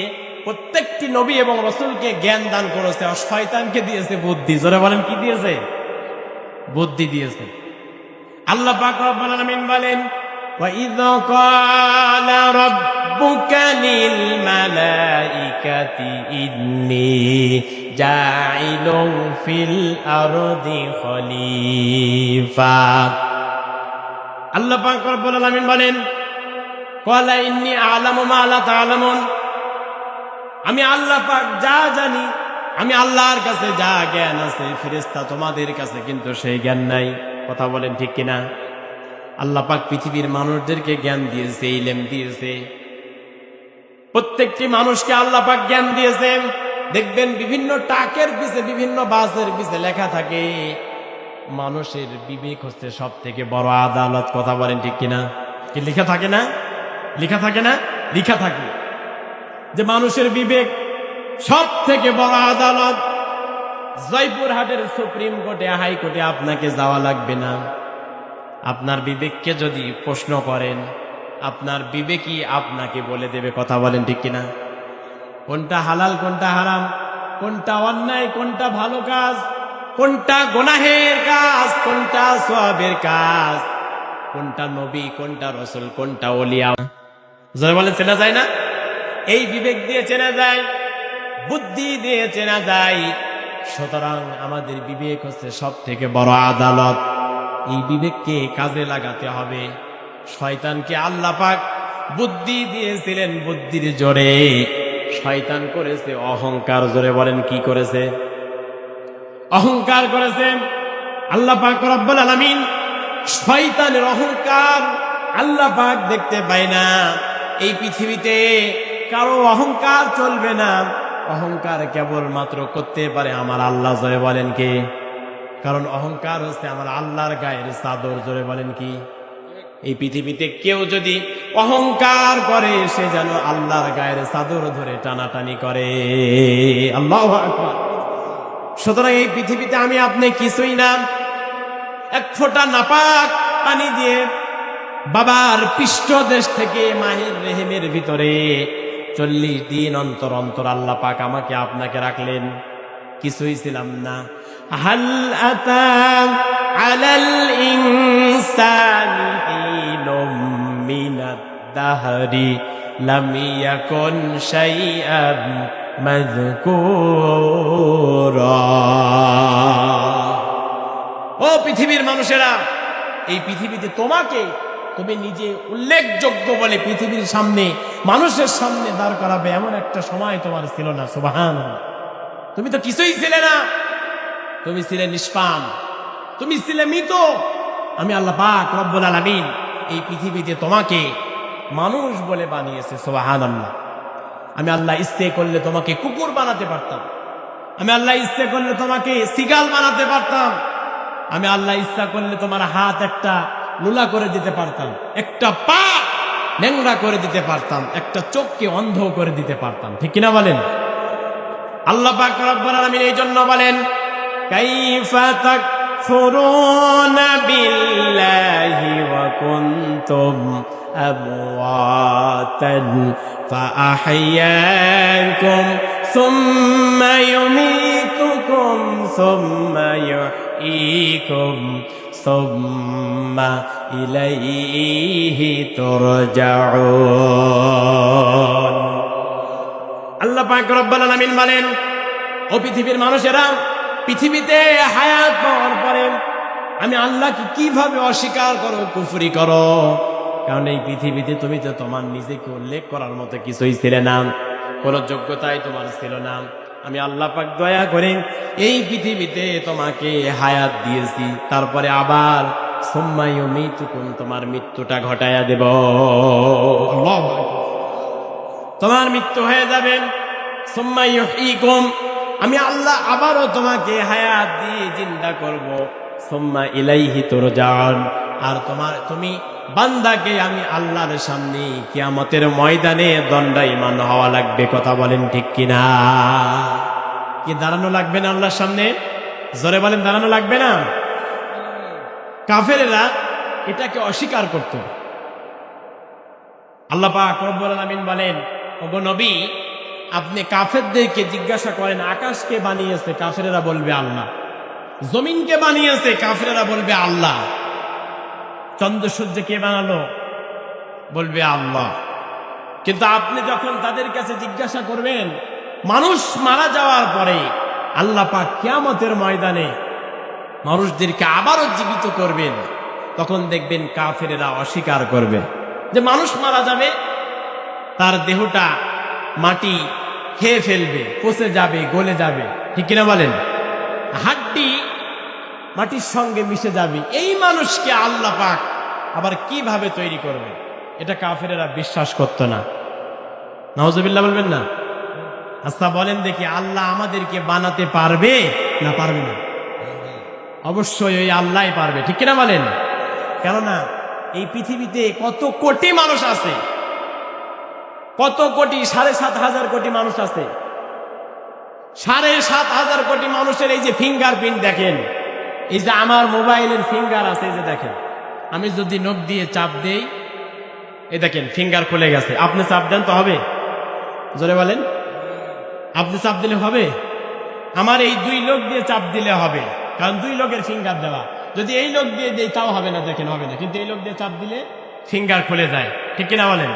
প্রত্যেকটি নবী এবং রাসূলকে জ্ঞান দান করেছে, আর শয়তানকে দিয়েছে বুদ্ধি। জোরে বলেন, কি দিয়েছে? বুদ্ধি দিয়েছে। আল্লাহ পাক রব্বুল আলামিন বলেন, ওয়া ইয ক্বালা রাব্বুকা লিল মালাইকাতি ইন্নী জাইলুন ফিল আরদি খলিফা। আল্লাহ পাক রব্বুল আলামিন বলেন, ক্বালা ইন্নী আ'লামু মা লা তা'লামুন, আমি আল্লাহ পাক যা জানি, আমি আল্লাহর কাছে যা জ্ঞান আছে, ফেরেশতা তোমাদের কাছে কিন্তু সেই জ্ঞান নাই। কথা বলেন ঠিক কিনা? আল্লাহ পাক পৃথিবীর মানুষদেরকে জ্ঞান দিয়েছে, ইলম দিয়েছে। প্রত্যেকটি মানুষকে আল্লাহ পাক জ্ঞান দিয়েছে। দেখবেন বিভিন্ন টাকের পিছে, বিভিন্ন বাসের পিছে লেখা থাকে, মানুষের বিবেক হচ্ছে সব থেকে বড় আদালত। কথা বলেন ঠিক কিনা? কি লেখা থাকে না? লেখা থাকে না? লেখা থাকে যে মানুষের বিবেক সব থেকে বড় আদালত। জয়পুরহাটের সুপ্রিম কোর্টে, হাইকোর্টে আপনাকে যাওয়া লাগবে না। আপনার বিবেককে যদি প্রশ্ন করেন, আপনার বিবেকই আপনাকে বলে দেবে। কথা বলেন ঠিক কিনা? কোনটা হালাল, কোনটা হারাম, কোনটা অন্যায়, কোনটা ভালো কাজ, কোনটা গুনাহের কাজ, কোনটা সওয়াবের কাজ, কোনটা নবী, কোনটা রাসূল, কোনটা ওলিয়া, যারা বলে চেনা যায় না। এই বিবেক দিয়ে চেনা যায়, বুদ্ধি দিয়ে চেনা যায়। সুতরাং আমাদের বিবেক হচ্ছে সব থেকে বড় আদালত। এই বিবেককে কাজে লাগাতে হবে। শয়তানকে আল্লাহ পাক বুদ্ধি দিয়েছিলেন, বুদ্ধির জোরে। শয়তান করেছে অহংকার। জোরে বলেন, কি করেছে? অহংকার করেছে। আল্লাহ পাক রব্বুল আলামিন শয়তানের অহংকার আল্লাহ পাক দেখতে পায় না। এই পৃথিবীতে কারো অহংকার চলবে না। অহংকার কেবলমাত্র করতে পারে আমার আল্লাহ। জোরে বলেন কি? কারণ অহংকার হচ্ছে আমার আল্লাহর গায়ের চাদর। জোরে বলেন কি? এই পৃথিবীতে কেউ যদি অহংকার করে সে যেন আল্লাহর গায়ের চাদর ধরে টানাটানি করে। আল্লাহু আকবার। সুতরাং এই পৃথিবীতে আমি আপনি কিছুই না। এক ফোঁটা নাপাক পানি দিয়ে বাবার পৃষ্ঠদেশ থেকে মায়ের রেহেমের ভিতরে 40 দিন অন্তর অন্তর আল্লাহ পাক আমাকে আপনাকে রাখলেন। কিছুই ছিলাম না। হাল আতা আলাল ইনসানি হিনুম মিনাদ দাহরি লাম ইয়াকুন শাইআন মাযকুরা। ও পৃথিবীর মানুষেরা, এই পৃথিবীতে তোমাকে তুমি নিজে উল্লেখযোগ্য বলে পৃথিবীর সামনে মানুষের সামনে দাঁড় করাবে এমন একটা সময় তোমার ছিল না। সুবহানাল্লাহ। তুমি তো কিছুই ছিলে না। তুমি ছিলে নিষ্পাপ, তুমি ছিলে মৃত। আমি আল্লাহ পাক রব্বুল আলামিন এই পৃথিবীতে তোমাকে মানুষ বলে বানিয়েছে। সুবহানাল্লাহ। আমি আল্লাহ ইচ্ছে করলে তোমাকে কুকুর বানাতে পারতাম। আমি আল্লাহ ইচ্ছে করলে তোমাকে সিগাল বানাতে পারতাম। আমি আল্লাহ ইচ্ছা করলে তোমার হাত একটা লুলা করে দিতে পারতাম, একটা পা ন্যাংরা করে দিতে পারতাম, একটা চোখকে অন্ধ করে দিতে পারতাম। ঠিক কিনা বলেন? আল্লাহ পাক রব্বুল আলামিন এই জন্য বলেন, কাইফা তাকফুরুনা বিল্লাহি ওয়া কুনতুম আমওয়াতান ফাআহইয়াকুম সুম্মা ইউমীতুকুম সুম্মা ইউহয়ীকুম সুম্মা ইলাইহি তুরজাউন। আল্লাহ পাক রব্বুল আলামিন বলেন, ও পৃথিবীর মানুষেরা, পৃথিবীতে হায়াত পাওয়ার পরে আমি আল্লাহকে কিভাবে অস্বীকার করো, কুফরি করো? কারণ এই পৃথিবীতে তুমি তো তোমার নিজেকে উল্লেখ করার মতো কিছুই ছিলে না, কোনো যোগ্যতাই তোমার ছিল না। আমি আল্লাহ পাক দয়া করে এই পৃথিবীতে তোমাকে হায়াত দিয়েছি, তারপরে আবার সুম্মা ইউমীতুকুম, তোমার মৃত্যুটা ঘটায়া দেব। আল্লাহু আকবার। তোমার মৃত্যু হয়ে যাবে। সুম্মা ইউহয়ীকুম, আমি আল্লাহ আবারও তোমাকে হায়াত দিয়ে জিন্দা করব। সুম্মা ইলাইহি তুরজাউন, আর তুমি বান্দাকে আমি আল্লাহর সামনে কিয়ামতের ময়দানে দণ্ডায়মান হওয়া লাগবে। কথা বলেন ঠিক কিনা? কি দাঁড়ানো লাগবে না আল্লাহর সামনে? জোরে বলেন, দাঁড়ানো লাগবে না? কাফেরেরা এটাকে অস্বীকার করত। আল্লাহ পাক রব্বুল আলামিন বলেন, ওগো নবী, আপনি কাফেরদেরকে জিজ্ঞাসা করেন আকাশকে বানিয়েছে, কাফেরেরা বলবে আল্লাহ। জমিনকে বানিয়েছে, কাফেরেরা বলবে আল্লাহ। চন্দ্র সূর্য কে বানালো? বলবে আল্লাহ। কিন্তু আপনি যখন তাদের কাছে জিজ্ঞাসা করবেন মানুষ মারা যাওয়ার পরে আল্লাহ পাক কিয়ামতের ময়দানে মানুষদেরকে আবারও জীবিত করবেন, তখন দেখবেন কাফেরেরা অস্বীকার করবে যে মানুষ মারা যাবে, তার দেহটা মাটি খেয়ে ফেলবে, পচে যাবে, গলে যাবে। ঠিক কিনা বলেন? হাড্ডি মাটির সঙ্গে মিশে যাবে। এই মানুষকে আল্লাহ পাক আবার কিভাবে তৈরি করবে, এটা কাফেরেরা বিশ্বাস করত না। নাউজুবিল্লাহ বলবেন না? আচ্ছা বলেন দেখি, আল্লাহ আমাদেরকে বানাতে পারবে না পারবে না? অবশ্যই ওই আল্লাহই পারবে। ঠিক কিনা বলেন? কেননা এই পৃথিবীতে কত কোটি মানুষ আছে, কত কোটি, 7,500 কোটি মানুষ আছে। 7,500 কোটি মানুষের এই যে ফিঙ্গারপ্রিন্ট দেখেন, এই যে আমার মোবাইলের ফিঙ্গার আছে, এই যে দেখেন, আমি যদি নখ দিয়ে চাপ দেই, এই দেখেন ফিঙ্গার খুলে গেছে। আপনি চাপ দেন তো হবে? জোরে বলেন, আপনি চাপ দিলে হবে? আমার এই 2 লোক দিয়ে চাপ দিলে হবে, কারণ 2 লোকের ফিঙ্গার দেওয়া। যদি এই লোক দিয়ে দেই তাও হবে না, দেখেন হবে না। কিন্তু এই লোক দিয়ে চাপ দিলে ফিঙ্গার খুলে যায়। ঠিক কিনা বলেন?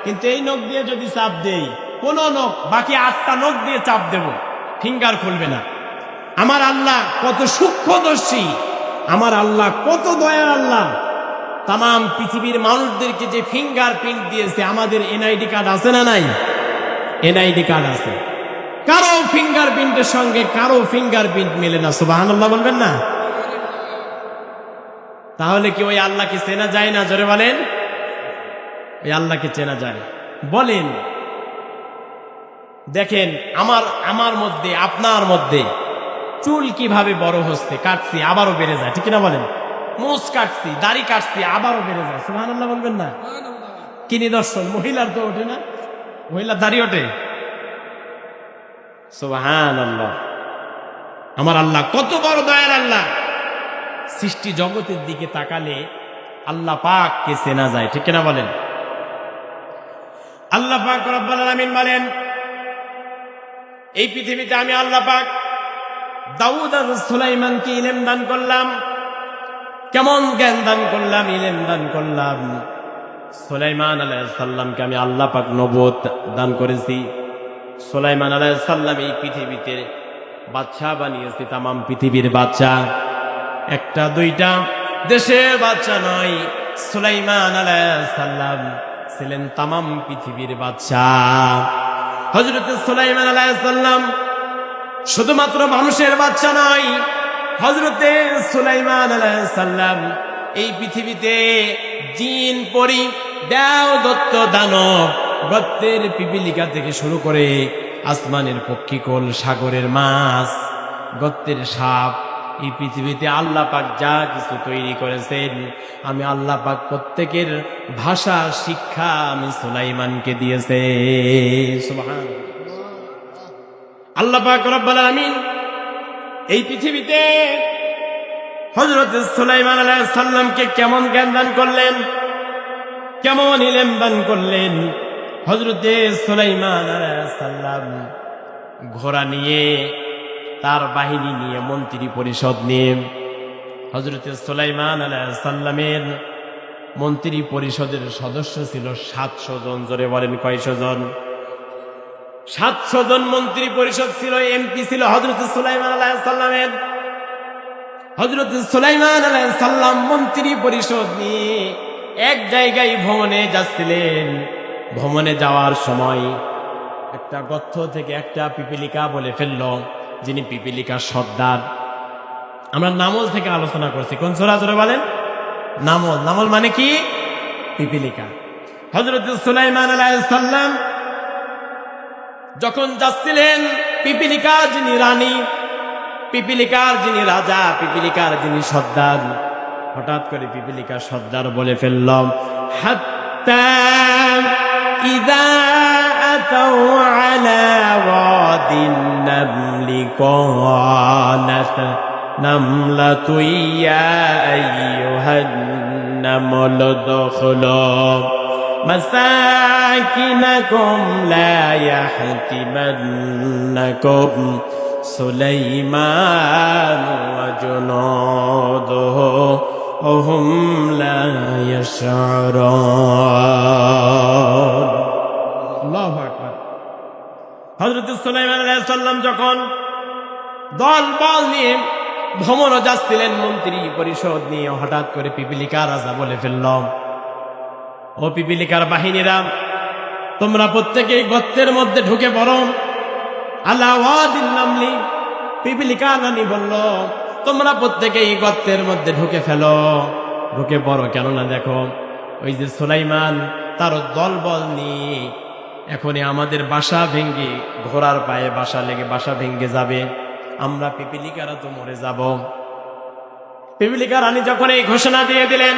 কিন্তু এই নখ দিয়ে যদি চাপ দেই, কোন নখ, বাকি 8টা নখ দিয়ে চাপ দেব, ফিঙ্গার খুলবে না। আমার আল্লাহ কত সূক্ষ্মদর্শী, আমার আল্লাহ কত দয়ার আল্লাহ। তাম পৃথিবীর মানুষদেরকে যে ফিঙ্গার প্রিন্ট দিয়েছে, আমাদের এনআইডি কার্ড আছে না নাই? এনআইডি কার্ড আছে। কারো ফিঙ্গার প্রিন্টের সঙ্গে কারো ফিঙ্গার প্রিন্ট মেলে না। সুবহানাল্লাহ বলবেন না? তাহলে কি ওই আল্লাহকে চেনা যায় না? জোরে বলেন, ওই আল্লাহকে চেনা যায়। বলেন দেখেন আমার মধ্যে আপনার মধ্যে চুল কিভাবে বড় হচ্ছে, কাটছি আবারও বেড়ে যায়, ঠিক না বলেন? মুছ কাটছি, দাড়ি কাটছি, আবারও বেড়ে যায়। সুবহানাল্লাহ বলবেন না? কি নিদর্শন! মহিলার তো ওঠে না, মহিলার দাড়ি ওঠে। সুবহানাল্লাহ। আমার আল্লাহ কত বড় দয়ার আল্লাহ! সৃষ্টি জগতের দিকে তাকালে আল্লাহ পাককে চেনা যায়, ঠিক না বলেন? আল্লাহ পাক রব্বুল আলামিন বলেন, এই পৃথিবীতে আমি আল্লাহ পাক দাউদ আর সুলাইমানকে ইলম দান করলাম। কেমন জ্ঞান দান করলাম, ইলম দান করলাম। সুলাইমান আলাইহিস সালামকে আমি আল্লাহ পাক নবুয়ত দান করেছি। সুলাইমান আলাইহিস সালাম এই পৃথিবীতে বাদশা বানিয়েছে, তাম পৃথিবীর বাদশা, একটা দুইটা দেশের বাদশা নয়। সুলাইমান আলাইহিস সালাম ছিলেন তাম পৃথিবীর বাদশা। হযরত সুলাইমান আলাইহিস সালাম শুধুমাত্র মানুষের বাদশা নয়, হযরতে সুলাইমান আলাইহিস সালাম এই পৃথিবীতে জিন, পরী, দেও, দত্ত, দানব, গর্তের পিপিলিকা থেকে শুরু করে আসমানের পক্ষীকুল, সাগরের মাছ, গর্তের সাপ, এই পৃথিবীতে আল্লাহ পাক যা কিছু তৈরি করেছেন, আমি আল্লাহ পাক প্রত্যেকের ভাষা শিক্ষা আমি সুলাইমানকে দিয়েছে। সুবহানাল্লাহ। আল্লাহ পাক রব্বুল আলামিন এই পৃথিবীতে হযরত সুলাইমান আলাইহিস সালামকে কেমন জ্ঞান দান করলেন, কেমন ইলম দান করলেন। হযরত সুলাইমান আলাইহিস সালাম ঘোড়া নিয়ে, তার বাহিনী নিয়ে, মন্ত্রী পরিষদ নিয়ে, হযরত সুলাইমান আলাইহিস সালামের মন্ত্রী পরিষদের সদস্য ছিল 700 জন। জোরে বলেন কয়শো জন? 700 জন মন্ত্রী পরিষদ ছিল, এমপি ছিল হযরত সুলাইমান আলাইহিস সালামের। হযরত সুলাইমান আলাইহিস সালাম মন্ত্রী পরিষদ নিয়ে এক জায়গায় ভ্রমণে যাচ্ছিলেন। ভ্রমণে যাওয়ার সময় একটা গর্ত থেকে একটা পিপিলিকা বলে ফেলল, যিনি পিপিলিকার সর্দার। আমরা নামল থেকে আলোচনা করছি, কোন সূরা জোরে বলেন? নামল। নামল মানে কি? পিপিলিকা। হযরত সুলাইমান আলাইহিস সালাম যখন যাচ্ছিলেন, পিপিলিকার যিনি রানী, পিপিলিকার যিনি রাজা, পিপিলিকার যিনি সর্দার, হঠাৎ করে পিপিলিকার সর্দার বলে ফেলল, হাত্তা ইযা আতাউ আলা ওয়াদিন নামলি কানাত নামলাতু ইয়া আইয়ুহান নামল দুখুলু মাসাকিনাকুম লা ইয়াহতিমান্নাকুম সুলাইমান ওয়া জুনুদুহু ওহুম লা ইয়াশউরুন। আল্লাহু আকবার। হযরত সুলাইমান আলাইহিস সালাম যখন দল বল নিয়ে ভ্রমণে যাচ্ছিলেন, মন্ত্রী পরিষদ নিয়ে, হঠাৎ করে পিপিলিকা রাজা বলে ফেলল, ও পিপিলিকার বাহিনীরা, তোমরা প্রত্যেকেই গর্তের মধ্যে ঢুকে পড়ো। আলা ওয়াদিন নামলি, পিপিলিকা রানী বলল, তোমরা প্রত্যেকেই গর্তের মধ্যে ঢুকে ফেলো, ঢুকে পড়ো। কেননা দেখো, ওই যে সুলাইমান তার দলবল নিয়ে এখনই আমাদের বাসা ভেঙ্গে, ঘোড়ার পায়ে বাসা লেগে বাসা ভেঙ্গে যাবে, আমরা পিপিলিকারা তো মরে যাব। পিপিলিকা রানী যখন এই ঘোষণা দিয়ে দিলেন,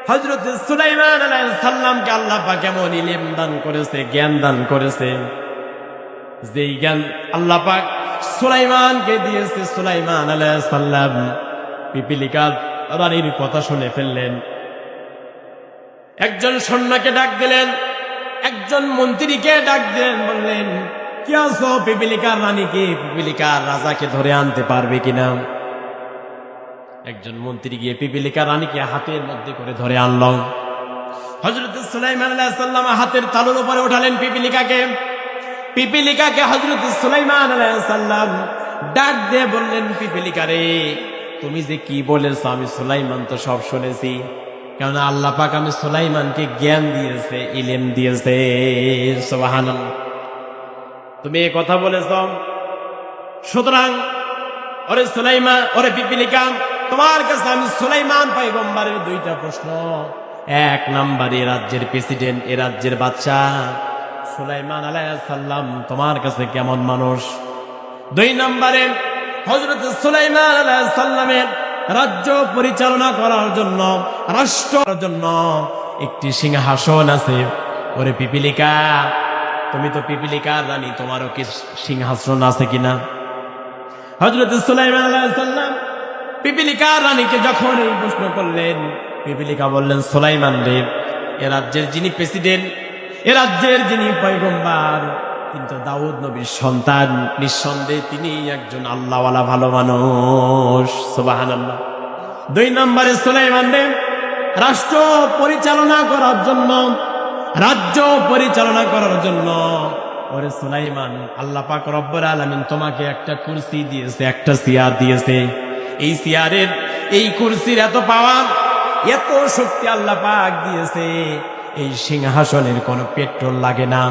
হযরত সুলাইমান আলাইহিস সালামকে আল্লাহ পাক কেমন ইলম দান করেছে, জ্ঞান দান করেছে, যেই জ্ঞান আল্লাহ পাক সুলাইমানকে দিয়েছে। সুলাইমান আলাইহিস সালাম পিপিলিকা রানীর কথা শুনে ফেললেন। একজন সৈন্যকে ডাক দিলেন, একজন মন্ত্রীকে ডাক দিলেন, বললেন, কি আছো? পিপিলিকার রানীকে, পিপিলিকার রাজাকে ধরে আনতে পারবে কিনা? একজন মন্ত্রী গিয়ে পিপিলিকার রানীকে হাতের মধ্যে করে ধরে আনল। হযরত সুলাইমান আলাইহিস সালাম হাতের তালুর উপরে উঠালেন পিপিলিকাকে। পিপিলিকাকে হযরত সুলাইমান আলাইহিস সালাম ডাক দিয়ে বললেন, পিপিলিকা রে, তুমি যে কি বলেছো আমি সুলাইমান তো সব শুনেছি, কারণ আল্লাহ পাক আমি সুলাইমানকে জ্ঞান দিয়েছে, ইলম দিয়েছে। সুবহানাল্লাহ। তুমি এই কথা বলেছ, সুতরাং ওরে সুলাইমান, ওরে পিপিলিকা, তোমার কাছে আমি সুলাইমান পয়গম্বরের দুইটা প্রশ্ন। এক নাম্বার, এ রাজ্যের প্রেসিডেন্ট, এ রাজ্যের বাদশা সুলাইমান আলাইহিস সালাম তোমার কাছে কেমন মানুষ। 2 নম্বরে হযরত সুলাইমান আলাইহিস সালামের রাজ্য পরিচালনা করার জন্য, রাষ্ট্রের জন্য একটি সিংহাসন আছে। ওরে পিপিলিকা, তুমি তো পিপিলিকার রানী, তোমারও কি সিংহাসন আছে কিনা? হযরত সুলাইমান আলাইহিস সালাম পিপিলিকার রানীকে যখন এই প্রশ্ন করলেন, পিপিলিকা বললেন, সুলাইমান দেব, এ রাজ্যের যিনি প্রেসিডেন্ট, এ রাজ্যের যিনি পয়গম্বর, কিন্তু দাউদ নবীর সন্তান, নিঃসন্দেহে তিনি একজন আল্লাহওয়ালা ভালো মানুষ। সুবহানাল্লাহ। 2 নম্বরে সুলাইমান দেব রাষ্ট্র পরিচালনা করার জন্য, রাজ্য পরিচালনা করার জন্য, ওরে সুলাইমান, আল্লাহ পাক রব্বুল আলামিন তোমাকে একটা কুরসি দিয়েছে, একটা চেয়ার দিয়েছে। এই চেয়ারের, এই কুরসির এত পাওয়ার, এত শক্তি আল্লাহ পাক দিয়েছে, এই সিংহাসনের কোনো পেট্রোল লাগে না,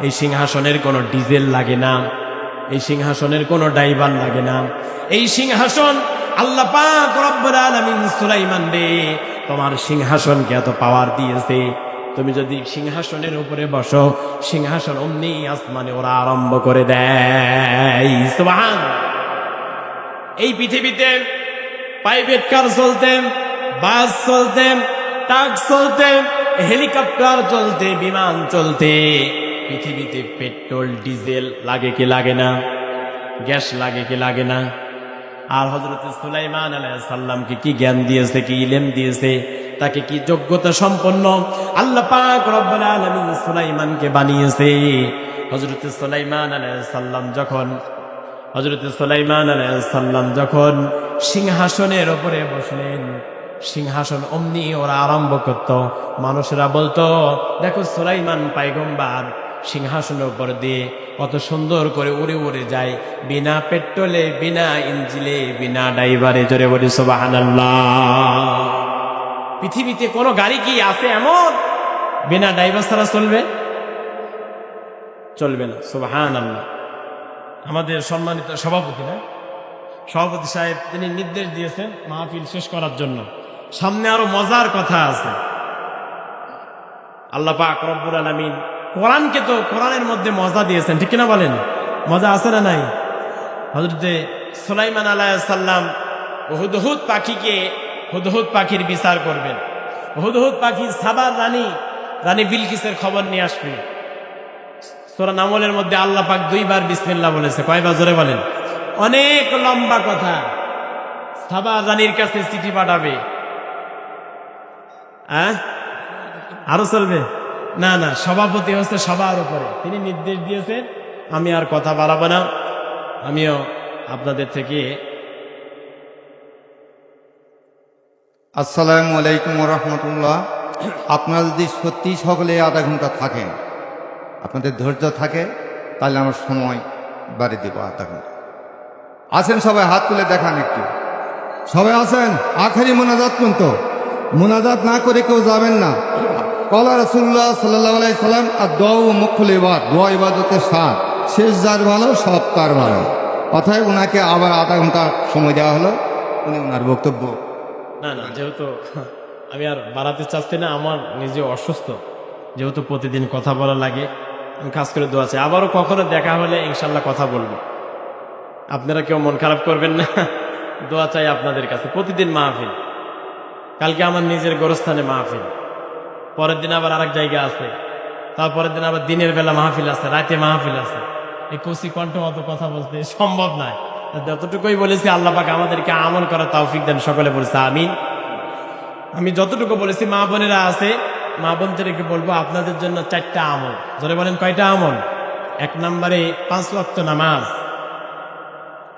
এই সিংহাসনের কোনো ডিজেল লাগে না, এই সিংহাসনের কোনো ড্রাইভার লাগে না। এই সিংহাসন আল্লাহ পাক রব্বুল আলামিন সুলাইমান রে তোমার সিংহাসনকে এত পাওয়ার দিয়েছে, তুমি যদি সিংহাসনের উপরে বসো, সিংহাসন অমনি আসমানে ওরা আরম্ভ করে দেয়। সুবহান। এই পৃথিবীতে প্রাইভেট কার চলতে, বাস চলতে, ট্রাক চলতে, হেলিকপ্টার চলতে, বিমান চলতে, পৃথিবীতে পেট্রোল ডিজেল লাগে কি লাগে না? গ্যাস লাগে কি লাগে না? আর হযরত সুলাইমান আলাইহিস সালামকে কি জ্ঞান দিয়েছে, কি ইলম দিয়েছে, তাকে কি যোগ্যতা সম্পন্ন আল্লাহ পাক রব্বুল আলামিন সুলাইমানকে বানিয়েছে। হযরত সুলাইমান আলাইহিস সালাম যখন সিংহাসনের উপরে বসলেন, সিংহাসন অমনি ওরা আরম্ভ করত। মানুষেরা বলতো, দেখো সুলাইমান পয়গম্বর সিংহাসনের উপর দিয়ে কত সুন্দর করে উড়ে উড়ে যায়, বিনা পেট্রোলে, বিনা ইঞ্জিনে, বিনা ড্রাইভারে। জোরে বলি সুবহানাল্লাহ। পৃথিবীতে কোনো গাড়ি কি আছে এমন বিনা ড্রাইভার ছাড়া চলবে? চলবে না। সুবহানাল্লাহ। আমাদের সম্মানিত সভাপতি সাহেব, তিনি নির্দেশ দিয়েছেন মাহফিল শেষ করার জন্য। সামনে আরো মজার কথা আছে। আল্লাহ পাক রব্বুল আলামিন কোরআনকে তো কোরআনের মধ্যে মজা দিয়েছেন, ঠিক কিনা বলেন? মজা আছে না নাই? হযরতে সুলাইমান আলাইহিস সালাম হুদহুদ পাখির বিচার করবেন। হুদহুদ পাখি সাবার রানী বিলকিসের খবর নিয়ে আসবে। সূরা নামলের মধ্যে আল্লাহ পাক 2 বার বিসমিল্লাহ বলেছে। কয়বার? জোরে বলেন। অনেক লম্বা কথা। সাবার রানীর কাছে চিঠি পাঠাবে। আরো চলবে না? না, সভাপতি হচ্ছে সবার উপরে, তিনি নির্দেশ দিয়েছেন। আমি আর কথা বাড়াবো না, আমিও আপনাদের থেকে। আসসালামু আলাইকুম ওয়া রাহমাতুল্লাহ। আপনারা যদি সত্যি সকলে আধা ঘন্টা থাকেন, আপনাদের ধৈর্য থাকে, তাহলে আমার সময় বাড়ি দেবো আধা ঘন্টা। আছেন সবাই? হাত তুলে দেখান একটু। সবাই আছেন? আখেরি মোনাজাত পর্যন্ত। মোনাজাত না করে কেউ যাবেন না। কলা রাসূলুল্লাহ সাল্লাল্লাহু আলাইহি সাল্লাম, আর দোয়া মুখুল ইবাদ, দোয়া ইবাদতের স্বাদ, শেষ যার ভালো সব তার ভালো। অতএব ওনাকে আবার আধা ঘন্টা সময় দেওয়া হলো, উনি ওনার বক্তব্য। না, যেহেতু আমি আর বাড়াতে চাচ্ছি না, আমার নিজে অসুস্থ, যেহেতু প্রতিদিন কথা বলা লাগে, আমি খাস করে দোয়া চাই। আবারও কখনো দেখা হলে ইনশাল্লাহ কথা বলবো। আপনারা কেউ মন খারাপ করবেন না, দোয়া চাই আপনাদের কাছে। প্রতিদিন মাহফিল, কালকে আমার নিজের গোরস্থানে মাহফিল, পরের দিন আবার আরেক জায়গা আছে, তারপরের দিন আবার দিনের বেলা মাহফিল আছে, রাতে মাহফিল আছে। এই কচি কণ্ঠ অত কথা বলতে সম্ভব নয়। যতটুকুই বলেছি আল্লাহ পাক আমাদেরকে আমল করার তৌফিক দেন। সকলে বলছে আমিন। আমি যতটুকু বলেছি, মা বোনেরা আছে, মা বোনদেরকে বলবো আপনাদের জন্য 4টা আমল। জোরে বলেন, কয়টা আমল? 1 নম্বরে 5 ওয়াক্ত নামাজ,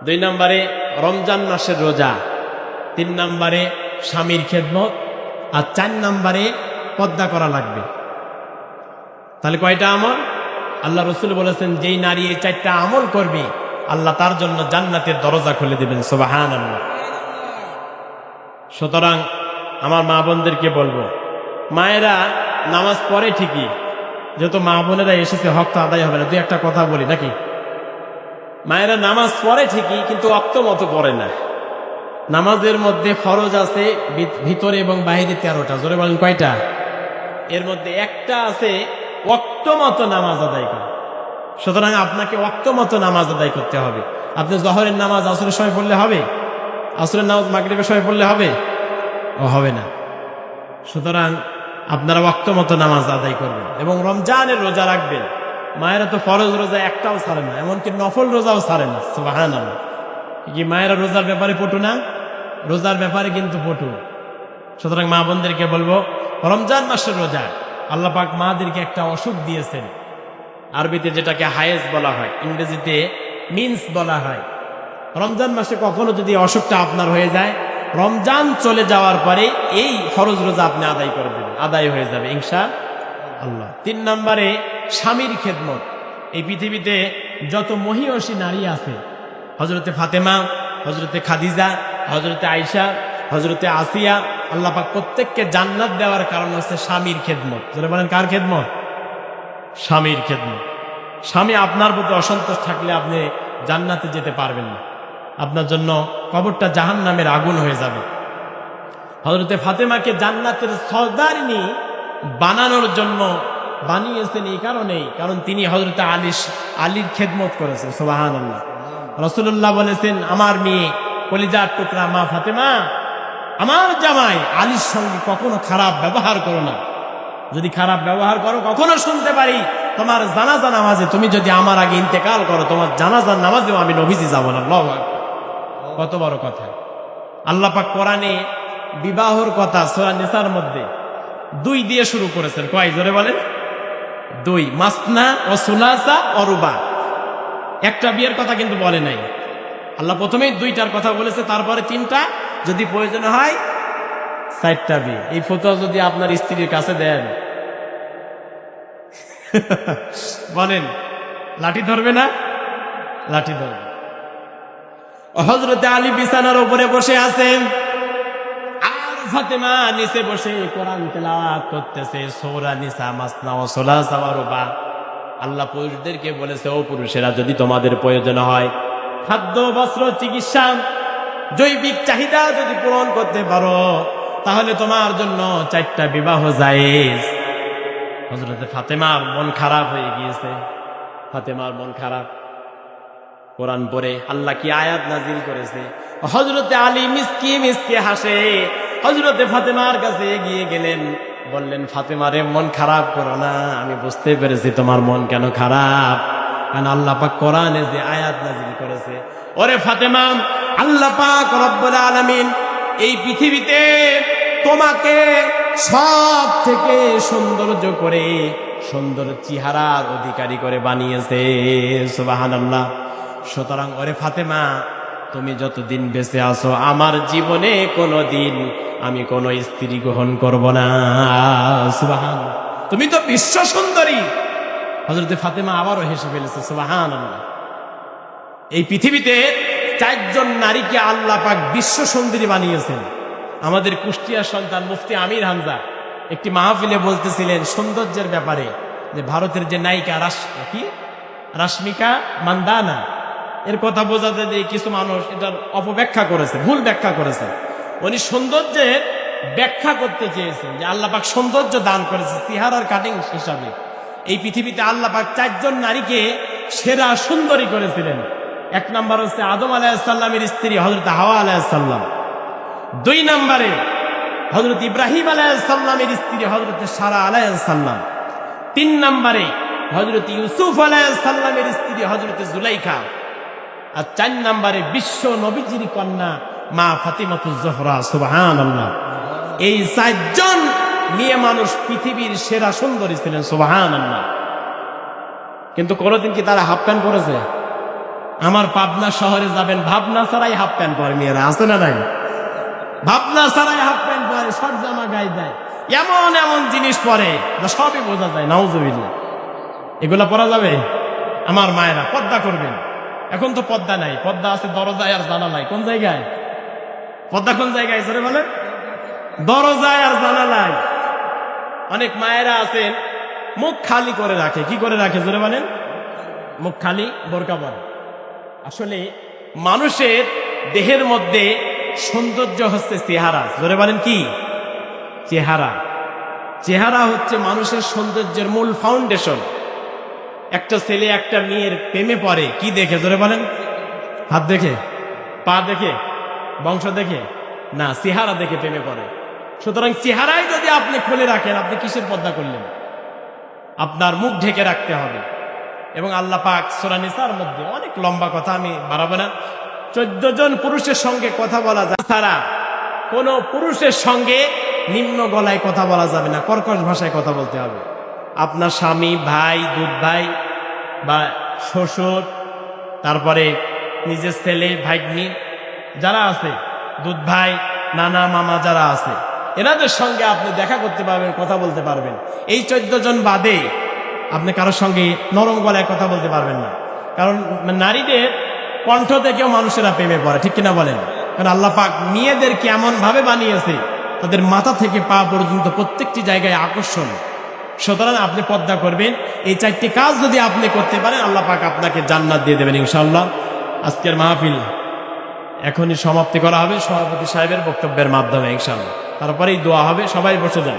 2 নম্বরে রমজান মাসের রোজা, 3 নম্বরে স্বামীর খেদমত, আর 4 নম্বরে পর্দা করা লাগবে। তাহলে কয়টা আমল? আল্লাহ রসুল বলেছেন, যেই নারী এই 4টা আমল করবে, আল্লাহ তার জন্য জান্নাতের দরজা খুলে দেবেন। সুবহানাল্লাহ। সুতরাং আমার মা বোনদেরকে বলবো, মায়েরা নামাজ পড়ে ঠিকই, যেহেতু মা বোনেরা এসেছে, হক তো আদায় হবে না। 2-1টা কথা বলি নাকি? মায়েরা নামাজ পড়ে ঠিকই, কিন্তু অক্ত মতো পড়ে না। নামাজের মধ্যে ফরজ আছে ভিতরে এবং বাহিরে 13টা। জোরে বলেন, কয়টা? এর মধ্যে একটা আছে ওয়াক্ত মতো নামাজ আদায় করে। সুতরাং আপনাকে ওয়াক্ত মতো নামাজ আদায় করতে হবে। আপনি জহরের নামাজ আসরের সময় পড়লে হবে? আসরের নামাজ মাগরিবের সময় পড়লে হবে? হবে না। সুতরাং আপনারা ওয়াক্ত মতো নামাজ আদায় করবেন এবং রমজানের রোজা রাখবেন। মায়েরা তো ফরজ রোজা একটাও ছাড়ে না, এমনকি নফল রোজাও ছাড়ে না। সুবহানাল্লাহ। কি মায়েরা রোজার ব্যাপারে পটু না? রোজার ব্যাপারে কিন্তু পটু। সুতরাং মা বোনদেরকে বলবো, রমজান মাসের রোজা আল্লাহ পাক মাদেরকে একটা অসুখ দিয়েছেন, আরবিতে যেটাকে হায়েজ বলা হয়, ইংরেজিতে মিন্স বলা হয়। রমজান মাসে কখনো যদি অসুখটা আপনার হয়ে যায়, রমজান চলে যাওয়ার পরে এই ফরজ রোজা আপনি আদায় করে দেবেন, আদায় হয়ে যাবে ইনশাআল্লাহ। 3 নম্বরে স্বামীর খেদমত। এই পৃথিবীতে যত মহিয়সী নারী আছে, হযরতে ফাতেমা, হযরতে খাদিজা, হযরতে আয়েশা, হযরতে আসিয়া, আল্লাহ পাক প্রত্যেককে জান্নাত দেওয়ার কারণ হচ্ছে স্বামীর খেদমত। যারা বলেন কার খেদমত? স্বামীর খেদমত। স্বামী আপনার প্রতি অসন্তোষ থাকলে আপনি জান্নাতে যেতে পারবেন না, আপনার জন্য কবরটা জাহান্নামের আগুন হয়ে যাবে। হযরতে ফাতেমাকে জান্নাতের সর্দারিনী বানানোর জন্য বানিয়েছেন এই কারণেই, কারণ তিনি হযরতে আলীর খেদমত করেছেন। সুবহানাল্লাহ। রাসূলুল্লাহ বলেছেন, আমার মেয়ে কলিজার টুকরা মা ফাতেমা, আমার জামাই আলীর সঙ্গে কখনো খারাপ ব্যবহার করো না। যদি খারাপ ব্যবহার করো, কখনো শুনতে পারি তোমার জানাজা নামাজে তুমি যদি আমার আগে ইন্তেকাল করো, তোমার জানাজার নামাজেও আমি নবীজি যাব না। আল্লাহু আকবার। কত বড় কথা! আল্লাহ পাক কোরআনে বিবাহর কথা সূরা নিসার মধ্যে 2 দিয়ে শুরু করেছেন। কয়? জোরে বলেন। 2। মাসনা ও সুলাসা ও রুবা। একটা বিয়ের কথা কিন্তু বলে নাই। আল্লাহ প্রথমেই 2টার কথা বলেছে, তারপরে 3টা, যদি প্রয়োজন হয় 4টা বিয়ে। এই ফতোয়া যদি আপনার স্ত্রীর কাছে দেন, বলেন লাঠি ধরবে না? লাঠি ধরবে। হযরতে আলী বিছানার উপরে বসে আছেন, আর ফাতেমা নিচে বসে কোরআন তেলাওয়াত করতেছে, সূরা নিসা, মাসনা ও সুলাসা ওয়া রুবা। আল্লাহ পুরুষদেরকে বলেছে, ও পুরুষেরা, যদি তোমাদের প্রয়োজন হয় খাদ্য, বস্ত্র, চিকিৎসা, জৈবিক চাহিদা যদি পূরণ করতে পারো, তাহলে তোমার জন্য 4টা বিবাহ জায়েজ। হযরতে ফাতেমার মন খারাপ হয়ে গিয়েছে। ফাতেমার মন খারাপ। কোরআন পড়ে আল্লাহ কি আয়াত নাজিল করেছে। হযরতে আলী মিসকি মিসকি হাসে, হযরতে ফাতেমার কাছে এগিয়ে গেলেন, বললেন, ফাতেমারে, মন খারাপ করো না, আমি বুঝতে পেরেছি তোমার মন কেন খারাপ, কারণ আল্লাহ পাক কোরআনে যে আয়াত নাজিল করেছে। ওরে ফাতেমা, আল্লাহ পাক রব্বুল আলামিন এই পৃথিবীতে তোমাকে সব থেকে সৌন্দর্য করে, সুন্দর চেহারার অধিকারী করে বানিয়েছে। সুবহানাল্লাহ। সুতরাং ওরে ফাতেমা, তুমি যতদিন বেঁচে আছো, আমার জীবনে কোনোদিন আমি কোনো স্ত্রী গ্রহণ করব না। সুবহানাল্লাহ। তুমি তো বিশ্ব সুন্দরী। হযরতে ফাতেমা আবারও হেসে ফেলেছে। সুবহানাল্লাহ। এই পৃথিবীতে 4 জন নারীকে আল্লাহ পাক বিশ্ব সুন্দরী বানিয়েছেন। আমাদের কুষ্টিয়ার সন্তান মুফতি আমির হামজা একটি মাহফিলে বলতেছিলেন সৌন্দর্যের ব্যাপারে, যে ভারতের যে নায়িকা রাশমিকা মান্দানা, এর কথা বোঝাতে দিয়ে কিছু মানুষ এটার অপব্যাখ্যা করেছে, ভুল ব্যাখ্যা করেছে। উনি সৌন্দর্যের ব্যাখ্যা করতে চেয়েছেন যে আল্লাহ পাক সৌন্দর্য দান করেছে চেহারার কাটিং হিসাবে। এই পৃথিবীতে আল্লাহ পাক 4 জন নারীকে সেরা সুন্দরী করেছিলেন। 1 নম্বর হচ্ছে আদম আলাইহিস সালামের স্ত্রী হযরত হাওয়া আলাইহিস সালাম। 2 নম্বরে হযরত ইব্রাহিম আলাইহিস সালামের স্ত্রী হযরত সারা আলাইহিস সালাম। 3 নম্বরে হযরত ইউসুফ আলাইহিস সালামের স্ত্রী হযরত জুলাইখা। আর 4 নম্বরে বিশ্ব নবীজির কন্যা মা ফাতিমাতুজ জোহরা। সুবহানাল্লাহ। এই 4 জন মেয়ে মানুষ পৃথিবীর সেরা সুন্দরী ছিলেন। সুবহানাল্লাহ। কিন্তু কোনোদিন কি তারা হাফ প্যান্ট পরেছে? আমার পাবনা শহরে যাবেন, ভাবনা ছাড়াই হাফ প্যান্ট পরে মেয়েরা, আছে না নাই? ভাবনা ছাড়াই হাফ প্যান্ট পরে, শর্ট জামা গায়ে দেয়, এমন এমন জিনিস পরে যা সবই বোঝা যায়। নাউজুবিল্লাহ। এগুলা পরা যাবে? আমার মায়েরা পর্দা করবেন। এখন তো পর্দা নাই, পর্দা আছে দরজায় আর জানালায়। কোন জায়গায় পর্দা? কোন জায়গায় সরে বলে? দরজায় আর জানালায়। অনেক মায়েরা আছেন মুখ খালি করে রাখে। কি করে রাখে জোরে বলেন? মুখ খালি, বোরকা পরে। আসলে মানুষের দেহের মধ্যে সৌন্দর্য হচ্ছে চেহারা। জোরে বলেন কি? চেহারা। চেহারা হচ্ছে মানুষের সৌন্দর্যের মূল ফাউন্ডেশন। একটা ছেলে একটা মেয়ের প্রেমে পড়ে কি দেখে, জোরে বলেন? হাত দেখে, পা দেখে, বংশ দেখে না, চেহারা দেখে প্রেমে পড়ে। সুতরাং চেহারাই যদি আপনি খুলে রাখেন, আপনি কিসের পর্দা করলেন? আপনার মুখ ঢেকে রাখতে হবে। এবং আল্লাহ পাক সূরা নিসার মধ্যে, অনেক লম্বা কথা, আমি বাড়াবো না, 14 জন পুরুষের সঙ্গে কথা বলা যায় ছাড়া কোন পুরুষের সঙ্গে নিম্ন গলায় কথা বলা যাবে না, কর্কশ ভাষায় কথা বলতে হবে। আপনার স্বামী, ভাই, দুধ ভাই বা শ্বশুর, তারপরে নিজের ছেলে, ভাগ্নি যারা আছে, দুধ ভাই, নানা, মামা যারা আছে, এনাদের সঙ্গে আপনি দেখা করতে পারবেন, কথা বলতে পারবেন। এই 14 জন বাদে আপনি কারোর সঙ্গে নরম গলায় কথা বলতে পারবেন না। কারণ নারীদের কণ্ঠ থেকেও মানুষেরা প্রেমে পড়ে, ঠিক কিনা বলেন? কারণ আল্লাহ পাক মেয়েদেরকে এমন ভাবে বানিয়েছে, তাদের মাথা থেকে পা পর্যন্ত প্রত্যেকটি জায়গায় আকর্ষণ। সুতরাং আপনি পর্দা করবেন। এই 4টি কাজ যদি আপনি করতে পারেন, আল্লাহ পাক আপনাকে জান্নাত দিয়ে দেবেন ইনশাআল্লাহ। আজকের মাহফিল এখনই সমাপ্তি করা হবে সভাপতি সাহেবের বক্তব্যের মাধ্যমে ইনশাআল্লাহ। তারপরেই দোয়া হবে। সবাই বসে যান।